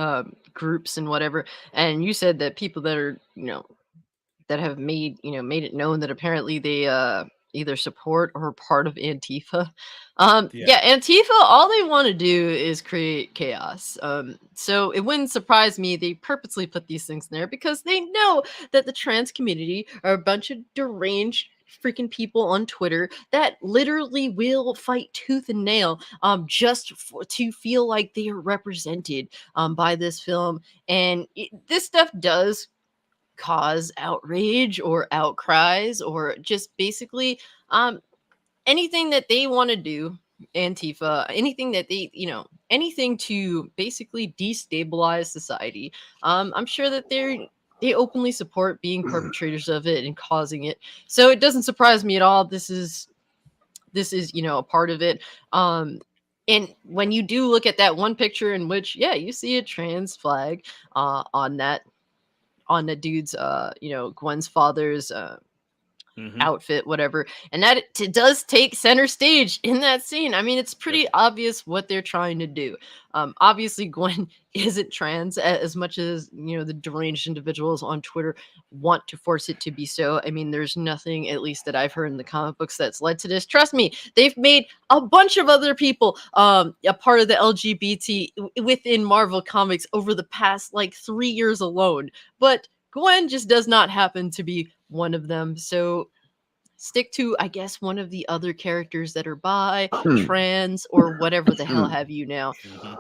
groups and whatever, and you said that people that are that have made it known that apparently they either support or are part of Antifa. Antifa, all they want to do is create chaos. So it wouldn't surprise me they purposely put these things in there because they know that the trans community are a bunch of deranged freaking people on Twitter that literally will fight tooth and nail to feel like they are represented by this film. And this stuff does cause outrage or outcries or just basically anything that they want to do. Antifa, anything that anything to basically destabilize society. I'm sure that they openly support being perpetrators of it and causing it. So it doesn't surprise me at all. This is a part of it. And when you do look at that one picture in which you see a trans flag on the dude's Gwen's father's outfit, whatever, and that it does take center stage in that scene. I mean, it's pretty obvious what they're trying to do. Obviously Gwen isn't trans as much as the deranged individuals on Twitter want to force it to be so. I mean, there's nothing, at least that I've heard in the comic books, that's led to this. Trust me, they've made a bunch of other people a part of the LGBT within Marvel Comics over the past 3 years alone, but Gwen just does not happen to be one of them. So stick to, I guess, one of the other characters that are bi, trans, or whatever the hell have you now.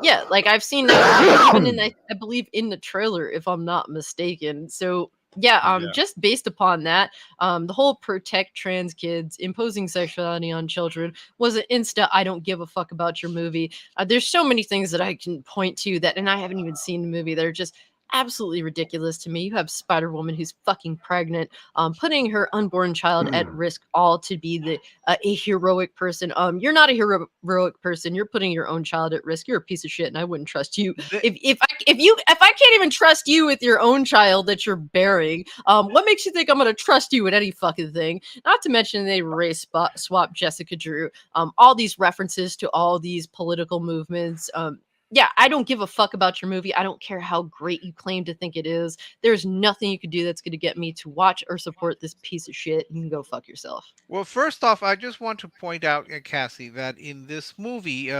Yeah, like I've seen that even in, I believe, in the trailer, if I'm not mistaken. So yeah, just based upon that, the whole protect trans kids, imposing sexuality on children was an insta I don't give a fuck about your movie. There's so many things that I can point to that, and I haven't even seen the movie, that are just absolutely ridiculous to me. You have Spider-Woman who's fucking pregnant, putting her unborn child at risk, all to be the a heroic person. You're not a heroic person. You're putting your own child at risk. You're a piece of shit, and I wouldn't trust you. If I can't even trust you with your own child that you're bearing, what makes you think I'm gonna trust you with any fucking thing? Not to mention they race swap Jessica Drew. All these references to all these political movements. Yeah, I don't give a fuck about your movie. I don't care how great you claim to think it is. There's nothing you could do that's going to get me to watch or support this piece of shit. You can go fuck yourself. Well, first off, I just want to point out, Cassie, that in this movie,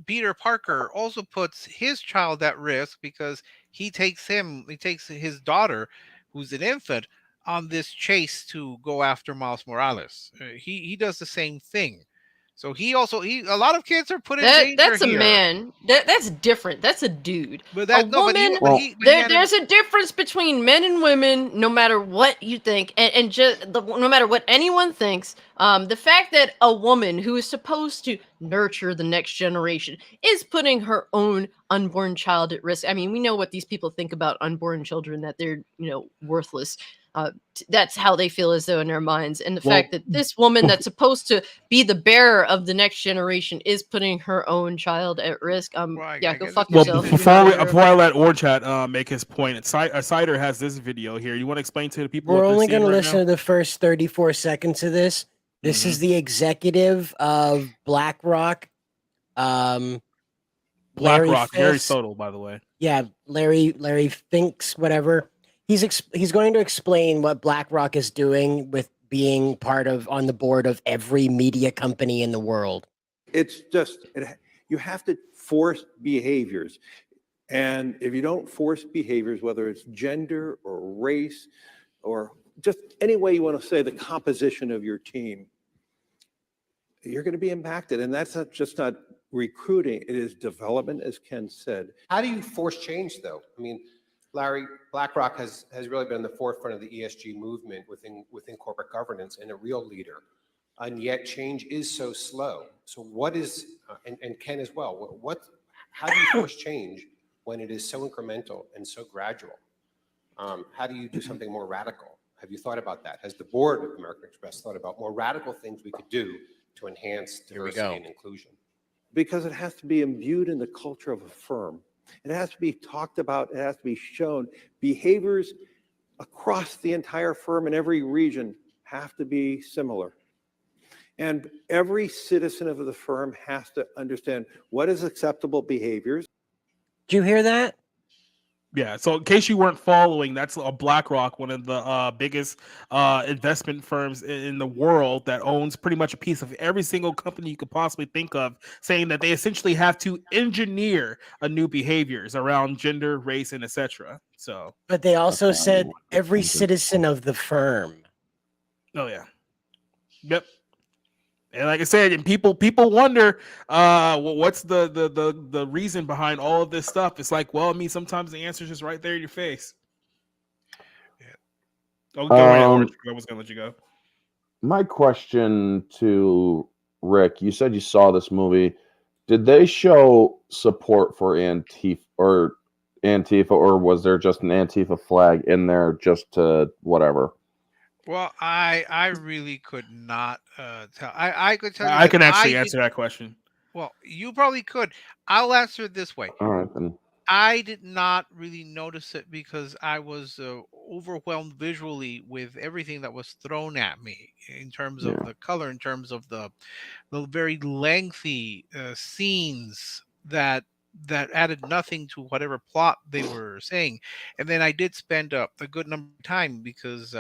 Peter Parker also puts his child at risk because he takes his daughter, who's an infant, on this chase to go after Miles Morales. He does the same thing. So a lot of kids are put in danger. That's a here. man. That's different. That's a dude. But a woman. There's a difference between men and women, no matter what you think, and just no matter what anyone thinks. The fact that a woman who is supposed to nurture the next generation is putting her own unborn child at risk. I mean, we know what these people think about unborn children, that they're worthless. That's how they feel as though in their minds. And the fact that this woman that's supposed to be the bearer of the next generation is putting her own child at risk. Yeah, go fuck yourself. Before I let Orchat make his point, Cider has this video here. You want to explain to the people? We're only going to listen to the first 34 seconds of this. This is the executive of BlackRock. BlackRock, Harry Soto, by the way. Yeah, Larry Finks, whatever. He's going to explain what BlackRock is doing with being on the board of every media company in the world. It's just you have to force behaviors, and if you don't force behaviors, whether it's gender or race or just any way you want to say the composition of your team, you're going to be impacted. And that's not recruiting; it is development, as Ken said. How do you force change, though? I mean, Larry, BlackRock has really been in the forefront of the ESG movement within corporate governance and a real leader, and yet change is so slow. So what is, and Ken as well, how do you force change when it is so incremental and so gradual? How do you do something more radical? Have you thought about that? Has the board of American Express thought about more radical things we could do to enhance diversity and inclusion? Because it has to be imbued in the culture of a firm. It has to be talked about. It has to be shown. Behaviors across the entire firm in every region have to be similar. And every citizen of the firm has to understand what is acceptable behaviors. Did you hear that? Yeah, so in case you weren't following, that's BlackRock, one of the biggest investment firms in the world that owns pretty much a piece of every single company you could possibly think of, saying that they essentially have to engineer a new behaviors around gender, race, and etc. So, but they also said every citizen of the firm. Oh yeah, yep. And like I said, and people wonder, what's the reason behind all of this stuff? It's like, well, I mean, sometimes the answer is just right there in your face. Yeah. Oh, go ahead. I was gonna let you go. My question to Rick: you said you saw this movie. Did they show support for Antifa, or was there just an Antifa flag in there just to whatever? Well, I really could not tell. I could tell you. I can actually answer that question. Well, you probably could. I'll answer it this way. All right, then. I did not really notice it because I was overwhelmed visually with everything that was thrown at me in terms of the color, in terms of the very lengthy scenes that added nothing to whatever plot they were saying. And then I did spend a good number of time because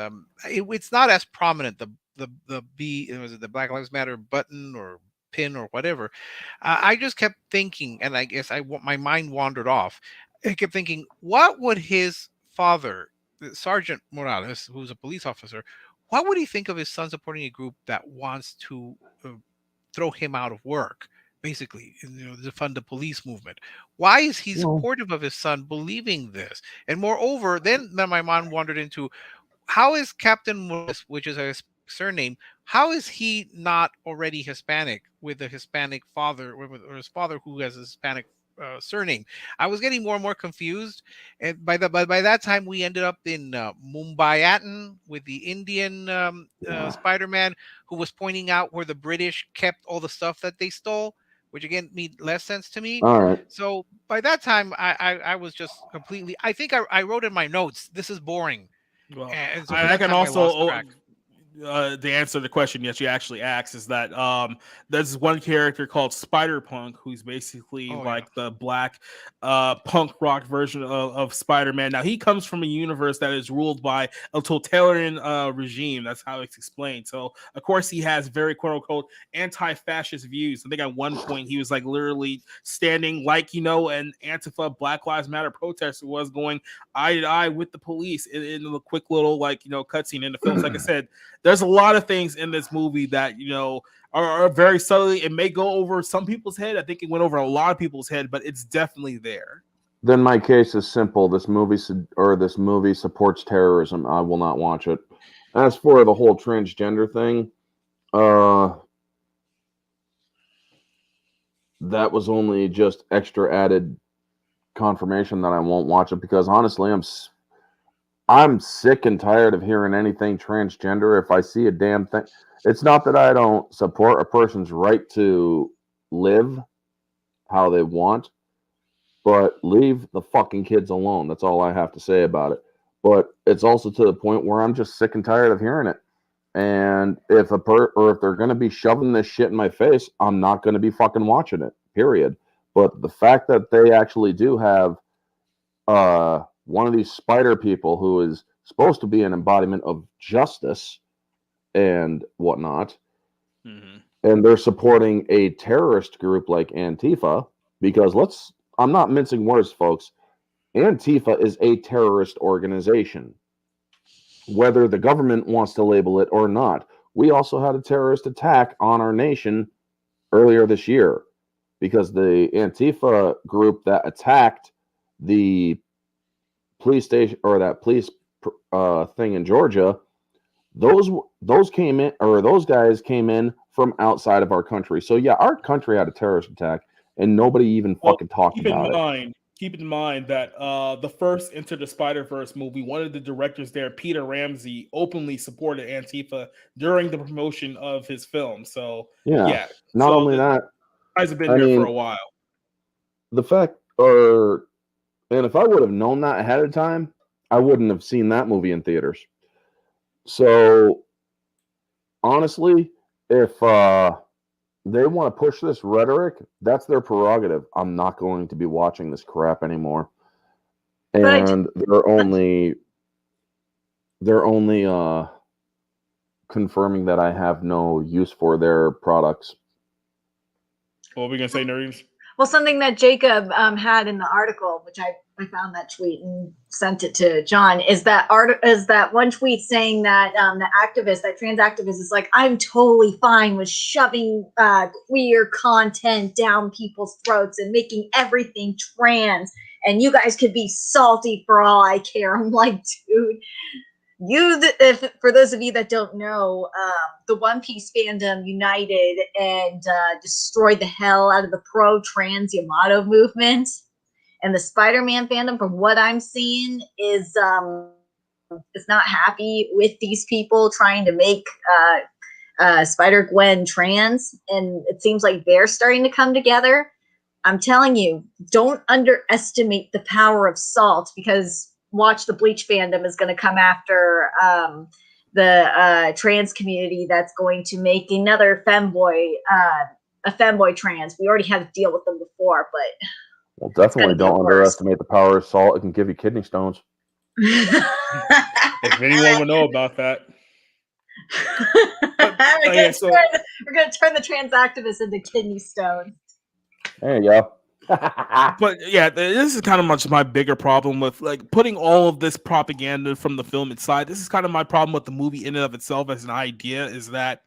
it's not as prominent, was it the Black Lives Matter button or pin or whatever. I just kept thinking, and I guess my mind wandered off. I kept thinking, what would his father Sergeant Morales, who's a police officer, what would he think of his son supporting a group that wants to throw him out of work, basically, to fund the police movement? Why is he supportive of his son believing this? And moreover, then my mind wandered into, how is Captain Morales, which is a Hispanic surname, how is he not already Hispanic with a Hispanic father, or his father who has a Hispanic surname? I was getting more and more confused, and by that time we ended up in Mumbai with the Indian Spider-Man, who was pointing out where the British kept all the stuff that they stole, which again made less sense to me. All right. So by that time, I was just completely. I think I wrote in my notes, "This is boring." Well, And so I can I lost also track. the answer to the question that you actually asked is that there's one character called Spider Punk who's basically the black punk rock version of Spider-Man. Now he comes from a universe that is ruled by a totalitarian regime. That's how it's explained. So of course he has very quote unquote anti-fascist views. I think at one point he was like literally standing like an Antifa Black Lives Matter protester was going eye to eye with the police in the quick little cutscene in the films. Like I said, there's a lot of things in this movie that are very subtly. It may go over some people's head. I think it went over a lot of people's head, but it's definitely there. Then my case is simple. This movie supports terrorism. I will not watch it. As for the whole transgender thing, that was only just extra added confirmation that I won't watch it, because honestly, I'm sick and tired of hearing anything transgender. If I see a damn thing, it's not that I don't support a person's right to live how they want, but leave the fucking kids alone. That's all I have to say about it. But it's also to the point where I'm just sick and tired of hearing it. And if if they're going to be shoving this shit in my face, I'm not going to be fucking watching it, period. But the fact that they actually do have one of these spider people who is supposed to be an embodiment of justice and whatnot, and they're supporting a terrorist group like Antifa, because I'm not mincing words, folks. Antifa is a terrorist organization, whether the government wants to label it or not. We also had a terrorist attack on our nation earlier this year, because the Antifa group that attacked the police station, or that police thing in Georgia, those guys came in from outside of our country. So yeah, our country had a terrorist attack and nobody even fucking talked about it. Keep in mind that the first Into the Spider-Verse movie, one of the directors there, Peter Ramsey, openly supported Antifa during the promotion of his film. So yeah. Not only that, guys have been there for a while. The fact, and if I would have known that ahead of time, I wouldn't have seen that movie in theaters. So honestly, if they want to push this rhetoric, that's their prerogative. I'm not going to be watching this crap anymore. And they're only confirming that I have no use for their products. What were we gonna say, Nerds? Well, something that Jacob had in the article, which I found that tweet and sent it to John, is that one tweet saying that that trans activist is like, I'm totally fine with shoving queer content down people's throats and making everything trans, and you guys could be salty for all I care. I'm like, dude. For those of you that don't know, the One Piece fandom united and destroyed the hell out of the pro-trans Yamato movement, and the Spider-Man fandom, from what I'm seeing, is not happy with these people trying to make Spider-Gwen trans, and it seems like they're starting to come together. I'm telling you, don't underestimate the power of SALT, because watch, the Bleach fandom is going to come after the trans community that's going to make another femboy, a femboy trans. We already had to deal with them before, but... Well, definitely don't underestimate the power of salt. It can give you kidney stones. If anyone would know about that. We're going to turn the trans activists into kidney stones. There you go. But yeah, this is kind of much my bigger problem with like putting all of this propaganda from the film inside. This is kind of my problem with the movie in and of itself as an idea is that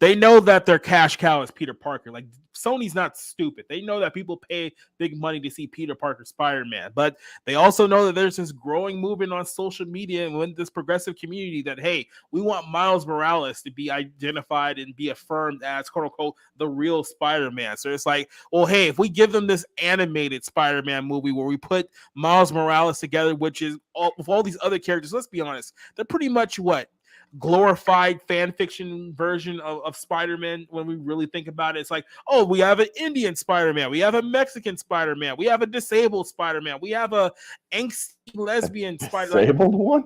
they know that their cash cow is Peter Parker. Like Sony's not stupid. They know that people pay big money to see Peter Parker Spider-Man, but they also know that there's this growing movement on social media and with this progressive community that, hey, we want Miles Morales to be identified and be affirmed as quote unquote the real Spider-Man. So it's like, well, hey, if we give them this animated Spider-Man movie where we put Miles Morales together, which is with all these other characters, let's be honest, they're pretty much what? Glorified fan fiction version of Spider-Man. When we really think about it, it's like, oh, we have an Indian Spider-Man, we have a Mexican Spider-Man, we have a disabled Spider-Man, we have a angsty lesbian Spider-Man. Disabled one?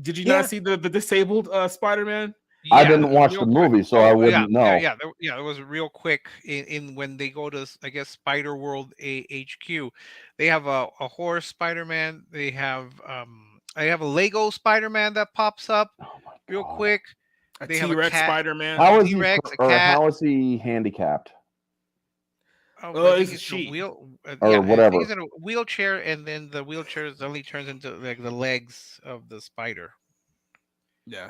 Did you not see the disabled Spider-Man? I didn't watch the movie, so I wouldn't know. Yeah, it was real quick in when they go to, I guess, Spider World HQ. They have a horse Spider-Man. They have I have a Lego Spider-Man that pops up real quick. They have a cat. Spider-Man. How is T-Rex, he, or how is he handicapped? Oh, it's a wheel, or whatever. He's in a wheelchair, and then the wheelchair suddenly turns into like the legs of the spider. Yeah.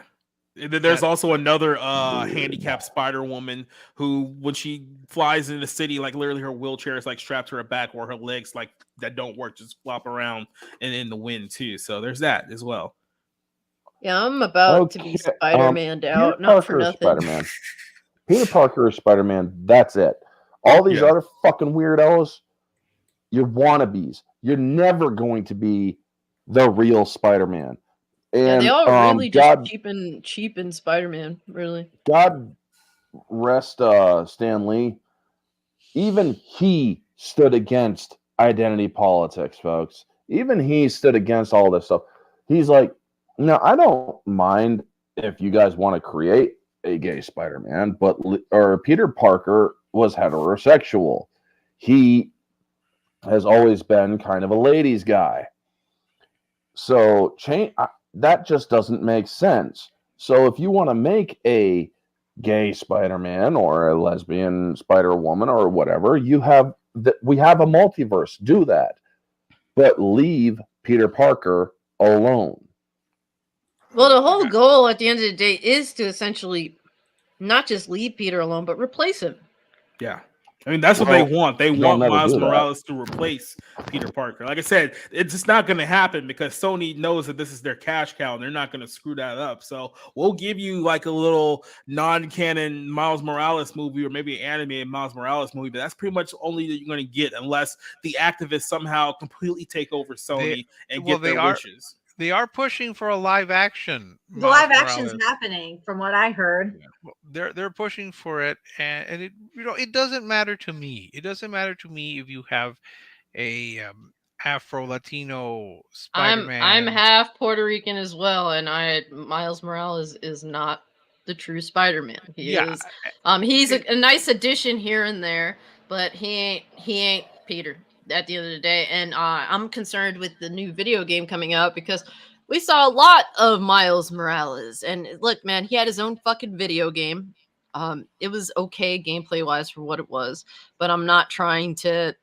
And then there's also another handicapped Spider Woman who, when she flies in the city, like literally her wheelchair is like strapped to her back, or her legs like that don't work, just flop around and in the wind too. So there's that as well. Yeah, I'm about to be Spider-Man out, not for nothing. Spider-Man. Peter Parker is Spider-Man. That's it. All these other fucking weirdos, you're wannabes. You're never going to be the real Spider-Man. And they all really just cheapen Spider-Man, really. God rest Stan Lee. Even he stood against identity politics, folks. Even he stood against all this stuff. He's like, no, I don't mind if you guys want to create a gay Spider-Man, or Peter Parker was heterosexual. He has always been kind of a ladies' guy. So that just doesn't make sense. So if you want to make a gay Spider-Man or a lesbian Spider-Woman or whatever, we have a multiverse. Do that. But leave Peter Parker alone. Well, the whole goal at the end of the day is to essentially not just leave Peter alone, but replace him. Yeah. I mean, that's what they want. They want Miles Morales to replace Peter Parker. Like I said, it's just not going to happen because Sony knows that this is their cash cow and they're not going to screw that up. So we'll give you like a little non-canon Miles Morales movie or maybe an animated Miles Morales movie, but that's pretty much only that you're going to get unless the activists somehow completely take over Sony and get their wishes. They are pushing for a live action. The live action's happening, from what I heard. They're pushing for it, and it doesn't matter to me. It doesn't matter to me if you have a Afro Latino Spider-Man. I'm half Puerto Rican as well, and Miles Morales is not the true Spider-Man. He is. He's a nice addition here and there, but he ain't Peter at the end of the day. And I'm concerned with the new video game coming out because we saw a lot of Miles Morales. And look, man, he had his own fucking video game. It was okay gameplay wise for what it was, but I'm not trying to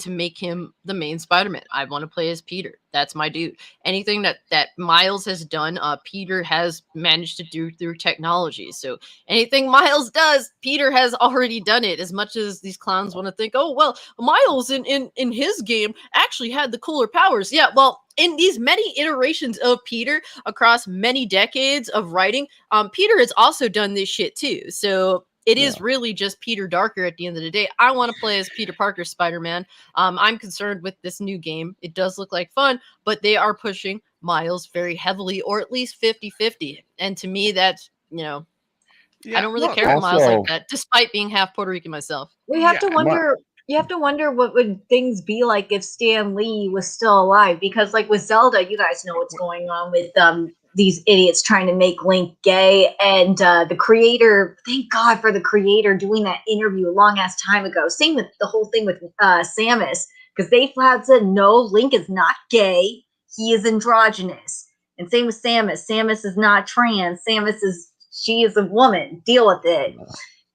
make him the main Spider-Man. I want to play as Peter. That's my dude. Anything that Miles has done, Peter has managed to do through technology. So anything Miles does, Peter has already done it. As much as these clowns want to think, oh, well, Miles in his game actually had the cooler powers. Yeah, well, in these many iterations of Peter across many decades of writing, Peter has also done this shit too. So it is really just Peter darker at the end of the day. I want to play as Peter Parker Spider-Man. I'm concerned with this new game. It does look like fun, but they are pushing Miles very heavily, or at least 50-50. And to me, that's, I don't really care for Miles like that, despite being half Puerto Rican myself. We have to wonder. You have to wonder what would things be like if Stan Lee was still alive, because like with Zelda, you guys know what's going on with these idiots trying to make Link gay, and the creator, thank God for the creator doing that interview a long ass time ago. Same with the whole thing with Samus, because they flat said, no, Link is not gay. He is androgynous. And same with Samus. Samus is not trans. She is a woman. Deal with it.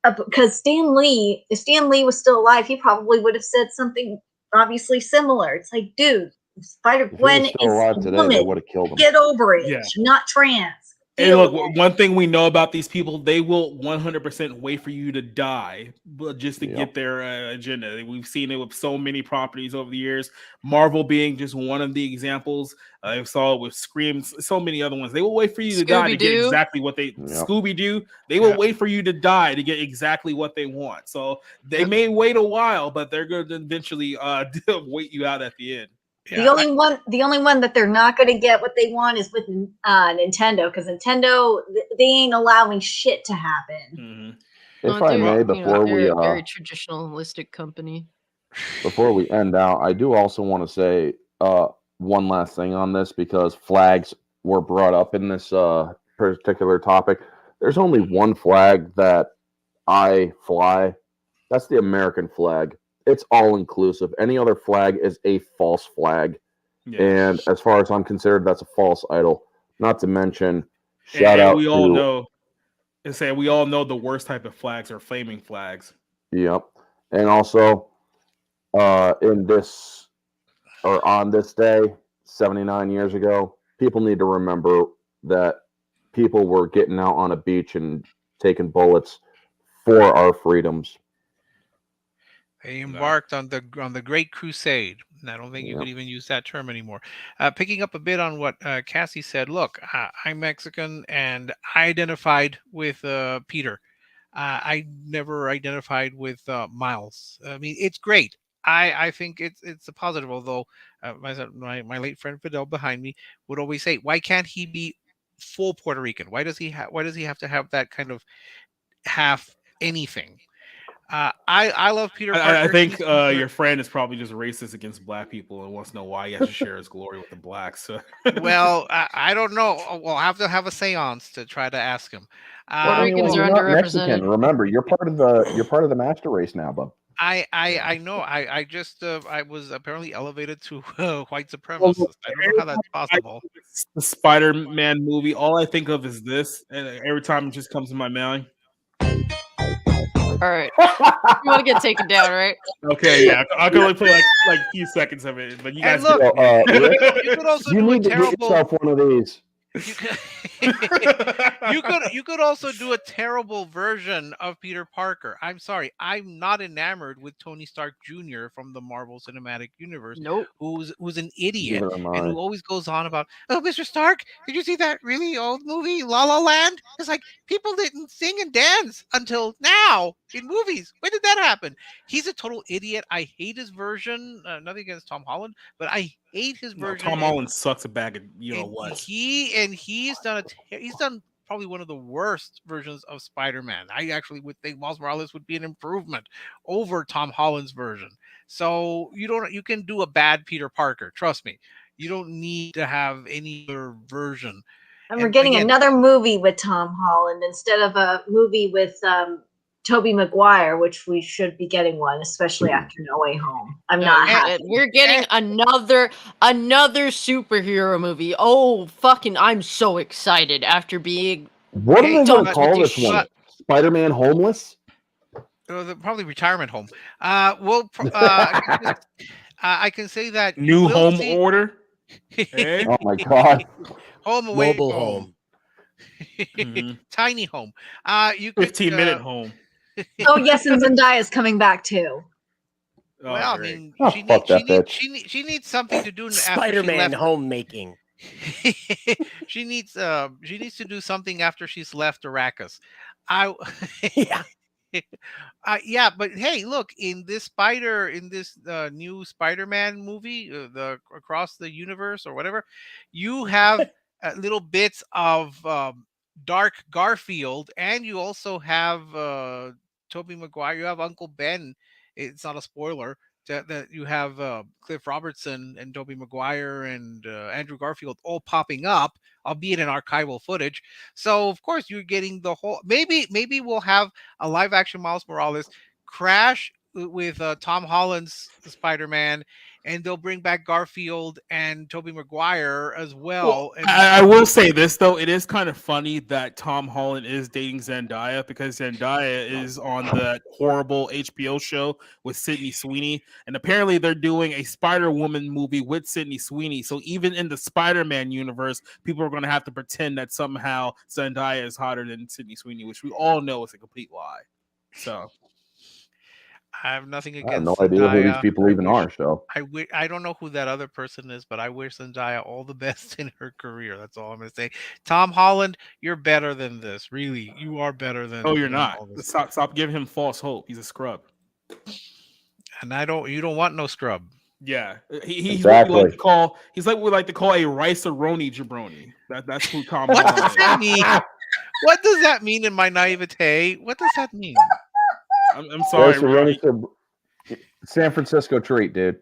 because if Stan Lee was still alive, he probably would have said something obviously similar. It's like, dude, Spider-Gwen is alive a today, they woman. would have killed him. Get over it. Yeah. She's not trans. And look, one thing we know about these people, they will 100% wait for you to die just to get their agenda. We've seen it with so many properties over the years, Marvel being just one of the examples. I saw it with Scream, so many other ones. They will wait for you to die to get exactly what they Scooby-Doo. They will wait for you to die to get exactly what they want. So they may wait a while, but they're going to eventually wait you out at the end. The only one that they're not going to get what they want is with Nintendo, because Nintendo, they ain't allowing shit to happen. If I may, before we they're a very traditionalistic company. Before we end out, I do also want to say one last thing on this, because flags were brought up in this particular topic. There's only one flag that I fly. That's the American flag. It's all inclusive. Any other flag is a false flag. Yeah. And as far as I'm concerned, that's a false idol. Not to mention, shout out we to... all know the worst type of flags are flaming flags. Yep. And also, on this day, 79 years ago, people need to remember that people were getting out on a beach and taking bullets for our freedoms. They embarked on the Great Crusade. And I don't think you could even use that term anymore. Picking up a bit on what Cassie said, look, I'm Mexican and I identified with Peter. I never identified with Miles. I mean, it's great. I think it's a positive, although my late friend Fidel behind me would always say, why can't he be full Puerto Rican? Why does he have to have that kind of half anything? I love Peter Parker. I think your friend is probably just racist against black people and wants to know why he has to share his glory with the blacks. So. Well, I don't know. We'll have to have a seance to try to ask him. Puerto Ricans are underrepresented. Mexican. Remember, you're part of the master race now, bub. I know. I just I was apparently elevated to white supremacist. I don't know how that's possible. The Spider-Man movie. All I think of is this, and every time it just comes to my mind. All right, you want to get taken down, right? Okay, yeah, I can only play like a few seconds of it, but you guys. Look, you could also do a terrible. Yourself one of these. You could also do a terrible version of Peter Parker. I'm sorry, I'm not enamored with Tony Stark Jr. from the Marvel Cinematic Universe. Nope. Who's an idiot and who always goes on about, oh, Mr. Stark, did you see that really old movie La La Land? It's like people didn't sing and dance until now in movies. When did that happen? He's a total idiot. I hate his version. Nothing against Tom Holland, but I hate his version. Tom Holland sucks a bag of what. He's done probably one of the worst versions of Spider-Man. I actually would think Miles Morales would be an improvement over Tom Holland's version. So you can do a bad Peter Parker. Trust me. You don't need to have any other version. And we're getting another movie with Tom Holland instead of a movie with Tobey Maguire, which we should be getting one, especially after No Way Home. I'm not happy. We're getting another superhero movie. Oh, fucking! I'm so excited after being. What are they going to call this one? Spider-Man Homeless? Probably Retirement Home. I can say that New Home Order. Hey? Oh my God! Home away Mobile home. Tiny home. You 15-minute home. Oh yes, and Zendaya is coming back too. Well, I mean, she needs something to do. Spider-Man homemaking. She needs to do something after she's left Arrakis. Yeah, but hey, look, in this new Spider-Man movie, the Across the Universe or whatever, you have little bits of Dark Garfield, and you also have Tobey Maguire. You have Uncle Ben. It's not a spoiler that you have Cliff Robertson and Tobey Maguire and Andrew Garfield all popping up, albeit in archival footage. So of course you're getting the whole. Maybe we'll have a live action Miles Morales crash with Tom Holland's Spider-Man, and they'll bring back Garfield and Tobey Maguire as well. And I will say this though, it is kind of funny that Tom Holland is dating Zendaya because Zendaya is on that horrible HBO show with Sydney Sweeney, and apparently they're doing a Spider-Woman movie with Sydney Sweeney. So even in the Spider-Man universe, people are going to have to pretend that somehow Zendaya is hotter than Sydney Sweeney, which we all know is a complete lie. So I have nothing I have against no idea who these Zendaya. people even are. So I don't know who that other person is, but I wish Zendaya all the best in her career. That's all I'm going to say. Tom Holland, you're better than this. Really, you are better than. no, you're than not. all this. Stop giving him false hope. He's a scrub. And you don't want no scrub. Yeah, he's Exactly. what we like to call. He's like what we like to call a rice-a-roni jabroni. That's who Tom What Holland does is. that mean? What does that mean in my naivete? What does that mean? I'm sorry, Ronnie. San Francisco treat, dude.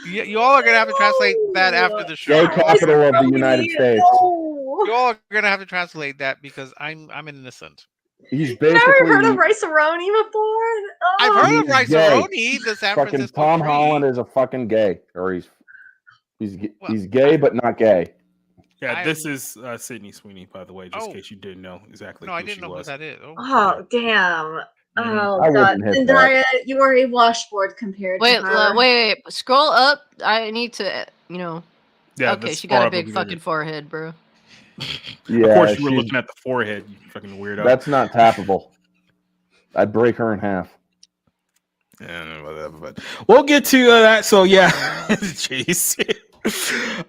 You all are gonna have to translate that after the show. Gay capital of the United States. You all are gonna have to translate that because I'm innocent. He's Never basically. heard of rice-a-roni before? Oh. I've heard of He's rice-a-roni, the San Fucking Francisco Tom treat. Holland is a fucking gay, or he's gay but not gay. Yeah, this is Sydney Sweeney, by the way, just in case you didn't know exactly. No, who I didn't she know was. who that is. Oh, damn. Oh, I God. wouldn't hit Zendaya, you are a washboard compared Wait, to her. wait. Scroll up. I need to, Yeah, okay, this she got far a up big would be fucking better. forehead, bro. Yeah, of course, you were she's- looking at the forehead, you fucking weirdo. That's not tappable. I'd break her in half. Yeah, whatever. But we'll get to that. So yeah, jeez.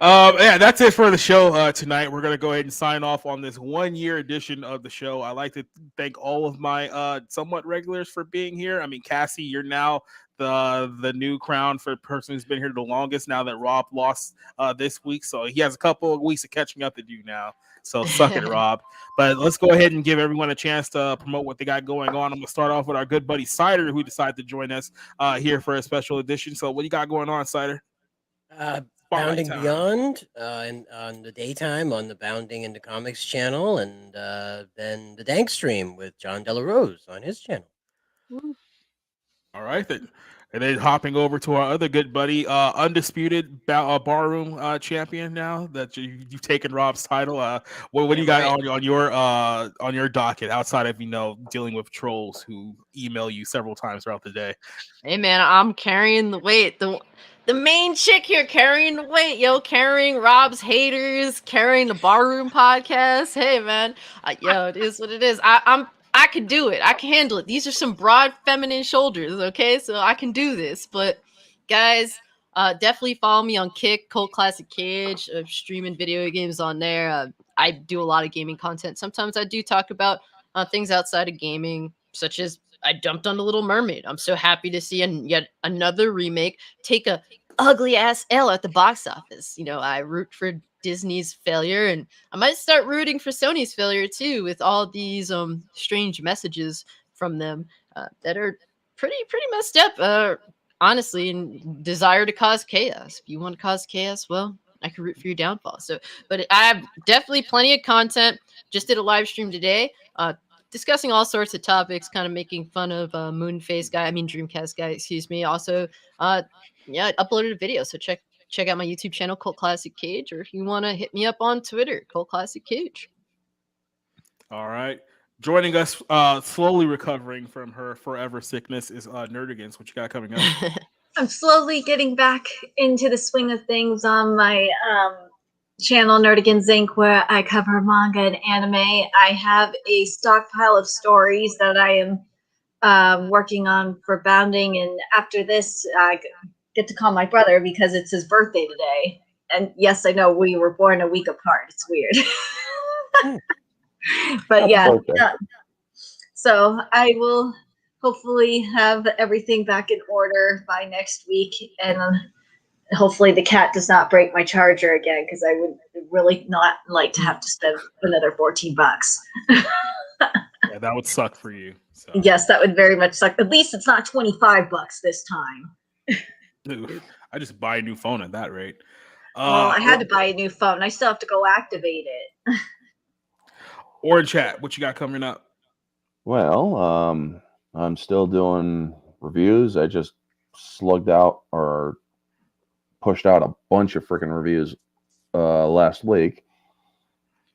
Yeah, that's it for the show tonight. We're gonna go ahead and sign off on this 1-year edition of the show. I'd like to thank all of my somewhat regulars for being here. I mean, Cassie, you're now the new crown for the person who's been here the longest. Now that Rob lost this week, so he has a couple of weeks of catching up to do now. So suck it, Rob. But let's go ahead and give everyone a chance to promote what they got going on. I'm gonna start off with our good buddy Cider, who decided to join us here for a special edition. So what you got going on, Cider? Bounding time. Beyond and on the daytime on the Bounding into Comics channel, and then the Dank Stream with John Delarose on his channel. All right, then. And then hopping over to our other good buddy, undisputed barroom champion. Now that you've taken Rob's title, what do you got on your docket outside of dealing with trolls who email you several times throughout the day? Hey man, I'm carrying the weight. The main chick here carrying the weight, carrying Rob's haters, carrying the Barroom podcast. Hey man, it is what it is. I can do it. I can handle it. These are some broad feminine shoulders, okay? So I can do this. But guys, definitely follow me on Kick, Cult Classic Cage. I'm streaming video games on there. I do a lot of gaming content. Sometimes I do talk about things outside of gaming, such as I dumped on The Little Mermaid. I'm so happy to see yet another remake take a ugly ass L at the box office. I root for Disney's failure, and I might start rooting for Sony's failure too, with all these strange messages from them that are pretty messed up, honestly, and desire to cause chaos. If you want to cause chaos, well, I can root for your downfall. So, but I have definitely plenty of content. Just did a live stream today, discussing all sorts of topics, kind of making fun of Dreamcast guy, excuse me. Also, uploaded a video, so check out my YouTube channel, Cult Classic Cage, or if you want to hit me up on Twitter, Cult Classic Cage. All right. Joining us, slowly recovering from her forever sickness, is Nerdigans. What you got coming up? I'm slowly getting back into the swing of things on my channel, Nerdigans Inc., where I cover manga and anime. I have a stockpile of stories that I am working on for Bounding, and after this, I get to call my brother because it's his birthday today. And yes, I know we were born a week apart. It's weird. But yeah. So I will hopefully have everything back in order by next week. And hopefully the cat does not break my charger again, because I would really not like to have to spend another $14. Yeah, that would suck for you. So. Yes, that would very much suck. At least it's not $25 this time. I just buy a new phone at that rate. Well, I had to buy a new phone. I still have to go activate it. Or chat, what you got coming up? Well, I'm still doing reviews. I just slugged out or pushed out a bunch of freaking reviews last week.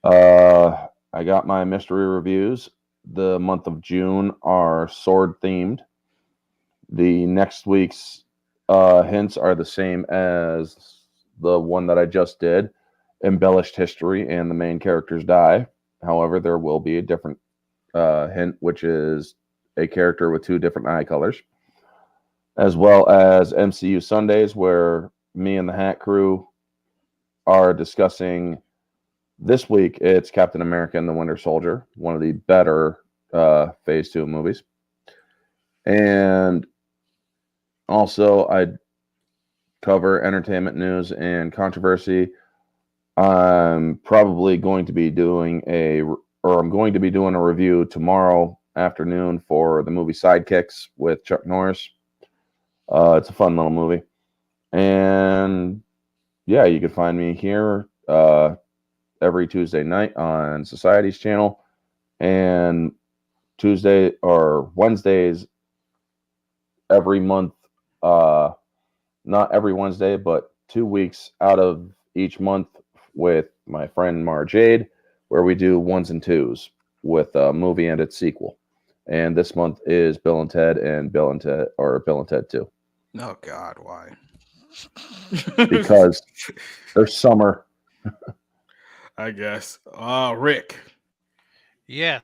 I got my mystery reviews. The month of June are sword themed. The next week's hints are the same as the one that I just did, embellished history and the main characters die. However, there will be a different hint, which is a character with 2 different eye colors, as well as MCU Sundays, where me and the Hat Crew are discussing. This week, it's Captain America and the Winter Soldier, one of the better Phase 2 movies. And also, I cover entertainment news and controversy. I'm probably going to be doing a review tomorrow afternoon for the movie Sidekicks with Chuck Norris. It's a fun little movie. And yeah, you can find me here every Tuesday night on Society's channel, and Tuesday or Wednesdays every month. Not every Wednesday, but 2 weeks out of each month with my friend Mara Jade, where we do 1s and 2s with a movie and its sequel. And this month is Bill and Ted and Bill and Ted 2. Oh God, why? Because there's summer. I guess. Rick. Yes.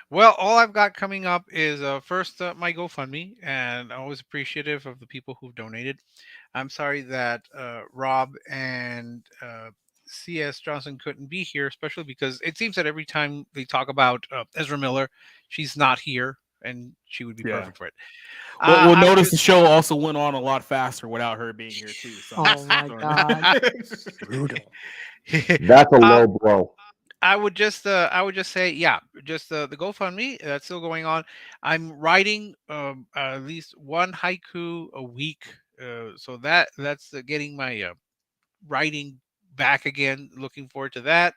Well, all I've got coming up is first my GoFundMe, and I'm always appreciative of the people who've donated. I'm sorry that Rob and C.S. Johnson couldn't be here, especially because it seems that every time they talk about Ezra Miller, she's not here, and she would be perfect for it. Well, we'll notice the show also went on a lot faster without her being here too. So Oh my God. Brutal. That's a low blow. I would just say, yeah, just the GoFundMe that's still going on. I'm writing at least 1 haiku a week, so that's getting my writing back again. Looking forward to that,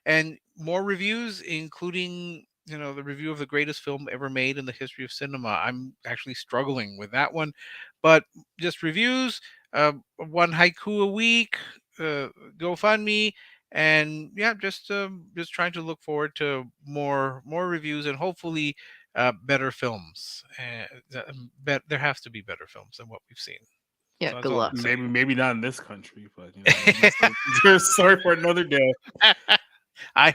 and more reviews, including the review of the greatest film ever made in the history of cinema. I'm actually struggling with that one, but just reviews, 1 haiku a week, GoFundMe. And yeah, just trying to look forward to more reviews and hopefully better films. There has to be better films than what we've seen. Yeah, So good luck. Maybe not in this country, but sorry for another day. I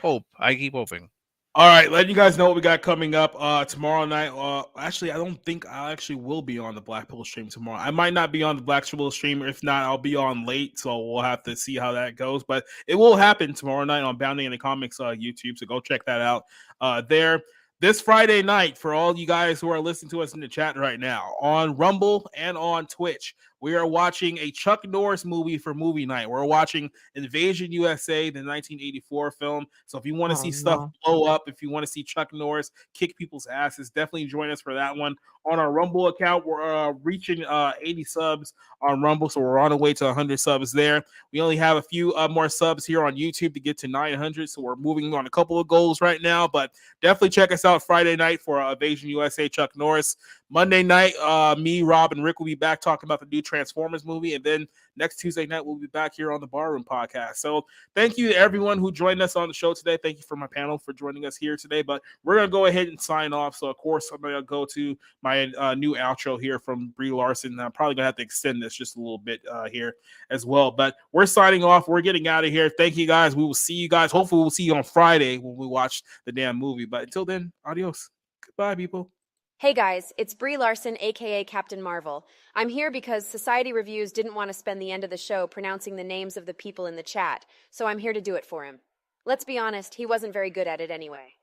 keep hoping. All right, letting you guys know what we got coming up tomorrow night. Actually, I don't think I actually will be on the Black Pill stream tomorrow. I might not be on the Black Pill stream. If not, I'll be on late, so we'll have to see how that goes. But it will happen tomorrow night on Bounding in the Comics YouTube, so go check that out there. This Friday night, for all you guys who are listening to us in the chat right now, on Rumble and on Twitch, we are watching a Chuck Norris movie for movie night. We're watching Invasion USA, the 1984 film. So if you want to see stuff blow up, if you want to see Chuck Norris kick people's asses, definitely join us for that one. On our Rumble account, we're reaching 80 subs on Rumble, so we're on our way to 100 subs there. We only have a few more subs here on YouTube to get to 900, so we're moving on a couple of goals right now, but definitely check us out Friday night for Invasion USA, Chuck Norris. Monday night, me, Rob, and Rick will be back talking about the new Transformers movie, and then next Tuesday night, we'll be back here on the Barroom Podcast. So thank you to everyone who joined us on the show today. Thank you for my panel for joining us here today, but we're going to go ahead and sign off. So, of course, I'm going to go to my new outro here from Brie Larson. I'm probably going to have to extend this just a little bit here as well, but we're signing off. We're getting out of here. Thank you, guys. We will see you guys. Hopefully, we'll see you on Friday when we watch the damn movie, but until then, adios. Goodbye, people. Hey guys, it's Brie Larson, aka Captain Marvel. I'm here because Society Reviews didn't want to spend the end of the show pronouncing the names of the people in the chat, so I'm here to do it for him. Let's be honest, he wasn't very good at it anyway.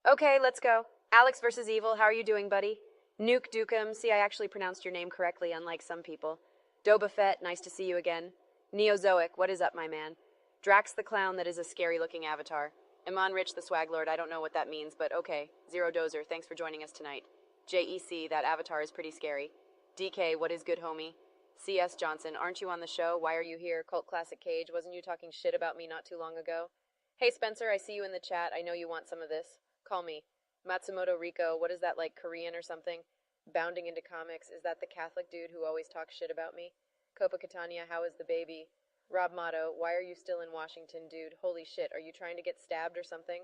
Okay, let's go. Alex vs. Evil, how are you doing, buddy? Nuke Dukem, see I actually pronounced your name correctly, unlike some people. Doba Fett, nice to see you again. Neozoic, what is up, my man? Drax the Clown, that is a scary-looking avatar. Iman Rich the Swag Lord, I don't know what that means, but okay. Zero Dozer, thanks for joining us tonight. JEC, that avatar is pretty scary. DK, what is good, homie? CS Johnson, aren't you on the show? Why are you here? Cult Classic Cage, wasn't you talking shit about me not too long ago? Hey Spencer, I see you in the chat. I know you want some of this. Call me. Matsumoto Rico, what is that, like Korean or something? Bounding into comics, is that the Catholic dude who always talks shit about me? Copa Catania, how is the baby? Rob Motto, why are you still in Washington, dude? Holy shit, are you trying to get stabbed or something?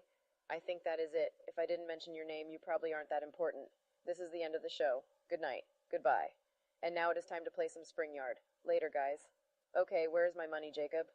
I think that is it. If I didn't mention your name, you probably aren't that important. This is the end of the show. Good night. Goodbye. And now it is time to play some Spring Yard. Later, guys. Okay, where's my money, Jacob?